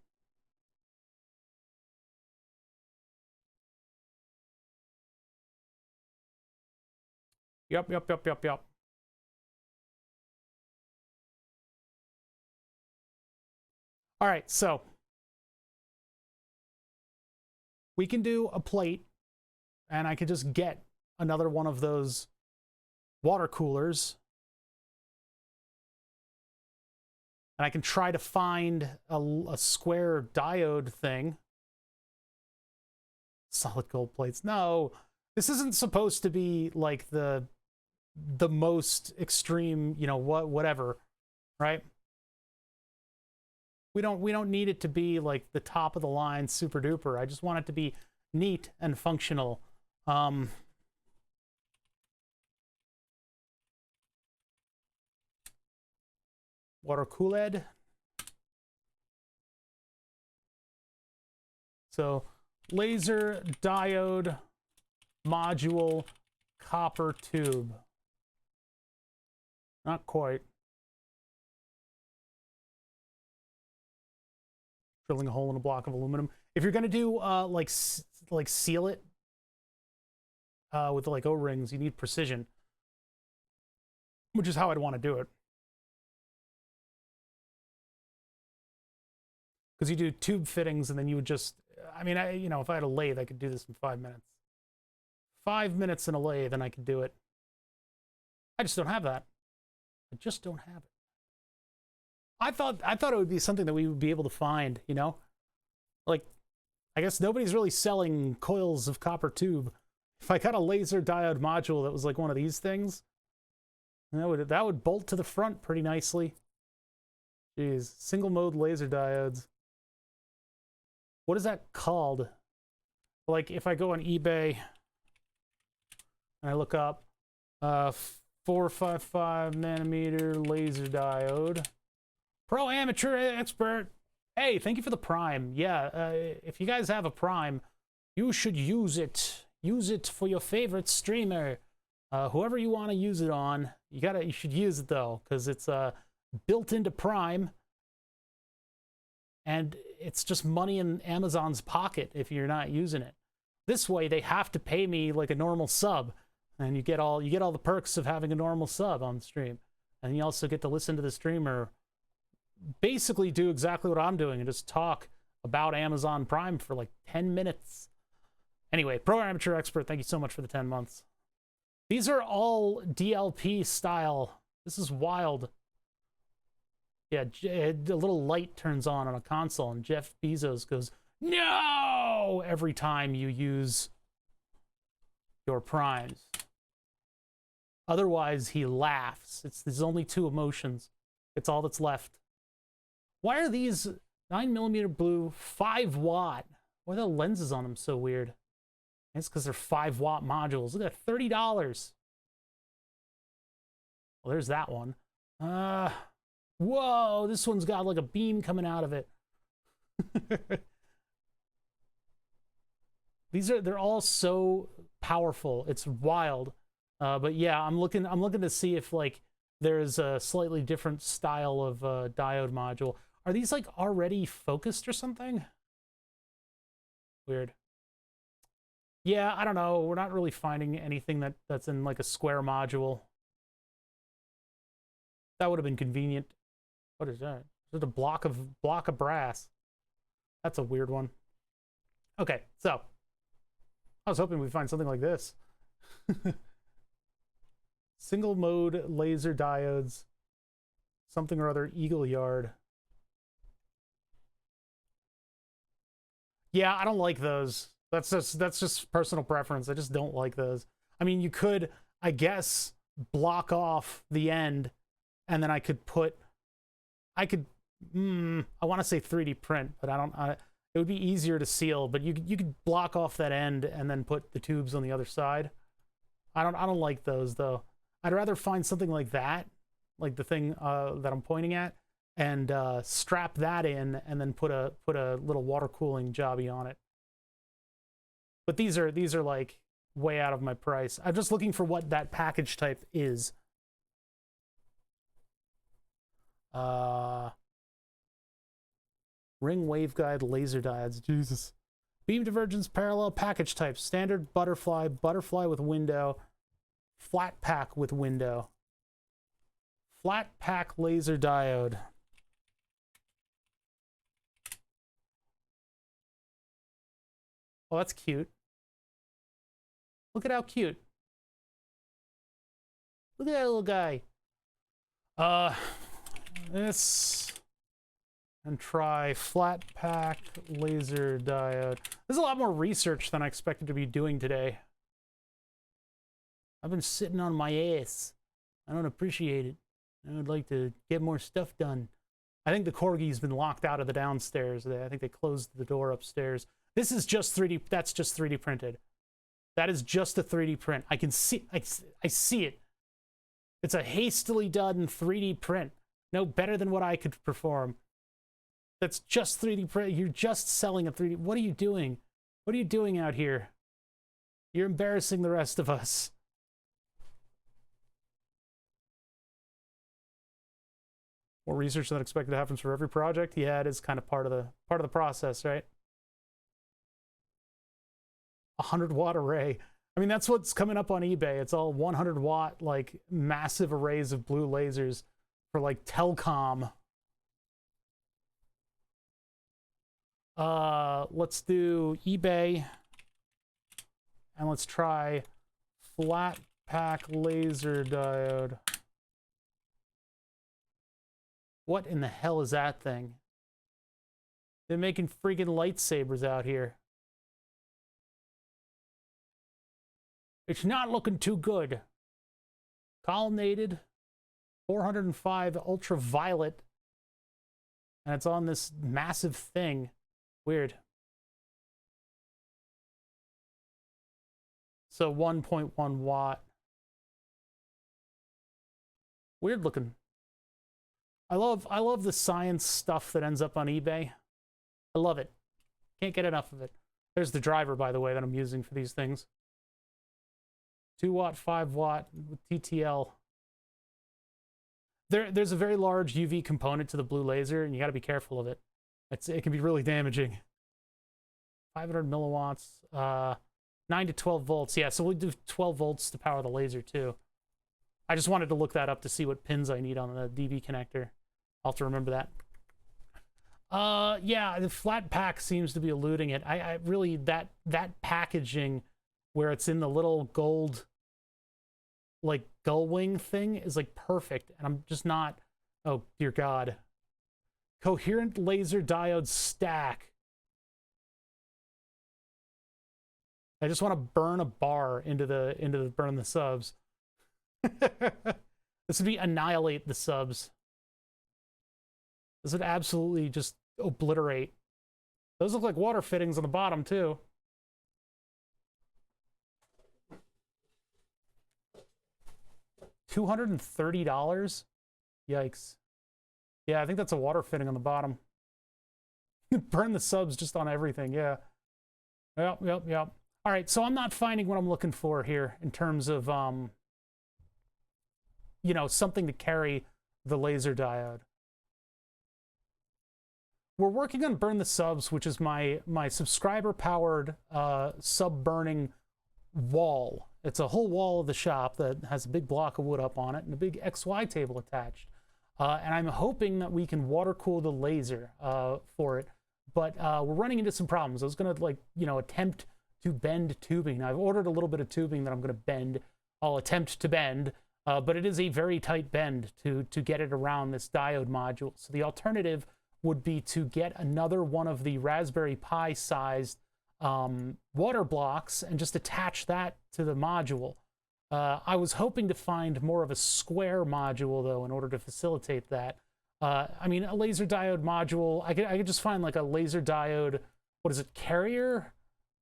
Yup. All right, so we can do a plate, and I could just get another one of those water coolers, and I can try to find a square diode thing. Solid gold plates. No, this isn't supposed to be like the most extreme, you know, whatever, right? We don't need it to be like the top of the line super duper. I just want it to be neat and functional. Water cooled. So laser diode module copper tube. Not quite. Drilling a hole in a block of aluminum. If you're gonna do like seal it with like O-rings, you need precision, which is how I'd want to do it. Because you do tube fittings and then you would just, I mean, you know, if I had a lathe, I could do this in 5 minutes. 5 minutes in a lathe and I could do it. I just don't have that. I just don't have it. I thought it would be something that we would be able to find, you know? Like, I guess nobody's really selling coils of copper tube. If I got a laser diode module that was like one of these things, that would bolt to the front pretty nicely. Jeez, single mode laser diodes. What is that called? Like if I go on eBay and I look up 455 nanometer laser diode, pro amateur expert. Hey, thank you for the Prime. Yeah, if you guys have a Prime, you should use it. Use it for your favorite streamer. Whoever you want to use it on, you should use it though, because it's built into Prime, and it's just money in Amazon's pocket if you're not using it. This way, they have to pay me like a normal sub, and you get all the perks of having a normal sub on stream, and you also get to listen to the streamer basically do exactly what I'm doing and just talk about Amazon Prime for like 10 minutes. Anyway, pro amateur expert, thank you so much for the 10 months. These are all DLP style. This is wild. Yeah, a little light turns on a console, and Jeff Bezos goes, "No!" every time you use your primes. Otherwise, he laughs. There's only 2 emotions. It's all that's left. Why are these 9mm blue 5 watt? Why are the lenses on them so weird? It's because they're 5 watt modules. Look at that, $30. Well, there's that one. Whoa, this one's got like a beam coming out of it. They're all so powerful. It's wild. But yeah, I'm looking to see if like there's a slightly different style of diode module. Are these like already focused or something? Weird. Yeah, I don't know. We're not really finding anything that's in like a square module. That would have been convenient. What is that? Is it a block of brass? That's a weird one. Okay, so I was hoping we'd find something like this. Single mode laser diodes, something or other, eagle yard. Yeah, I don't like those. That's just personal preference. I just don't like those. I mean, you could, I guess, block off the end, and then I could I want to say 3D print, but it would be easier to seal, but you could block off that end and then put the tubes on the other side. I don't like those though. I'd rather find something like that, like the thing that I'm pointing at, and strap that in and then put a little water cooling jobby on it. But these are like way out of my price. I'm just looking for what that package type is. Ring waveguide laser diodes. Jesus. Beam divergence parallel package type. Standard butterfly, butterfly with window, flat pack with window. Flat pack laser diode. Oh, that's cute. Look at how cute. Look at that little guy. This and try flat pack laser diode. There's a lot more research than I expected to be doing today. I've been sitting on my ass. I don't appreciate it. I would like to get more stuff done. I think the corgi's been locked out of the downstairs. I think they closed the door upstairs. This is just 3D. That's just 3D printed. That is just a 3D print. I can see. I see it. It's a hastily done 3D print. No better than what I could perform. That's just 3D print. You're just selling a 3D. What are you doing? What are you doing out here? You're embarrassing the rest of us. More research than expected happens for every project. Yeah, it is kind of part of the process, right? 100-watt array. I mean, that's what's coming up on eBay. It's all 100-watt, like, massive arrays of blue lasers for, like, telecom. Let's do eBay. And let's try flat pack laser diode. What in the hell is that thing? They're making freaking lightsabers out here. It's not looking too good. Colonnaded, 405 ultraviolet, and it's on this massive thing. Weird. So 1.1 watt. Weird looking. I love the science stuff that ends up on eBay. I love it. Can't get enough of it. There's the driver, by the way, that I'm using for these things. 2-watt, 5-watt with TTL. There's a very large UV component to the blue laser, and you got to be careful of it. It can be really damaging. 500 milliwatts, 9 to 12 volts. Yeah, so we'll do 12 volts to power the laser too. I just wanted to look that up to see what pins I need on the DB connector. I'll have to remember that. Yeah, the flat pack seems to be eluding it. I really, that packaging where it's in the little gold, like, gull wing thing is, like, perfect. And I'm just not, oh, dear God. Coherent laser diode stack. I just want to burn a bar into the burn the subs. This would be annihilate the subs. This would absolutely just obliterate. Those look like water fittings on the bottom, too. $230? Yikes. Yeah, I think that's a water fitting on the bottom. Burn the subs just on everything, yeah. Yep. All right, so I'm not finding what I'm looking for here in terms of, you know, something to carry the laser diode. We're working on Burn the Subs, which is my subscriber-powered sub-burning wall. It's a whole wall of the shop that has a big block of wood up on it and a big XY table attached. And I'm hoping that we can water cool the laser for it. But we're running into some problems. I was going to, like, you know, attempt to bend tubing. Now, I've ordered a little bit of tubing that I'm going to bend. I'll attempt to bend, but it is a very tight bend to get it around this diode module. So the alternative would be to get another one of the Raspberry Pi sized water blocks and just attach that to the module. I was hoping to find more of a square module, though, in order to facilitate that. I mean, a laser diode module, I could just find like a laser diode, what is it, carrier?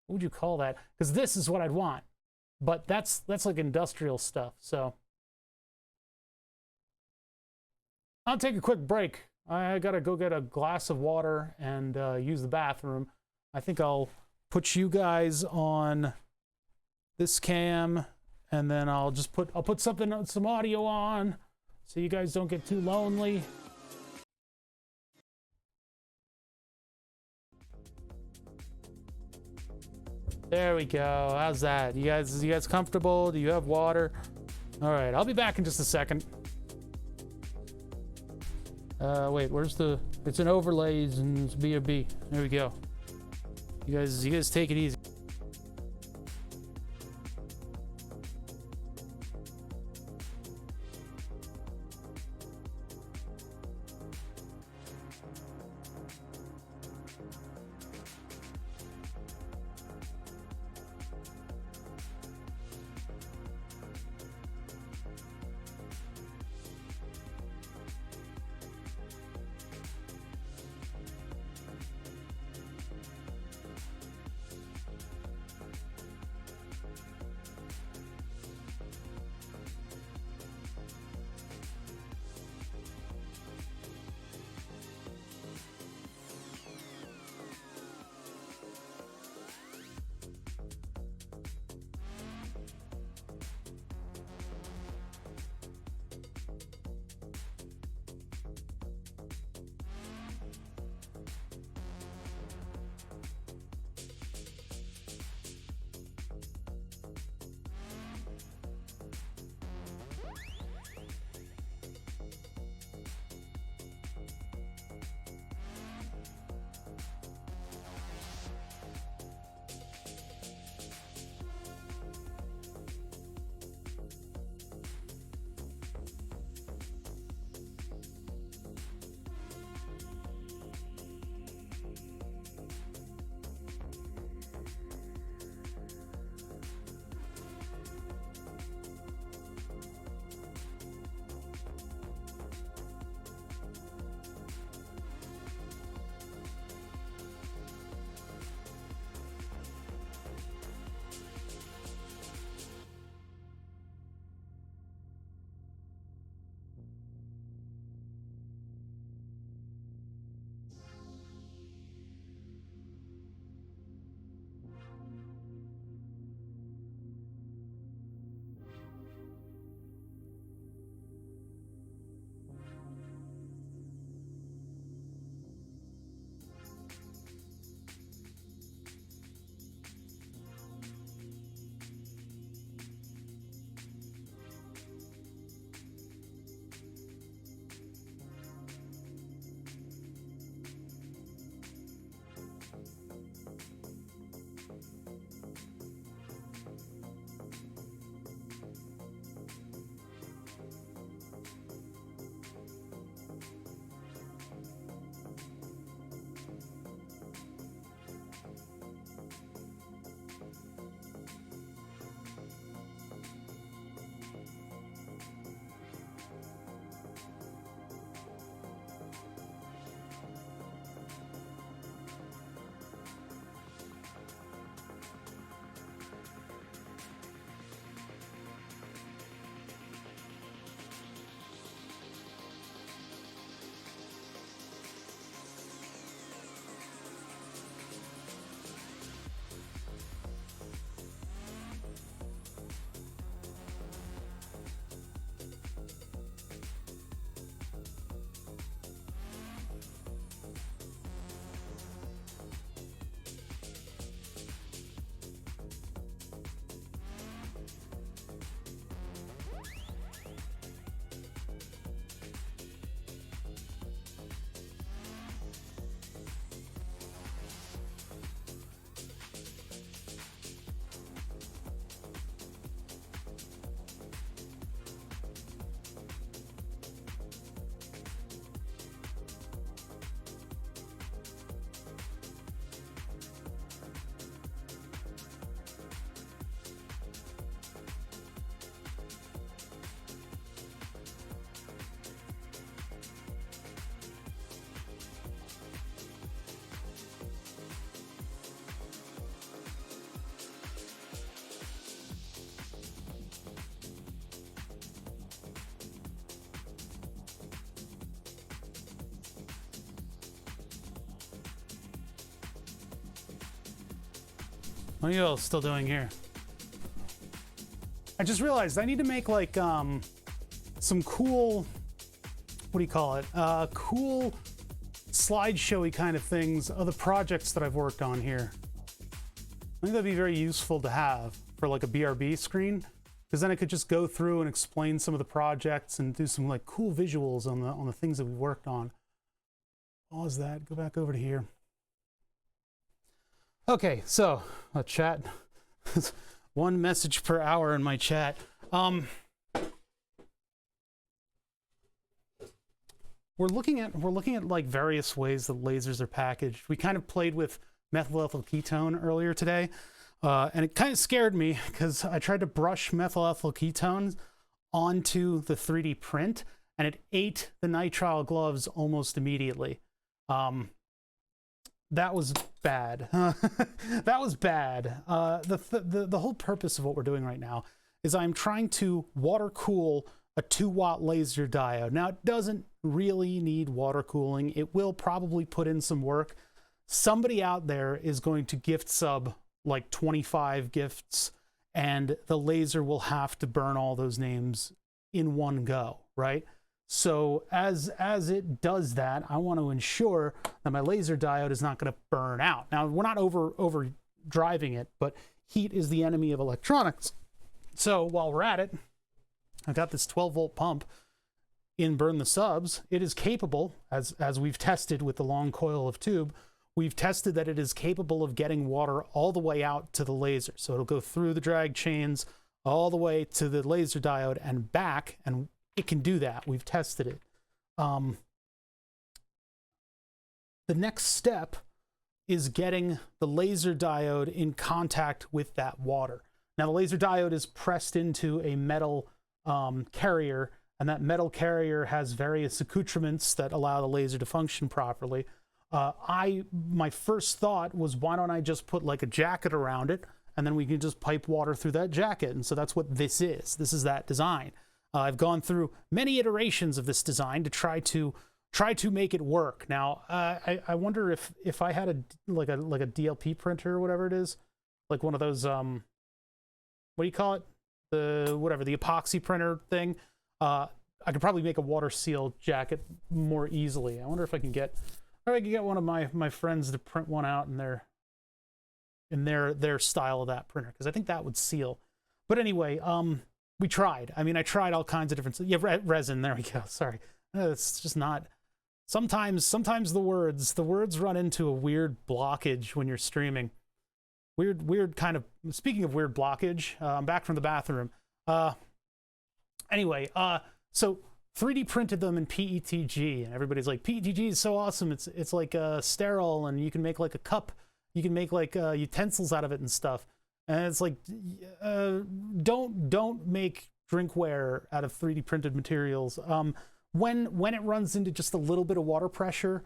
What would you call that? Because this is what I'd want. But that's like industrial stuff, so. I'll take a quick break. I gotta go get a glass of water and use the bathroom. I think I'll put you guys on this cam, and then I'll put some audio on so you guys don't get too lonely. There we go. How's that? You guys comfortable? Do you have water? All right, I'll be back in just a second. Wait, where's the... It's in overlays and it's B. There we go. You guys take it easy. What are you all still doing here? I just realized I need to make like some cool, what do you call it? Cool slideshowy kind of things of the projects that I've worked on here. I think that'd be very useful to have for like a BRB screen, because then I could just go through and explain some of the projects and do some like cool visuals on the things that we worked on. Pause that, go back over to here. Okay, so chat. One message per hour in my chat. We're looking at like various ways that lasers are packaged. We kind of played with methyl ethyl ketone earlier today, and it kind of scared me because I tried to brush methyl ethyl ketones onto the 3D print, and it ate the nitrile gloves almost immediately. That was bad. That was bad. The whole purpose of what we're doing right now is I'm trying to water cool a 2-watt laser diode. Now, it doesn't really need water cooling. It will probably put in some work. Somebody out there is going to gift sub like 25 gifts, and the laser will have to burn all those names in one go, right? So as it does that, I want to ensure that my laser diode is not going to burn out. Now, we're not over driving it, but heat is the enemy of electronics. So while we're at it, I've got this 12-volt pump in Burn the Subs. It is capable, as we've tested with the long coil of tube, we've tested that it is capable of getting water all the way out to the laser. So it'll go through the drag chains all the way to the laser diode and back, and it can do that. We've tested it. The next step is getting the laser diode in contact with that water. Now, the laser diode is pressed into a metal carrier, and that metal carrier has various accoutrements that allow the laser to function properly. My first thought was, why don't I just put like a jacket around it, and then we can just pipe water through that jacket? And so that's what this is. This is that design. I've gone through many iterations of this design to try to make it work. Now, I wonder if I had a DLP printer or whatever it is, like one of those what do you call it? The epoxy printer thing. I could probably make a water seal jacket more easily. I wonder if I can get one of my friends to print one out in their style of that printer, because I think that would seal. But anyway, we tried. I mean, I tried all kinds of different... Yeah, resin. There we go. Sorry. It's just not... Sometimes the words run into a weird blockage when you're streaming. Weird kind of... Speaking of weird blockage, I'm back from the bathroom. Anyway, so 3D printed them in PETG, and everybody's like, PETG is so awesome. It's like sterile, and you can make like a cup. You can make like utensils out of it and stuff. And it's like, don't make drinkware out of 3D printed materials. When it runs into just a little bit of water pressure,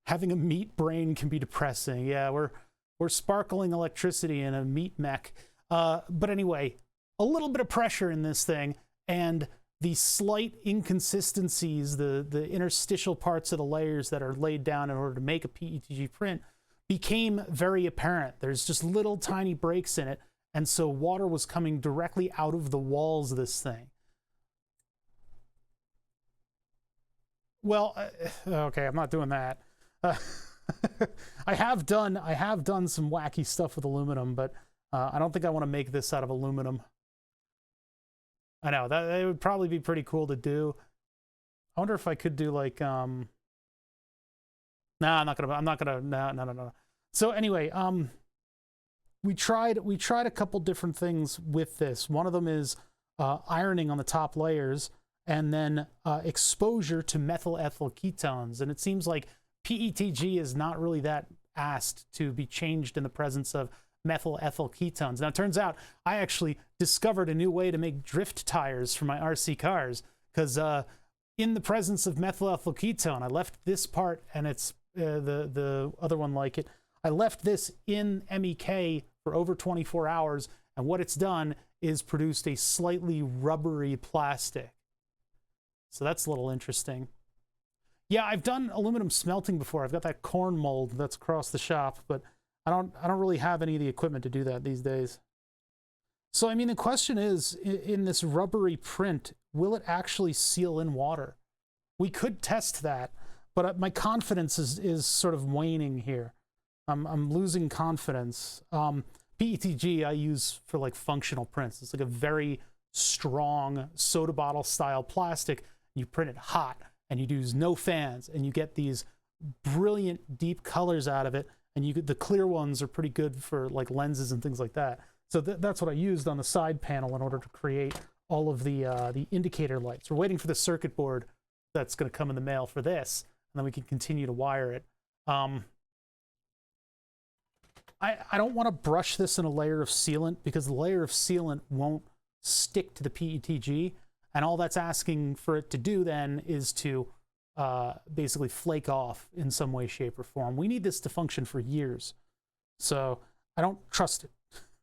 having a meat brain can be depressing. Yeah, we're sparkling electricity in a meat MEK. But anyway, a little bit of pressure in this thing, and the slight inconsistencies, the interstitial parts of the layers that are laid down in order to make a PETG print, became very apparent. There's just little tiny breaks in it, and so water was coming directly out of the walls of this thing. Well, okay, I'm not doing that. I have done some wacky stuff with aluminum, but I don't think I want to make this out of aluminum. I know that it would probably be pretty cool to do. I wonder if I could do like nah, I'm not gonna. No. So anyway, we tried a couple different things with this. One of them is ironing on the top layers, and then exposure to methyl ethyl ketones. And it seems like PETG is not really that asked to be changed in the presence of methyl ethyl ketones. Now, it turns out I actually discovered a new way to make drift tires for my RC cars, because in the presence of methyl ethyl ketone, I left this part, and it's the other one like it. I left this in MEK for over 24 hours, and what it's done is produced a slightly rubbery plastic. So that's a little interesting. Yeah, I've done aluminum smelting before. I've got that corn mold that's across the shop, but I don't really have any of the equipment to do that these days. So, I mean, the question is, in this rubbery print, will it actually seal in water? We could test that, but my confidence is sort of waning here. I'm losing confidence. PETG I use for like functional prints. It's like a very strong soda bottle style plastic. You print it hot and you use no fans and you get these brilliant deep colors out of it. And the clear ones are pretty good for like lenses and things like that. So that's what I used on the side panel in order to create all of the indicator lights. We're waiting for the circuit board that's going to come in the mail for this, and then we can continue to wire it. I don't want to brush this in a layer of sealant because the layer of sealant won't stick to the PETG, and all that's asking for it to do then is to basically flake off in some way, shape, or form. We need this to function for years, so I don't trust it.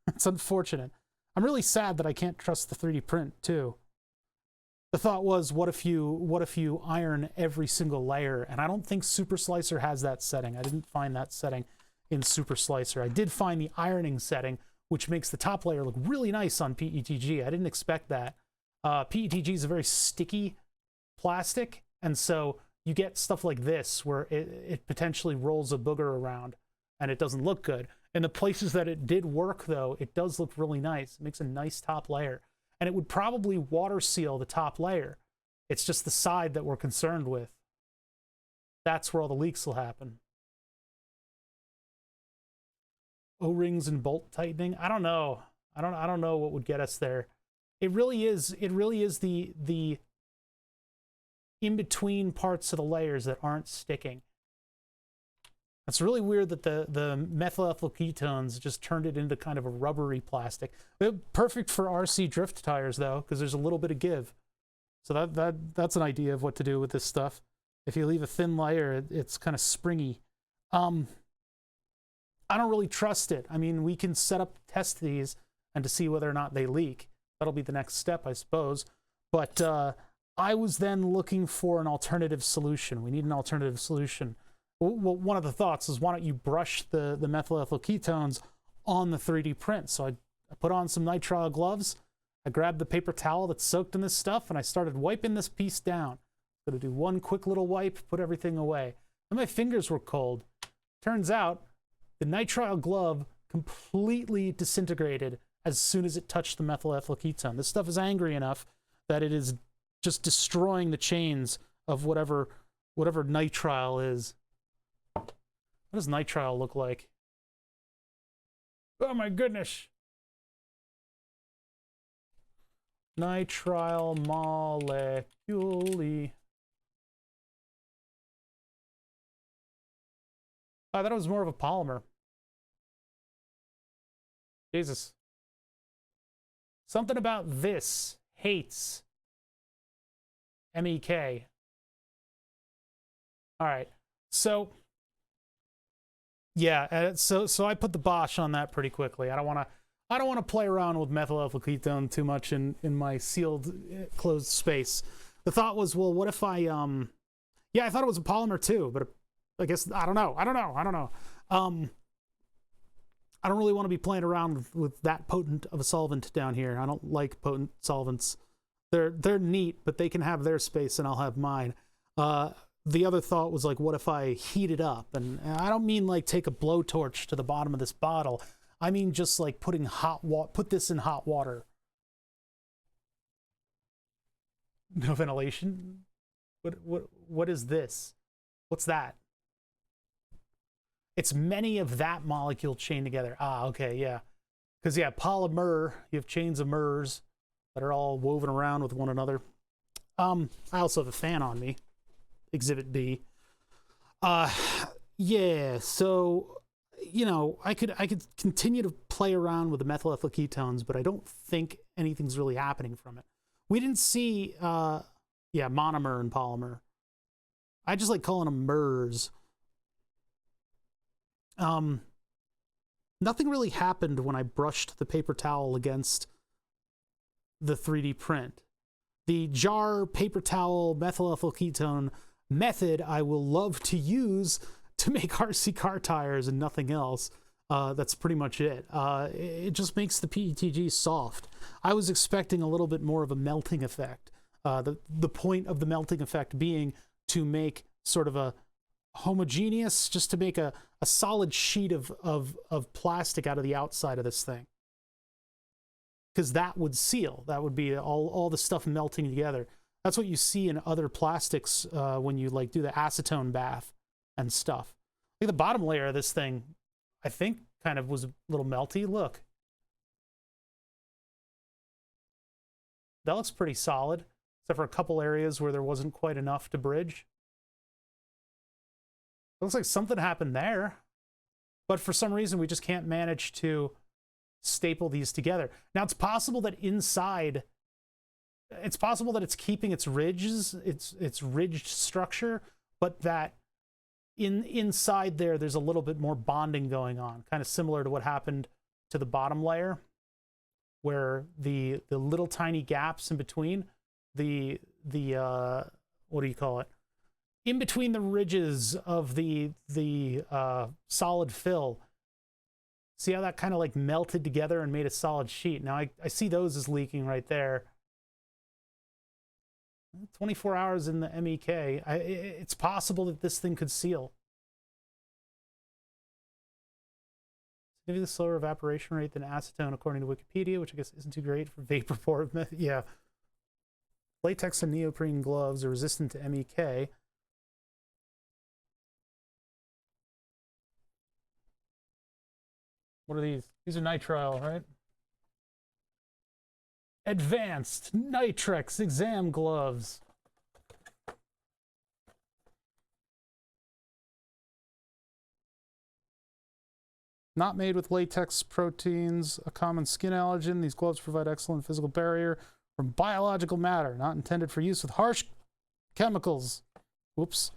It's unfortunate. I'm really sad that I can't trust the 3D print too. The thought was, what if you iron every single layer? And I don't think Super Slicer has that setting. I didn't find that setting in Super Slicer. I did find the ironing setting, which makes the top layer look really nice on PETG. I didn't expect that. PETG is a very sticky plastic, and so you get stuff like this where it potentially rolls a booger around and it doesn't look good. In the places that it did work, though, it does look really nice. It makes a nice top layer. And it would probably water seal the top layer. It's just the side that we're concerned with. That's where all the leaks will happen. O-rings and bolt tightening. I don't know. I don't know what would get us there. It really is the in-between parts of the layers that aren't sticking. It's really weird that the methyl ethyl ketones just turned it into kind of a rubbery plastic. Perfect for RC drift tires, though, because there's a little bit of give. So that's an idea of what to do with this stuff. If you leave a thin layer, it's kind of springy. I don't really trust it. I mean, we can test these and to see whether or not they leak. That'll be the next step, I suppose. But I was then looking for an alternative solution. We need an alternative solution. Well, one of the thoughts is, why don't you brush the methyl ethyl ketones on the 3D print? So I put on some nitrile gloves. I grabbed the paper towel that's soaked in this stuff, and I started wiping this piece down. I'm going to do one quick little wipe, put everything away. And my fingers were cold. Turns out the nitrile glove completely disintegrated as soon as it touched the methyl ethyl ketone. This stuff is angry enough that it is just destroying the chains of whatever nitrile is. What does nitrile look like? Oh my goodness. Nitrile molecule. I thought it was more of a polymer. Jesus. Something about this hates MEK. All right. So yeah, so I put the Bosch on that pretty quickly. I don't want to play around with methyl ethyl ketone too much in my sealed closed space. The thought was, well, what if I yeah, I thought it was a polymer too, but I guess I don't know. I don't really want to be playing around with that potent of a solvent down here. I don't like potent solvents. They're neat, but they can have their space and I'll have mine. The other thought was, like, what if I heat it up? And I don't mean like take a blowtorch to the bottom of this bottle. I mean just like put this in hot water. No ventilation? What is this? What's that? It's many of that molecule chained together. Ah, okay, yeah. Because, yeah, polymer, you have chains of mers that are all woven around with one another. I also have a fan on me. Exhibit B. Yeah, so, you know, I could continue to play around with the methyl ethyl ketones, but I don't think anything's really happening from it. We didn't see, yeah, monomer and polymer. I just like calling them MERS. Nothing really happened when I brushed the paper towel against the 3D print. The jar paper towel methyl ethyl ketone method I will love to use to make RC car tires and nothing else. That's pretty much it. It just makes the PETG soft. I was expecting a little bit more of a melting effect. The point of the melting effect being to make sort of a homogeneous, just to make a solid sheet of plastic out of the outside of this thing. Because that would seal. That would be all the stuff melting together. That's what you see in other plastics when you like do the acetone bath and stuff. Look at the bottom layer of this thing. I think kind of was a little melty. Look. That looks pretty solid, except for a couple areas where there wasn't quite enough to bridge. Looks like something happened there, but for some reason we just can't manage to staple these together. Now it's possible that inside, it's possible that it's keeping its ridges, its ridged structure, but that inside there's a little bit more bonding going on, kind of similar to what happened to the bottom layer, where the little tiny gaps in between the what do you call it? In between the ridges of the solid fill. See how that kind of like melted together and made a solid sheet. Now I see those as leaking right there. 24 hours in the MEK. It's possible that this thing could seal. Maybe the slower evaporation rate than acetone, according to Wikipedia, which I guess isn't too great for vaporport. Yeah. Latex and neoprene gloves are resistant to MEK. What are these? These are nitrile, right? Advanced Nitrex exam gloves. Not made with latex proteins, a common skin allergen. These gloves provide excellent physical barrier from biological matter, not intended for use with harsh chemicals. Whoops.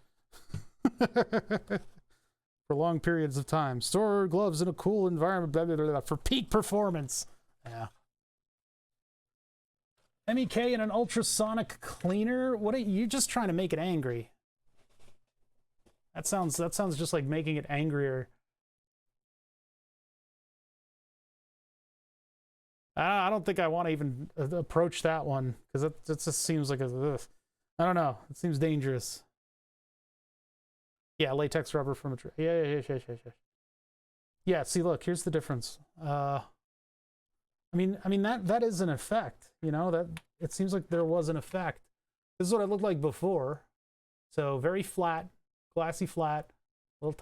For long periods of time. Store gloves in a cool environment, blah, blah, blah, blah, for peak performance. Yeah. MEK and an ultrasonic cleaner? What are you just trying to make it angry? That sounds just like making it angrier. I don't think I want to even approach that one, because it just seems like a, I don't know. It seems dangerous. Yeah, latex rubber from a tree. Yeah. Yeah, see, look, here's the difference. I mean that is an effect, you know, that it seems like there was an effect. This is what it looked like before. So very flat, glassy flat, little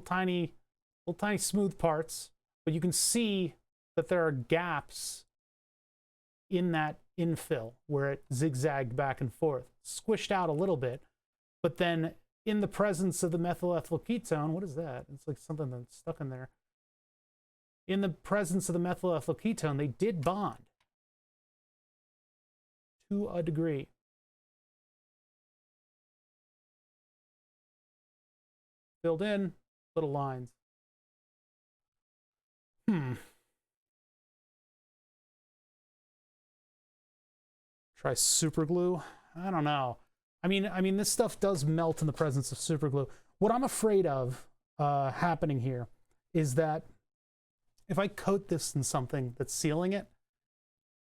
tiny smooth parts, but you can see that there are gaps in that infill where it zigzagged back and forth, squished out a little bit, but then in the presence of the methyl ethyl ketone, what is that? It's like something that's stuck in there. In the presence of the methyl ethyl ketone, they did bond to a degree. Filled in, little lines. Try super glue? I don't know. I mean, this stuff does melt in the presence of super glue. What I'm afraid of happening here is that if I coat this in something that's sealing it,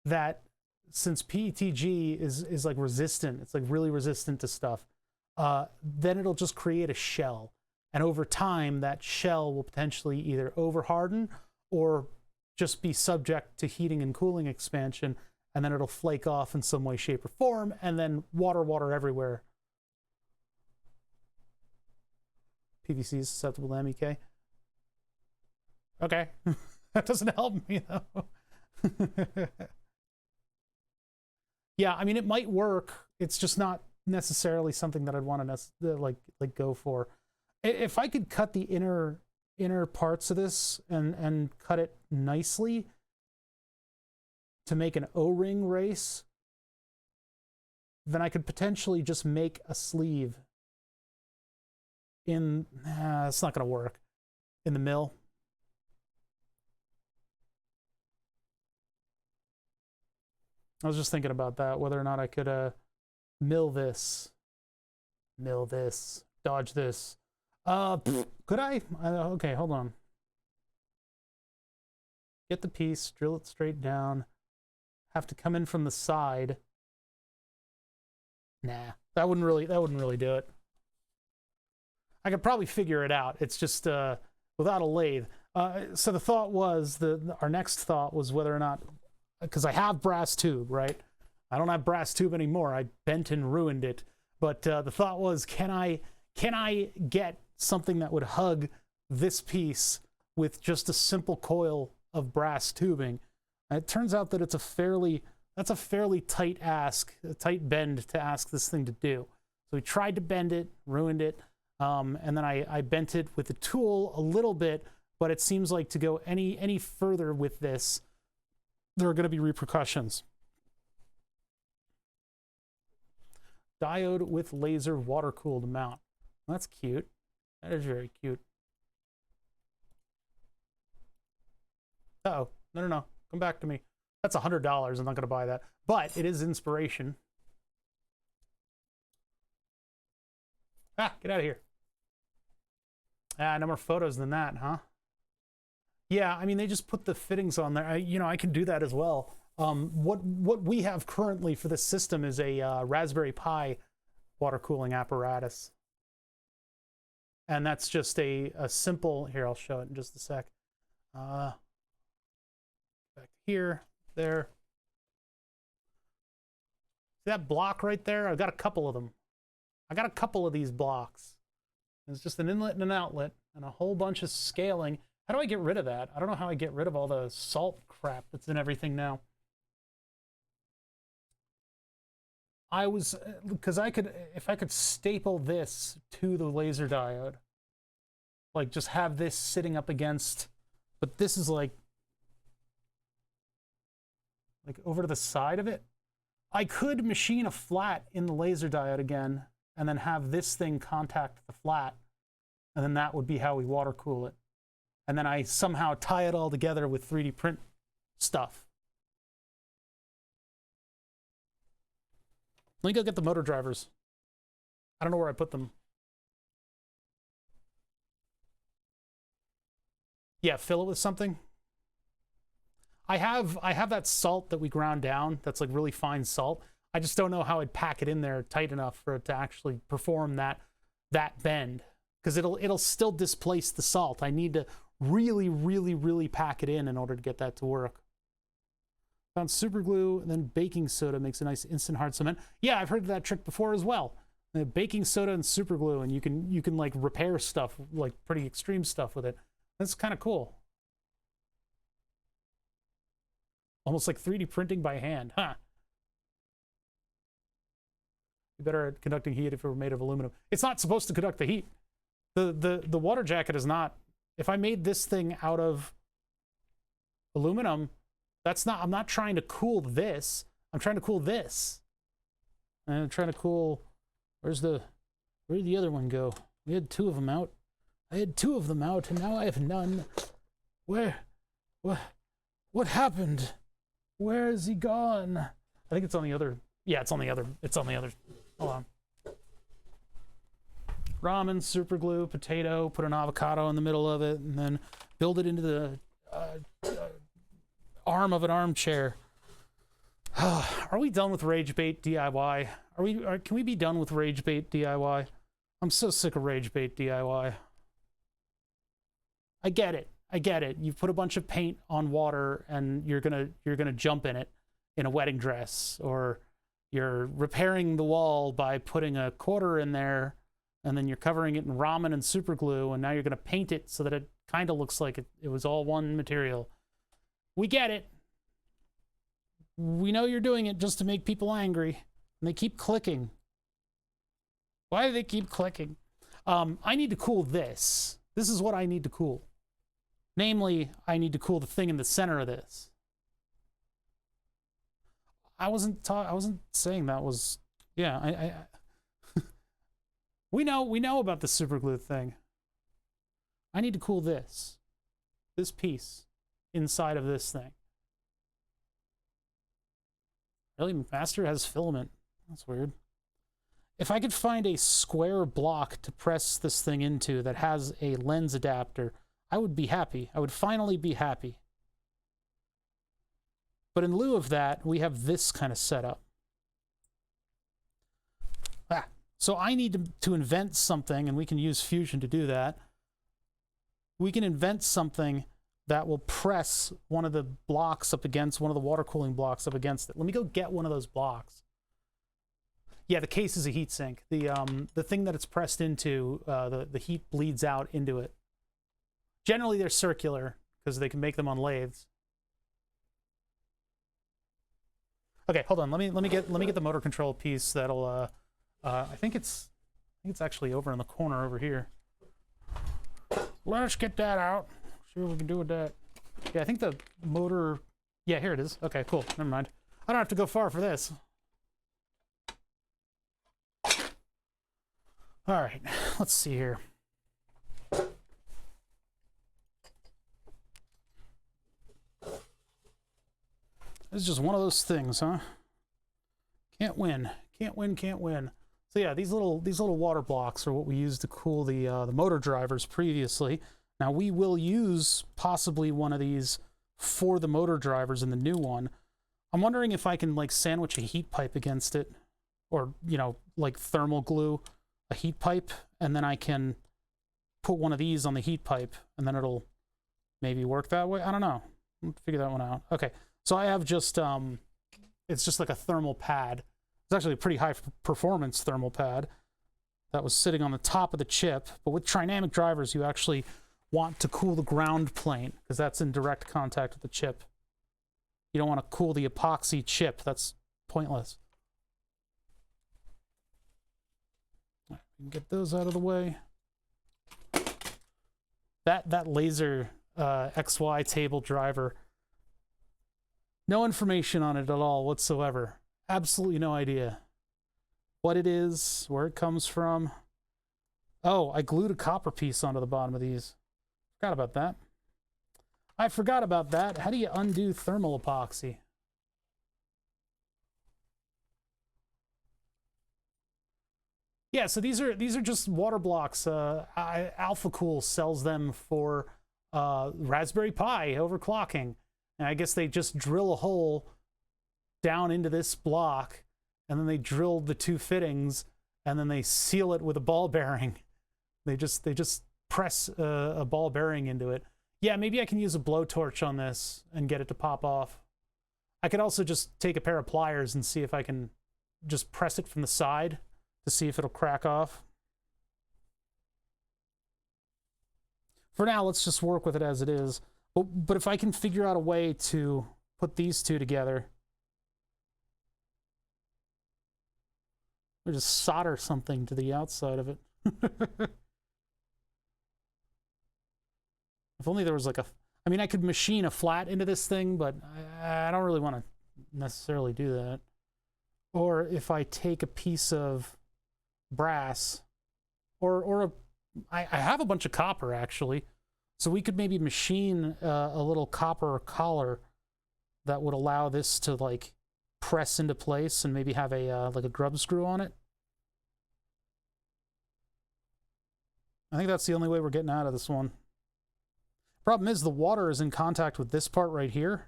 that since PETG is like resistant, it's like really resistant to stuff, then it'll just create a shell. And over time, that shell will potentially either over harden or just be subject to heating and cooling expansion, and then it'll flake off in some way, shape, or form, and then water everywhere. PVC is susceptible to MEK. Okay. That doesn't help me, though. Yeah, I mean, it might work. It's just not necessarily something that I'd want to like go for. If I could cut the inner parts of this and cut it nicely to make an O-ring race, then I could potentially just make a sleeve in, it's not going to work, in the mill. I was just thinking about that, whether or not I could mill this, dodge this. Could I? Okay, hold on. get the piece, drill it straight down, have to come in from the side. Nah, that wouldn't really do it. I could probably figure it out. It's just without a lathe. So the thought was, our next thought was whether or not, because I have brass tube, right? I don't have brass tube anymore. I bent and ruined it. But the thought was, can I get something that would hug this piece with just a simple coil of brass tubing? And it turns out that that's a fairly tight tight bend to ask this thing to do. So we tried to bend it, ruined it, and then I bent it with the tool a little bit, but it seems like to go any further with this, there are going to be repercussions. Diode with laser water-cooled mount. That's cute. That is very cute. Uh-oh. No. Come back to me. That's $100. I'm not going to buy that. But it is inspiration. Ah, get out of here. Ah, no more photos than that, huh? Yeah, I mean, they just put the fittings on there. I can do that as well. What we have currently for this system is a Raspberry Pi water cooling apparatus. And that's just a simple, here, I'll show it in just a sec. Back here, there. See that block right there? I've got a couple of them. I got a couple of these blocks. It's just an inlet and an outlet and a whole bunch of scaling. How do I get rid of that? I don't know how I get rid of all the salt crap that's in everything now. Because if I could staple this to the laser diode, like just have this sitting up against, but this is like over to the side of it. I could machine a flat in the laser diode again, and then have this thing contact the flat, and then that would be how we water cool it. And then I somehow tie it all together with 3D print stuff. Let me go get the motor drivers. I don't know where I put them. Yeah, fill it with something. I have that salt that we ground down. That's like really fine salt. I just don't know how I'd pack it in there tight enough for it to actually perform that bend, because it'll still displace the salt. I need to really pack it in order to get that to work. Found super glue, and then baking soda makes a nice instant hard cement. Yeah, I've heard of that trick before as well. Baking soda and super glue, and you can like repair stuff, like pretty extreme stuff with it. That's kind of cool. Almost like 3D printing by hand, huh? Be better at conducting heat if it were made of aluminum. It's not supposed to conduct the heat. The water jacket is not. If I made this thing out of aluminum, I'm not trying to cool this. I'm trying to cool this. And I'm trying to cool, where'd the other one go? We had two of them out. I had two of them out, and now I have none. What happened? Where is he gone? I think it's on the other. Yeah, it's on the other. Hold on. Ramen, super glue, potato, put an avocado in the middle of it, and then build it into the arm of an armchair. Are we done with rage bait DIY? Can we be done with rage bait DIY? I'm so sick of rage bait DIY. I get it. You've put a bunch of paint on water and you're gonna jump in it in a wedding dress, or you're repairing the wall by putting a quarter in there, and then you're covering it in ramen and super glue, and now you're gonna paint it so that it kind of looks like it was all one material. We get it. We know you're doing it just to make people angry, and they keep clicking. Why do they keep clicking? I need to cool this. This is what I need to cool. Namely, I need to cool the thing in the center of this. I wasn't saying that was. Yeah, I we know about the super glue thing. I need to cool this piece inside of this thing. Really, Master has filament. That's weird. If I could find a square block to press this thing into that has a lens adapter, I would be happy. I would finally be happy. But in lieu of that, we have this kind of setup. So I need to invent something, and we can use Fusion to do that. We can invent something that will press one of the blocks up against, one of the water cooling blocks up against it. Let me go get one of those blocks. Yeah, the case is a heat sink. The thing that it's pressed into, the heat bleeds out into it. Generally, they're circular because they can make them on lathes. Okay, hold on. Let me get the motor control piece. That'll. I think it's actually over in the corner over here. Let's get that out. See what we can do with that. Yeah, I think the motor. Yeah, here it is. Okay, cool. Never mind. I don't have to go far for this. All right, let's see here. This is just one of those things, huh? Can't win. Can't win. Can't win. So yeah, these little water blocks are what we used to cool the motor drivers previously. Now we will use possibly one of these for the motor drivers in the new one. I'm wondering if I can like sandwich a heat pipe against it, or you know, like thermal glue a heat pipe, and then I can put one of these on the heat pipe, and then it'll maybe work that way. I don't know. We'll figure that one out. Okay, so I have just it's just like a thermal pad. It's actually a pretty high performance thermal pad that was sitting on the top of the chip. But with trinamic drivers, you actually want to cool the ground plane because that's in direct contact with the chip. You don't want to cool the epoxy chip. That's pointless. Right, we can get those out of the way. That laser XY table driver, no information on it at all whatsoever. Absolutely no idea what it is, where it comes from. Oh, I glued a copper piece onto the bottom of these. Forgot about that. I forgot about that. How do you undo thermal epoxy? Yeah, so these are just water blocks. Alpha Cool sells them for Raspberry Pi overclocking. And I guess they just drill a hole down into this block, and then they drilled the two fittings, and then they seal it with a ball bearing. They just press a ball bearing into it. Yeah, maybe I can use a blowtorch on this and get it to pop off. I could also just take a pair of pliers and see if I can just press it from the side to see if it'll crack off. For now, let's just work with it as it is. But if I can figure out a way to put these two together, or just solder something to the outside of it. If only there was like a... I mean, I could machine a flat into this thing, but I don't really want to necessarily do that. Or if I take a piece of brass, I have a bunch of copper, actually. So we could maybe machine a little copper collar that would allow this to, like, press into place and maybe have a like a grub screw on it. I think that's the only way we're getting out of this one. Problem is the water is in contact with this part right here.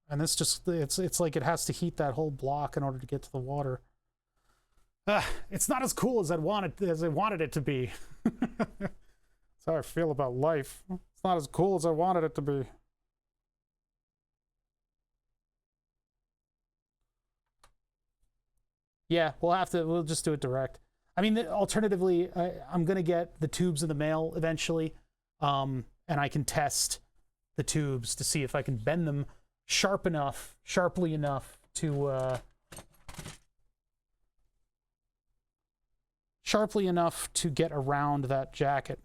And this just, it's like it has to heat that whole block in order to get to the water. It's not as cool as I wanted it to be. That's how I feel about life. It's not as cool as I wanted it to be. Yeah, we'll just do it direct. I mean, alternatively, I'm going to get the tubes in the mail eventually, and I can test the tubes to see if I can bend them sharply enough to get around that jacket.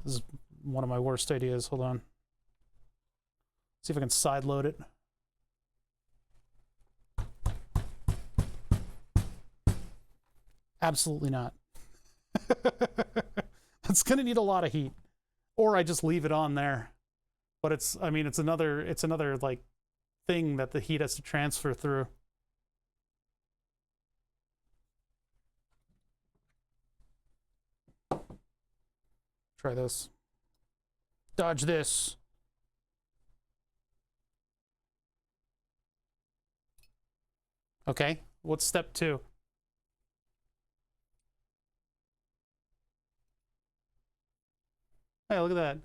This is one of my worst ideas. Hold on. See if I can side load it. Absolutely not. It's gonna need a lot of heat, or I just leave it on there. But it's another like thing that the heat has to transfer through. Try this. Dodge this. Okay, what's step 2? Hey, look at that.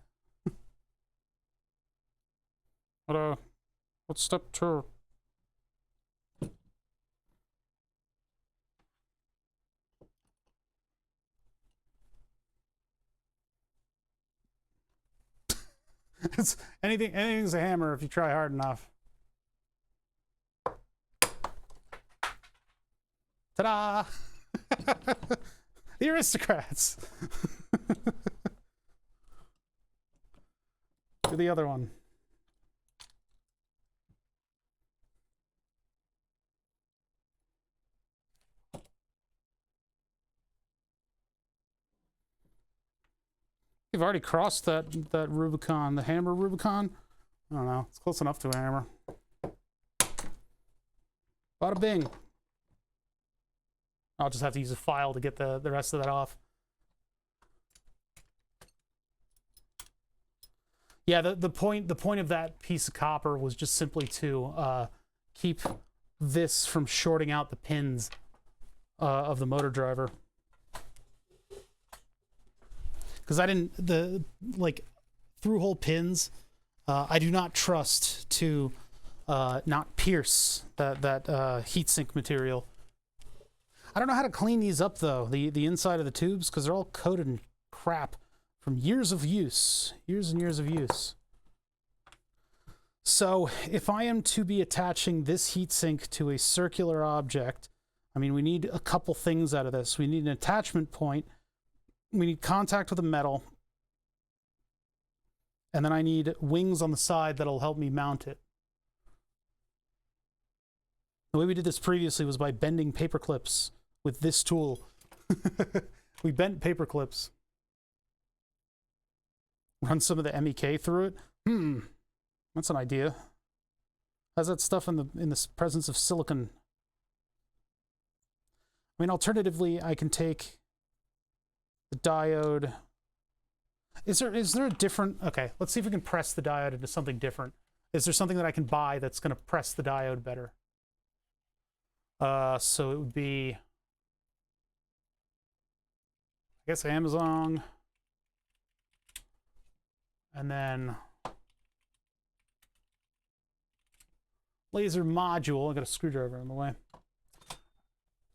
What's step 2? It's anything's a hammer if you try hard enough. Ta-da! The aristocrats. Do the other one. You've already crossed that Rubicon, the hammer Rubicon. I don't know. It's close enough to a hammer. Bada bing. I'll just have to use a file to get the rest of that off. Yeah, the point of that piece of copper was just simply to keep this from shorting out the pins of the motor driver. Because I didn't, through-hole pins, I do not trust to not pierce that heatsink material. I don't know how to clean these up, though, the inside of the tubes, because they're all coated in crap from years of use. Years and years of use. So, if I am to be attaching this heatsink to a circular object, I mean, we need a couple things out of this. We need an attachment point. We need contact with the metal. And then I need wings on the side that'll help me mount it. The way we did this previously was by bending paper clips with this tool. We bent paper clips. Run some of the MEK through it. That's an idea. How's that stuff in the presence of silicon? I mean, alternatively, I can take the diode. Is there a different... Okay, let's see if we can press the diode into something different. Is there something that I can buy that's going to press the diode better? So it would be... I guess Amazon. And then... laser module. I got a screwdriver in the way. Is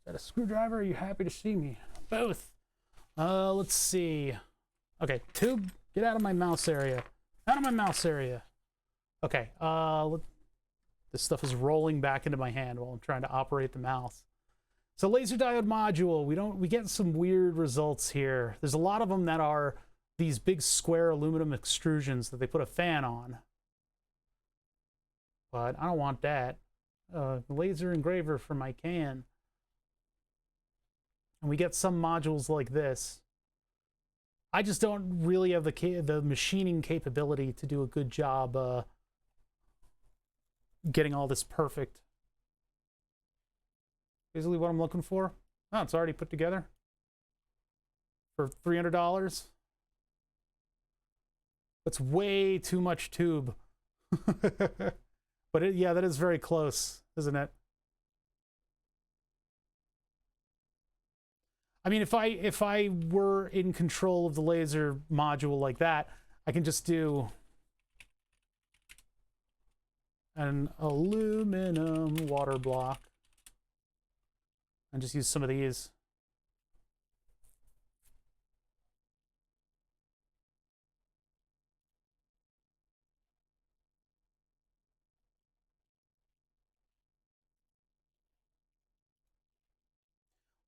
that a screwdriver? Are you happy to see me? Both. Let's see. Okay, tube, get out of my mouse area. Out of my mouse area. Okay, this stuff is rolling back into my hand while I'm trying to operate the mouse. So laser diode module, we get some weird results here. There's a lot of them that are these big square aluminum extrusions that they put a fan on. But I don't want that. Laser engraver for my can. And we get some modules like this. I just don't really have the machining capability to do a good job getting all this perfect. Basically what I'm looking for. Oh, it's already put together for $300. That's way too much tube. But yeah, that is very close, isn't it? I mean, if I were in control of the laser module like that, I can just do an aluminum water block and just use some of these.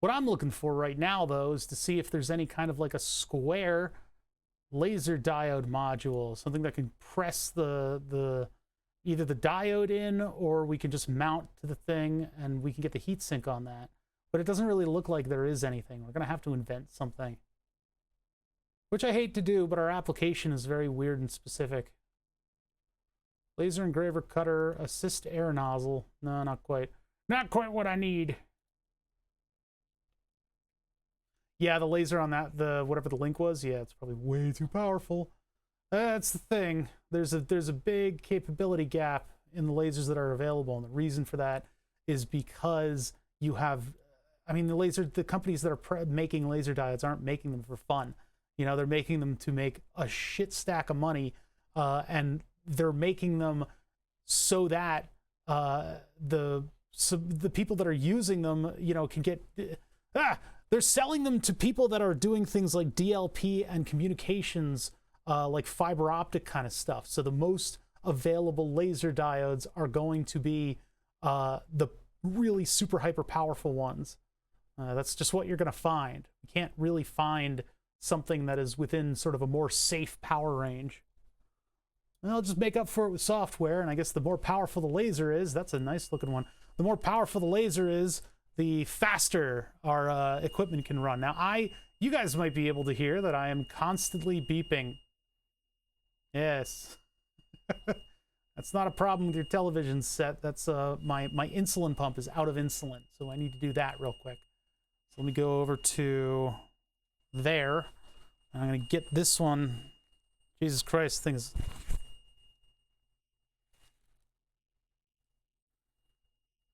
What I'm looking for right now, though, is to see if there's any kind of like a square laser diode module, something that can press either the diode in, or we can just mount to the thing and we can get the heatsink on that. But it doesn't really look like there is anything. We're going to have to invent something. Which I hate to do, but our application is very weird and specific. Laser engraver cutter, assist air nozzle. No, not quite. Not quite what I need. Yeah, the laser on that, whatever the link was, yeah, it's probably way too powerful. That's the thing. There's a big capability gap in the lasers that are available, and the reason for that is because you have, I mean, the companies that are making laser diodes aren't making them for fun. You know, they're making them to make a shit stack of money, and they're making them so that the people that are using them, you know, can get, they're selling them to people that are doing things like DLP and communications, like fiber optic kind of stuff. So the most available laser diodes are going to be the really super hyper powerful ones. That's just what you're going to find. You can't really find something that is within sort of a more safe power range. And they'll just make up for it with software, and I guess the more powerful the laser is, that's a nice looking one, the more powerful the laser is, the faster our equipment can run. Now, you guys might be able to hear that I am constantly beeping. Yes. That's not a problem with your television set. That's my insulin pump is out of insulin, so I need to do that real quick. So let me go over to there. I'm gonna get this one. Jesus Christ, things.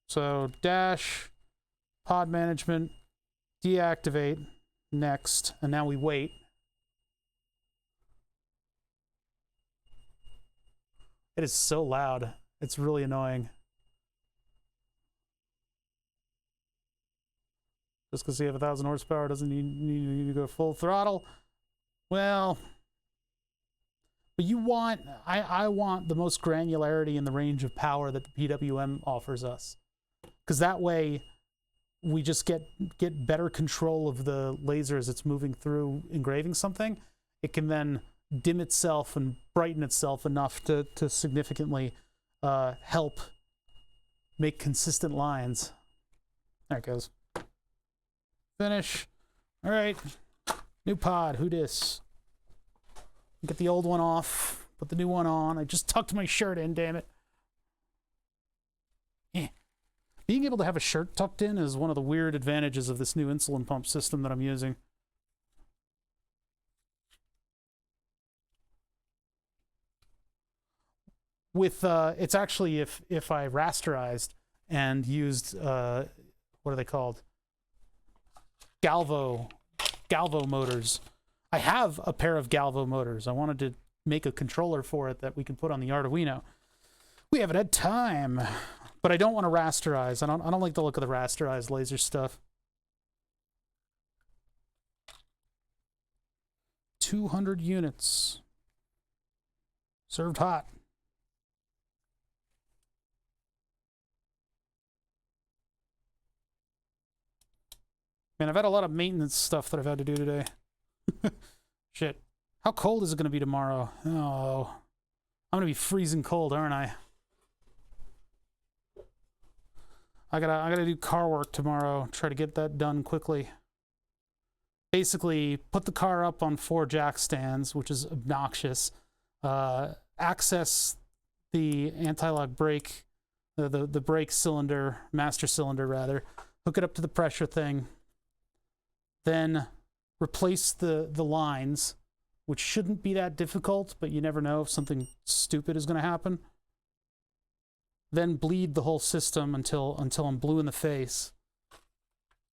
So dash, pod management, deactivate, next, and now we wait. It is so loud. It's really annoying. Just because you have 1,000 horsepower doesn't need to go full throttle. Well, but you want, I want the most granularity in the range of power that the PWM offers us. Because that way, we just get better control of the laser as it's moving through engraving something. It can then dim itself and brighten itself enough to significantly help make consistent lines. There it goes. Finish. All right. New pod. Who dis? Get the old one off. Put the new one on. I just tucked my shirt in, damn it. Being able to have a shirt tucked in is one of the weird advantages of this new insulin pump system that I'm using. With it's actually if I rasterized and used what are they called? Galvo motors. I have a pair of Galvo motors. I wanted to make a controller for it that we can put on the Arduino. We haven't had time, but I don't want to rasterize. I don't like the look of the rasterized laser stuff. 200 units. Served hot. Man, I've had a lot of maintenance stuff that I've had to do today. Shit. How cold is it going to be tomorrow? Oh, I'm going to be freezing cold, aren't I? I gotta do car work tomorrow. Try to get that done quickly. Basically, put the car up on 4 jack stands, which is obnoxious. Access the anti-lock brake, the brake cylinder, master cylinder rather. Hook it up to the pressure thing. Then replace the lines, which shouldn't be that difficult, but you never know if something stupid is going to happen. Then bleed the whole system until I'm blue in the face,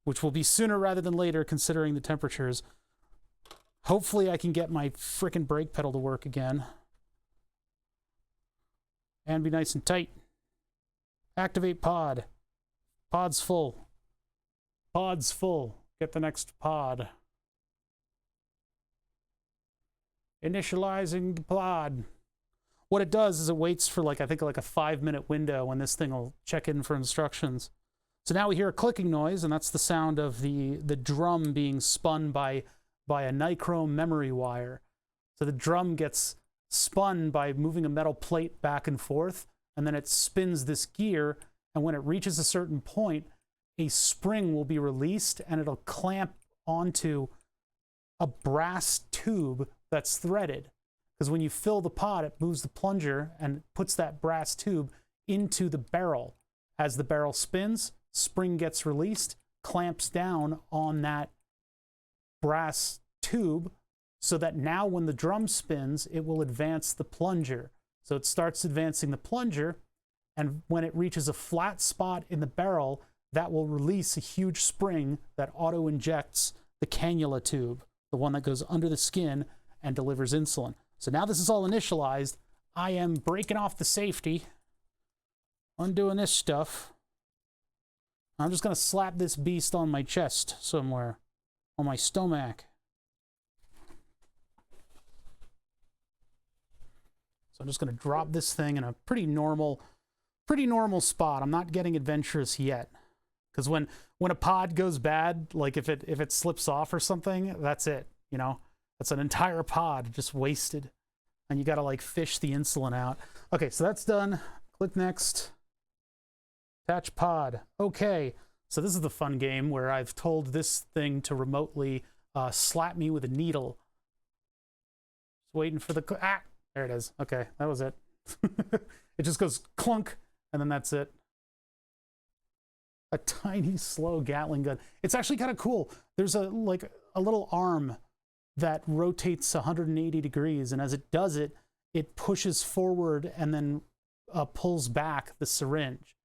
which will be sooner rather than later considering the temperatures. Hopefully I can get my frickin' brake pedal to work again. And be nice and tight. Activate pod. Pod's full. Pod's full. Get the next pod. Initializing the pod. What it does is it waits for I think like a 5-minute window when this thing will check in for instructions. So now we hear a clicking noise, and that's the sound of the drum being spun by a nichrome memory wire. So the drum gets spun by moving a metal plate back and forth, and then it spins this gear, and when it reaches a certain point, a spring will be released, and it'll clamp onto a brass tube that's threaded. Because when you fill the pod, it moves the plunger and puts that brass tube into the barrel. As the barrel spins, spring gets released, clamps down on that brass tube, so that now when the drum spins, it will advance the plunger. So it starts advancing the plunger, And when it reaches a flat spot in the barrel, that will release a huge spring that auto injects the cannula tube, the one that goes under the skin and delivers insulin. So now this is all initialized. I am breaking off the safety, undoing this stuff. I'm just going to slap this beast on my chest somewhere, on my stomach. So I'm just going to drop this thing in a pretty normal spot. I'm not getting adventurous yet. Because when a pod goes bad, like if it slips off or something, that's it, you know? That's an entire pod just wasted. And you got to like fish the insulin out. Okay, so that's done. Click next. Attach pod. Okay, so this is the fun game where I've told this thing to remotely slap me with a needle. Just waiting for the... there it is. Okay, that was it. It just goes clunk, and then that's it. A tiny, slow Gatling gun. It's actually kind of cool. There's a little arm that rotates 180 degrees, and as it does it, it pushes forward and then pulls back the syringe.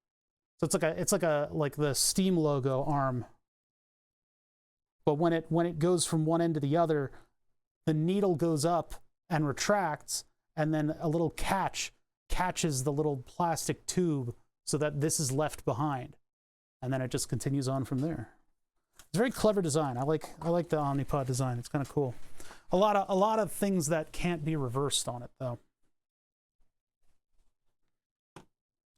So it's like the Steam logo arm. But when it goes from one end to the other, the needle goes up and retracts, and then a little catches the little plastic tube so that this is left behind. And then it just continues on from there. It's a very clever design. I like the Omnipod design. It's kind of cool. A lot of things that can't be reversed on it though.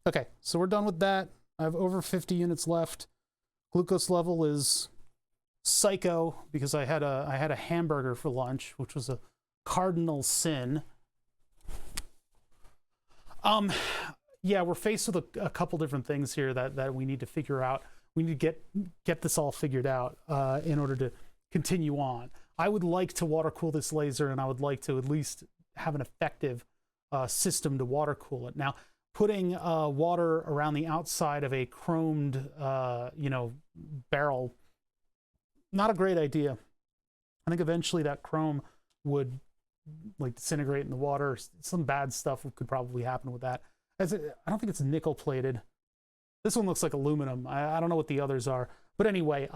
Okay, so we're done with that. I have over 50 units left. Glucose level is psycho because I had a hamburger for lunch, which was a cardinal sin. Yeah, we're faced with a couple different things here that we need to figure out. We need to get this all figured out in order to continue on. I would like to water cool this laser, and I would like to at least have an effective system to water cool it. Now, putting water around the outside of a chromed, barrel, not a great idea. I think eventually that chrome would like disintegrate in the water. Some bad stuff could probably happen with that. I don't think it's nickel plated. This one looks like aluminum. I don't know what the others are. But anyway,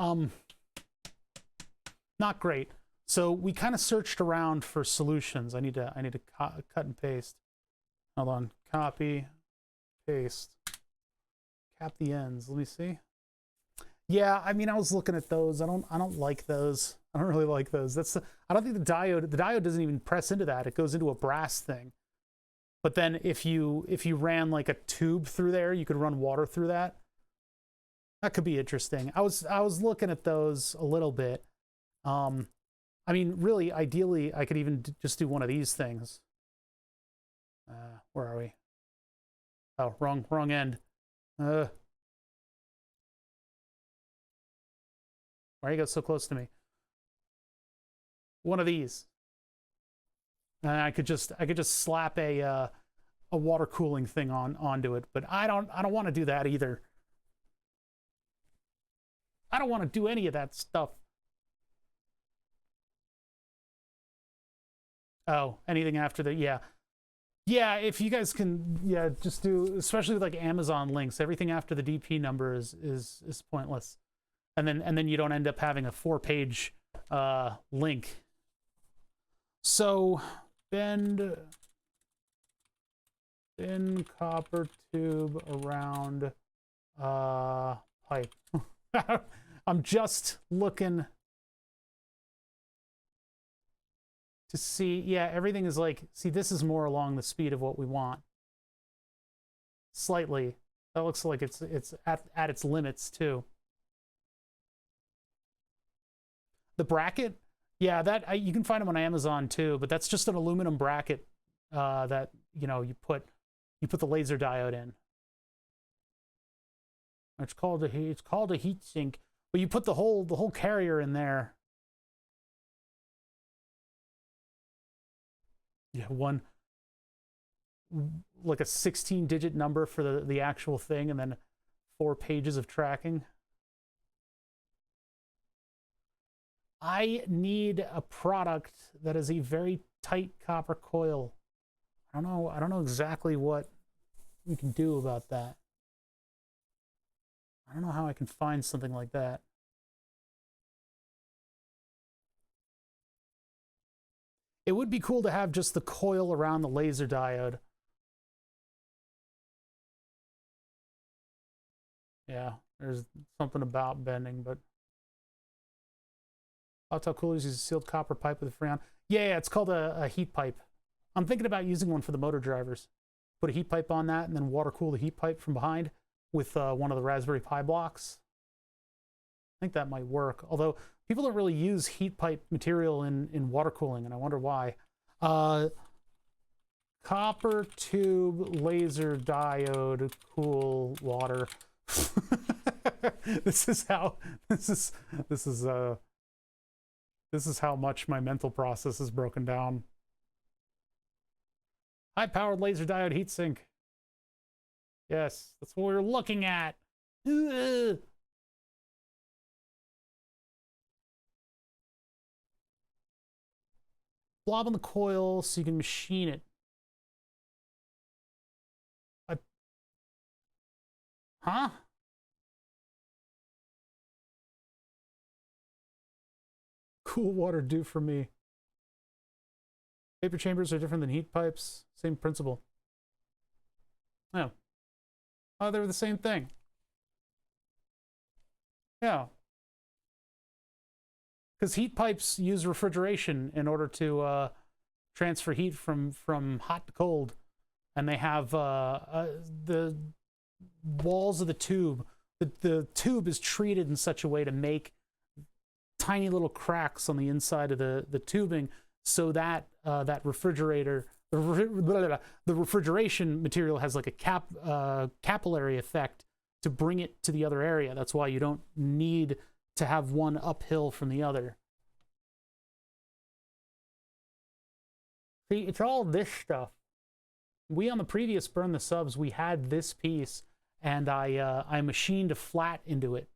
not great. So we kind of searched around for solutions. I need to cut and paste. Hold on. Copy, paste. Cap the ends. Let me see. Yeah, I mean, I was looking at those. I don't like those. I don't really like those. I don't think the diode doesn't even press into that. It goes into a brass thing. But then if you ran like a tube through there, you could run water through that. That could be interesting. I was looking at those a little bit. I mean, really, ideally, I could even just do one of these things. Where are we? Oh, wrong end. Why you got so close to me? One of these. And I could just slap a water cooling thing onto it, but I don't want to do that either. I don't want to do any of that stuff. Oh, anything after the yeah. If you guys can just do, especially with like Amazon links, everything after the DP number is pointless, and then you don't end up having a 4-page link. So bend thin copper tube around pipe. I'm just looking to see. Yeah, everything is like, see, this is more along the speed of what we want. Slightly. That looks like it's at its limits too. The bracket, yeah, that you can find them on Amazon too, but that's just an aluminum bracket that you put the laser diode in. It's called a heat sink, but you put the whole carrier in there. Yeah, one like a 16-digit number for the actual thing, and then 4 pages of tracking. I need a product that is a very tight copper coil. I don't know exactly what do about that. I don't know how I can find something like that. It would be cool to have just the coil around the laser diode. Yeah, there's something about bending, but hot tub coolers use a sealed copper pipe with a freon. Yeah, it's called a heat pipe. I'm thinking about using one for the motor drivers. Put a heat pipe on that and then water cool the heat pipe from behind with one of the Raspberry Pi blocks. I think that might work. Although people don't really use heat pipe material in water cooling, and I wonder why. Copper tube laser diode cool water. This is how much my mental process is broken down. High-powered laser diode heatsink. Yes, that's what we were looking at. Ugh. Blob on the coil so you can machine it. Huh? Cool water do for me. Vapor chambers are different than heat pipes. Same principle. Oh. Oh, they're the same thing. Yeah. Because heat pipes use refrigeration in order to transfer heat from hot to cold. And they have the walls of the tube. The tube is treated in such a way to make tiny little cracks on the inside of the tubing, so that that refrigerator, the refrigeration material has like a capillary effect to bring it to the other area. That's why you don't need to have one uphill from the other. See, it's all this stuff. We on the previous Burn the Subs, we had this piece, and I machined a flat into it.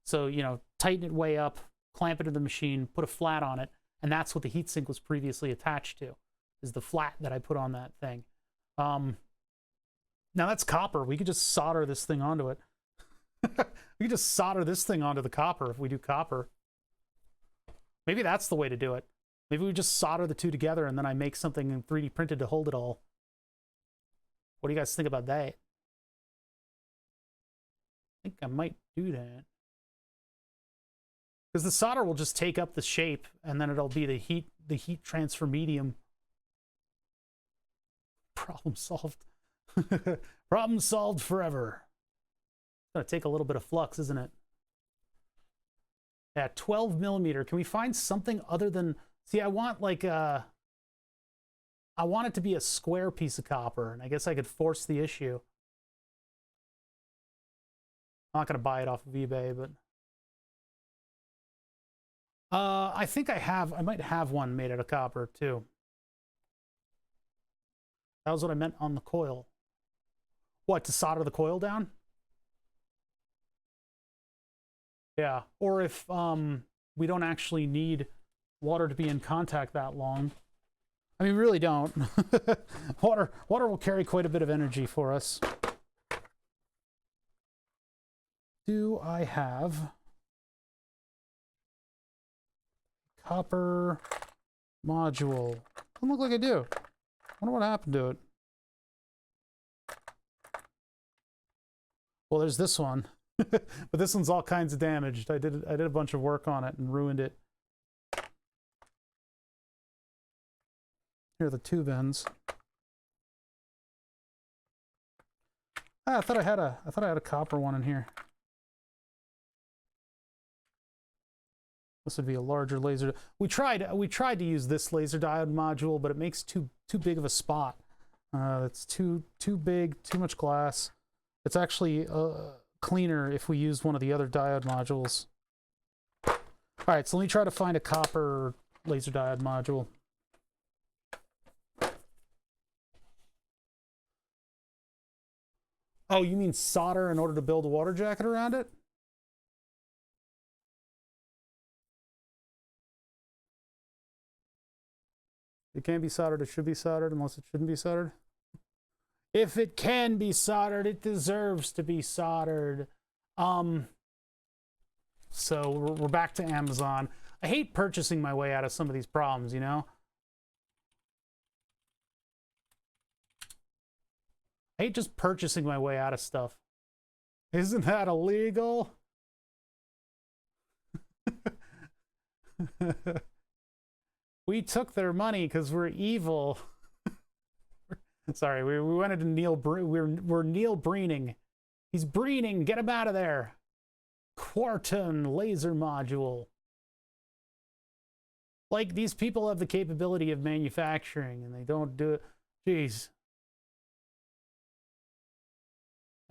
So, you know, tighten it way up, clamp it to the machine, put a flat on it, and that's what the heatsink was previously attached to, is the flat that I put on that thing. Now that's copper. We could just solder this thing onto it. We could just solder this thing onto the copper if we do copper. Maybe that's the way to do it. Maybe we just solder the two together and then I make something in 3D printed to hold it all. What do you guys think about that? I think I might do that. Because the solder will just take up the shape and then it'll be the heat transfer medium. Problem solved. Problem solved forever. It's gonna take a little bit of flux, isn't it? Yeah, 12 millimeter. Can we find something other than... See, I want like I want it to be a square piece of copper, and I guess I could force the issue. I'm not gonna buy it off of eBay, but I think I might have one made out of copper too. That was what I meant on the coil. What, to solder the coil down? Yeah, or if we don't actually need water to be in contact that long. I mean, we really don't. Water will carry quite a bit of energy for us. Do I have copper module? Doesn't look like I do. I wonder what happened to it. Well, there's this one. But this one's all kinds of damaged. I did a bunch of work on it and ruined it. Here are the tube ends. Ah, I thought I had a copper one in here. This would be a larger laser. We tried to use this laser diode module, but it makes too big of a spot. It's too big, too much glass. It's actually cleaner if we use one of the other diode modules. All right, so let me try to find a copper laser diode module. Oh, you mean solder in order to build a water jacket around it? It can't be soldered, it should be soldered, unless it shouldn't be soldered. If it can be soldered, it deserves to be soldered. So we're back to Amazon. I hate purchasing my way out of some of these problems, you know? I hate just purchasing my way out of stuff. Isn't that illegal? We took their money because we're evil. Sorry, we went into we're Neil Breening. He's Breening. Get him out of there. Quarton laser module. Like, these people have the capability of manufacturing and they don't do it. Jeez.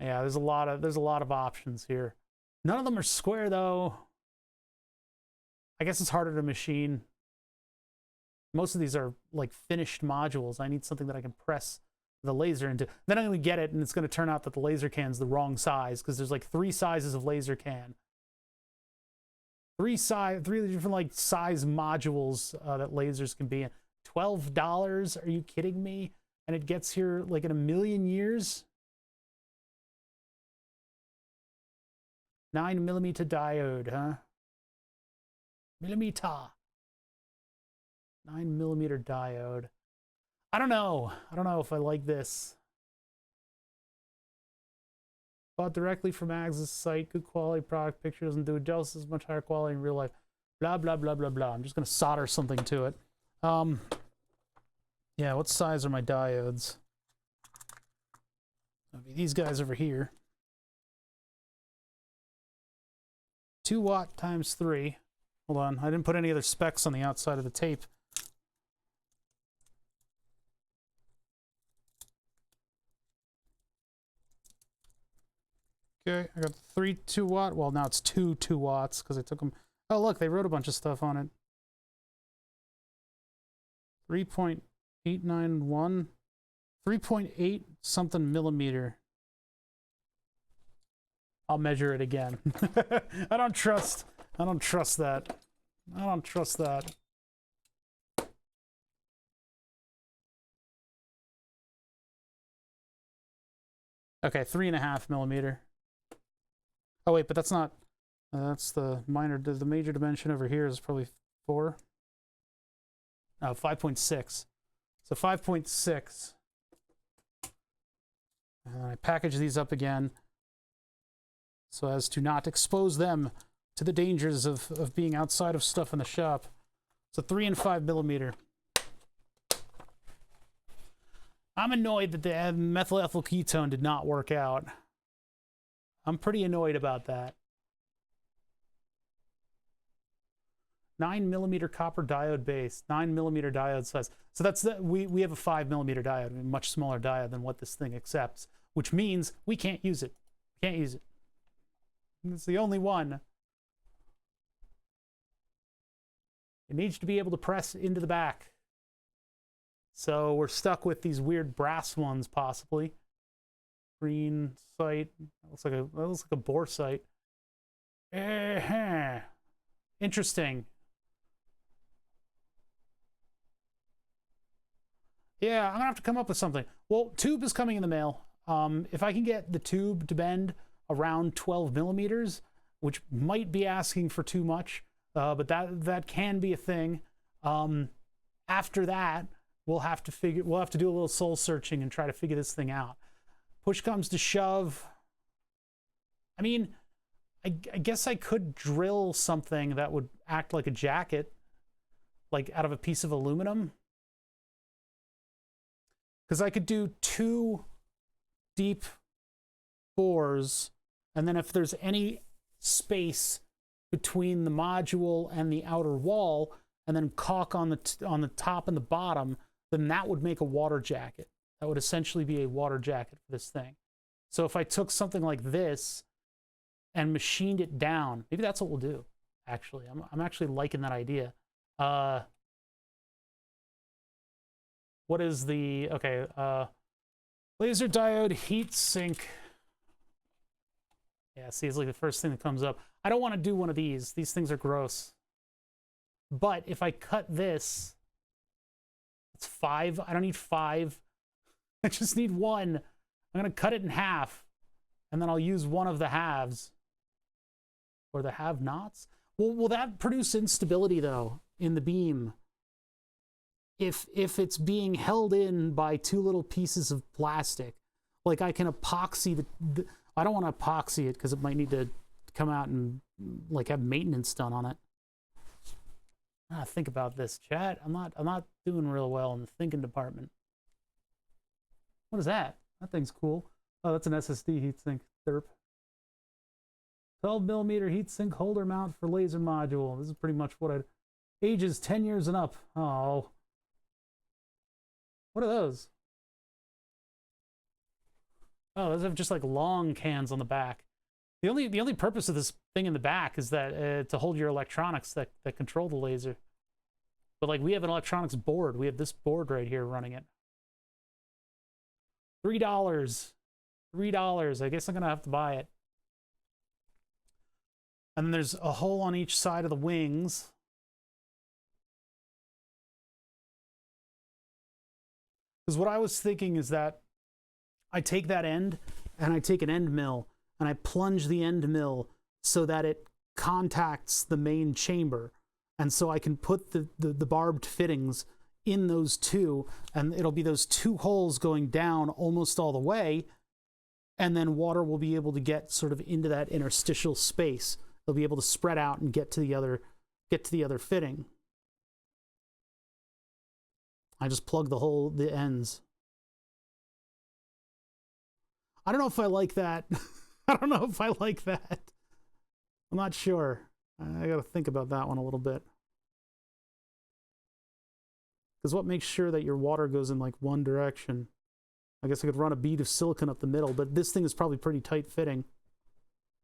Yeah, there's a lot of options here. None of them are square though. I guess it's harder to machine. Most of these are like finished modules. I need something that I can press the laser into. Then I'm going to get it and it's going to turn out that the laser can's the wrong size because there's like 3 sizes of laser can. 3 different like size modules that lasers can be in. $12? Are you kidding me? And it gets here like in a million years? 9mm diode, huh? Millimeter. 9mm diode. I don't know. I don't know if I like this. Bought directly from Ags's site. Good quality product. Picture doesn't do it justice. Much higher quality in real life. Blah, blah, blah, blah, blah. I'm just going to solder something to it. Yeah, what size are my diodes? That'll be these guys over here. 2 watt times 3. Hold on. I didn't put any other specs on the outside of the tape. Okay, I got 3 2 watt. Well, now it's 2 2 watts because I took them. Oh, look, they wrote a bunch of stuff on it. 3.891, 3.8 something millimeter. I'll measure it again. I don't trust that. I don't trust that. Okay, 3.5 millimeter. Oh wait, but that's not. That's the minor. The major dimension over here is probably 4. No, 5.6. So 5.6. And I package these up again so as to not expose them to the dangers of being outside of stuff in the shop. So 3 and 5 millimeter. I'm annoyed that the methyl ethyl ketone did not work out. I'm pretty annoyed about that. 9mm copper diode base, 9mm diode size. So that's we have a 5mm diode, a much smaller diode than what this thing accepts, which means we can't use it. Can't use it. It's the only one. It needs to be able to press into the back. So we're stuck with these weird brass ones, possibly. Green sight. That looks like a bore sight. Interesting. Yeah, I'm gonna have to come up with something. Well, tube is coming in the mail. If I can get the tube to bend around 12 millimeters, which might be asking for too much, but that can be a thing. After that, we'll have to do a little soul searching and try to figure this thing out. Push comes to shove. I mean, I guess I could drill something that would act like a jacket, like out of a piece of aluminum. Because I could do 2 deep bores, and then if there's any space between the module and the outer wall, and then caulk on the top and the bottom, then that would make a water jacket. That would essentially be a water jacket for this thing. So if I took something like this and machined it down, maybe that's what we'll do, actually. I'm actually liking that idea. What is the, okay, laser diode heat sink. Yeah, see, it's like the first thing that comes up. I don't want to do one of these. These things are gross. But if I cut this, it's 5. I don't need 5 I just need one. I'm gonna cut it in half, and then I'll use one of the halves. Or the have-nots? Well, will that produce instability, though, in the beam? If it's being held in by two little pieces of plastic, like I can epoxy I don't want to epoxy it because it might need to come out and like have maintenance done on it. Think about this, chat. I'm not doing real well in the thinking department. What is that? That thing's cool. Oh, that's an SSD heatsink. Derp. 12mm heatsink holder mount for laser module. This is pretty much what ages 10 years and up. Oh. What are those? Oh, those have just like long cans on the back. The only purpose of this thing in the back is that to hold your electronics that control the laser. But like we have an electronics board. We have this board right here running it. $3. $3. I guess I'm gonna have to buy it. And then there's a hole on each side of the wings. Because what I was thinking is that I take that end and I take an end mill and I plunge the end mill so that it contacts the main chamber. And so I can put the barbed fittings in those two, and it'll be those two holes going down almost all the way. And then water will be able to get sort of into that interstitial space. They'll be able to spread out and get to the other fitting. I just plug the ends. I don't know if I like that. I don't know if I like that. I'm not sure. I gotta think about that one a little bit. Because what makes sure that your water goes in like one direction? I guess I could run a bead of silicone up the middle, but this thing is probably pretty tight fitting.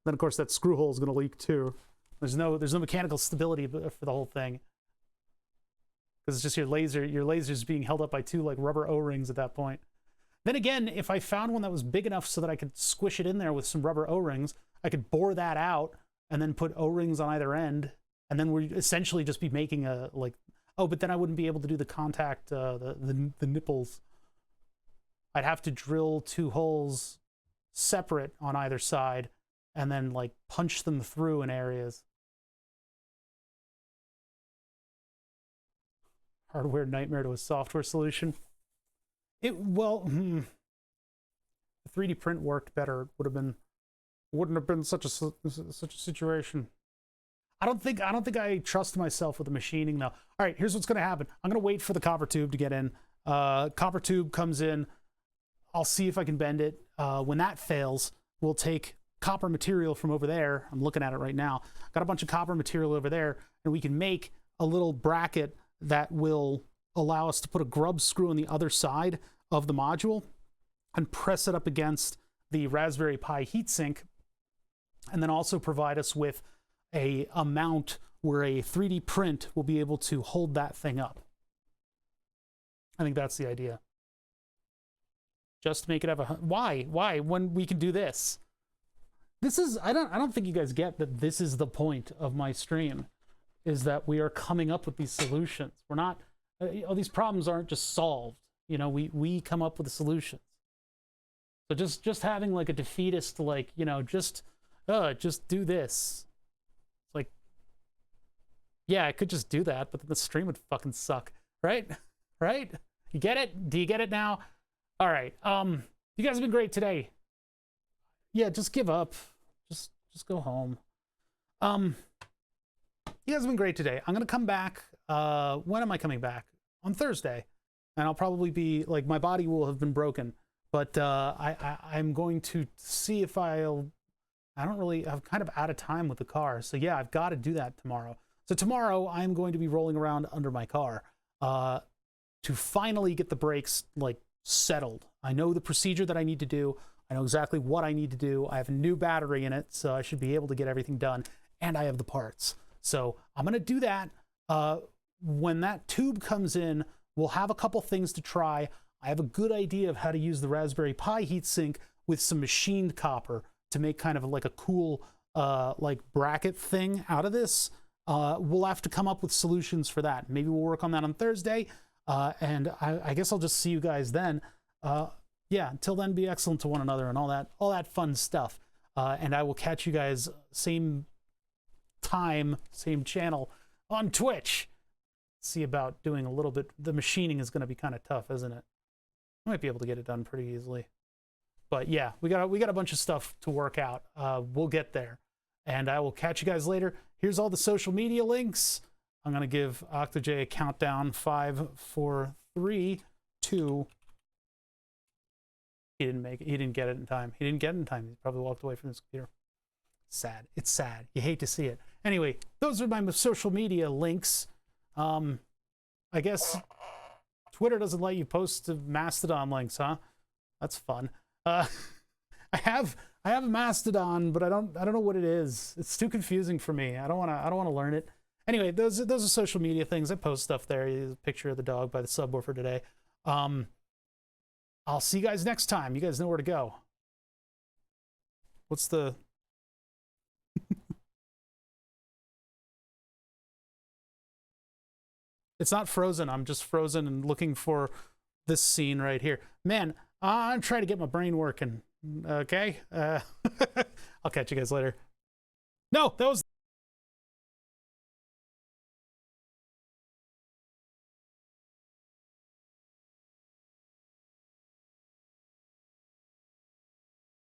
Then of course that screw hole is going to leak too. There's no mechanical stability for the whole thing. Because it's just your laser's being held up by two like rubber O-rings at that point. Then again, if I found one that was big enough so that I could squish it in there with some rubber O-rings, I could bore that out and then put O-rings on either end, and then we'd essentially just be making a like. Oh, but then I wouldn't be able to do the contact, the nipples. I'd have to drill two holes separate on either side, and then like punch them through in areas. Hardware nightmare to a software solution. The 3D print worked better. It wouldn't have been such a situation. I don't think I trust myself with the machining though. All right, here's what's going to happen. I'm going to wait for the copper tube to get in. Copper tube comes in. I'll see if I can bend it. When that fails, we'll take copper material from over there. I'm looking at it right now. Got a bunch of copper material over there, and we can make a little bracket that will allow us to put a grub screw on the other side of the module and press it up against the Raspberry Pi heatsink, and then also provide us with a mount where a 3D print will be able to hold that thing up. I think that's the idea. Just make it have a... Why when we can do this? This is... I don't think you guys get that this is the point of my stream, is that we are coming up with these solutions. We're not... all these problems aren't just solved. You know, we come up with the solutions. So just having like a defeatist, like, you know, just do this. It's like, yeah, I could just do that, but then the stream would fucking suck, right? Right? You get it? Do you get it now? All right. You guys have been great today. Yeah, just give up. Just go home. You guys have been great today. I'm gonna come back. When am I coming back? On Thursday, and I'll probably be like, my body will have been broken, but I'm going to see if I'm kind of out of time with the car, so yeah, I've got to do that tomorrow. So tomorrow I'm going to be rolling around under my car to finally get the brakes like settled. I know the procedure that I need to do. I know exactly what I need to do. I have a new battery in it, so I should be able to get everything done, and I have the parts. So I'm gonna do that. When that tube comes in, we'll have a couple things to try. I have a good idea of how to use the Raspberry Pi heatsink with some machined copper to make kind of like a cool like bracket thing out of this. We'll have to come up with solutions for that. Maybe we'll work on that on Thursday, and I guess I'll just see you guys then. yeah, until then, be excellent to one another and all that fun stuff. And I will catch you guys same time, same channel on Twitch. See about doing a little bit. The machining is going to be kind of tough, isn't it? I might be able to get it done pretty easily. But yeah, we got a bunch of stuff to work out. We'll get there. And I will catch you guys later. Here's all the social media links. I'm going to give Octaj a countdown. 5, 4, 3, 2. He didn't make it. He didn't get it in time. He didn't get it in time. He probably walked away from his computer. Sad. It's sad. You hate to see it. Anyway, those are my social media links. I guess Twitter doesn't let you post Mastodon links, huh? That's fun. I have a Mastodon, but I don't know what it is. It's too confusing for me. I don't want to learn it. Anyway, those are social media things. I post stuff there. Here's a picture of the dog by the subwoofer today. I'll see you guys next time. You guys know where to go. What's the... It's not frozen. I'm just frozen and looking for this scene right here. Man, I'm trying to get my brain working. Okay? I'll catch you guys later. No, that was...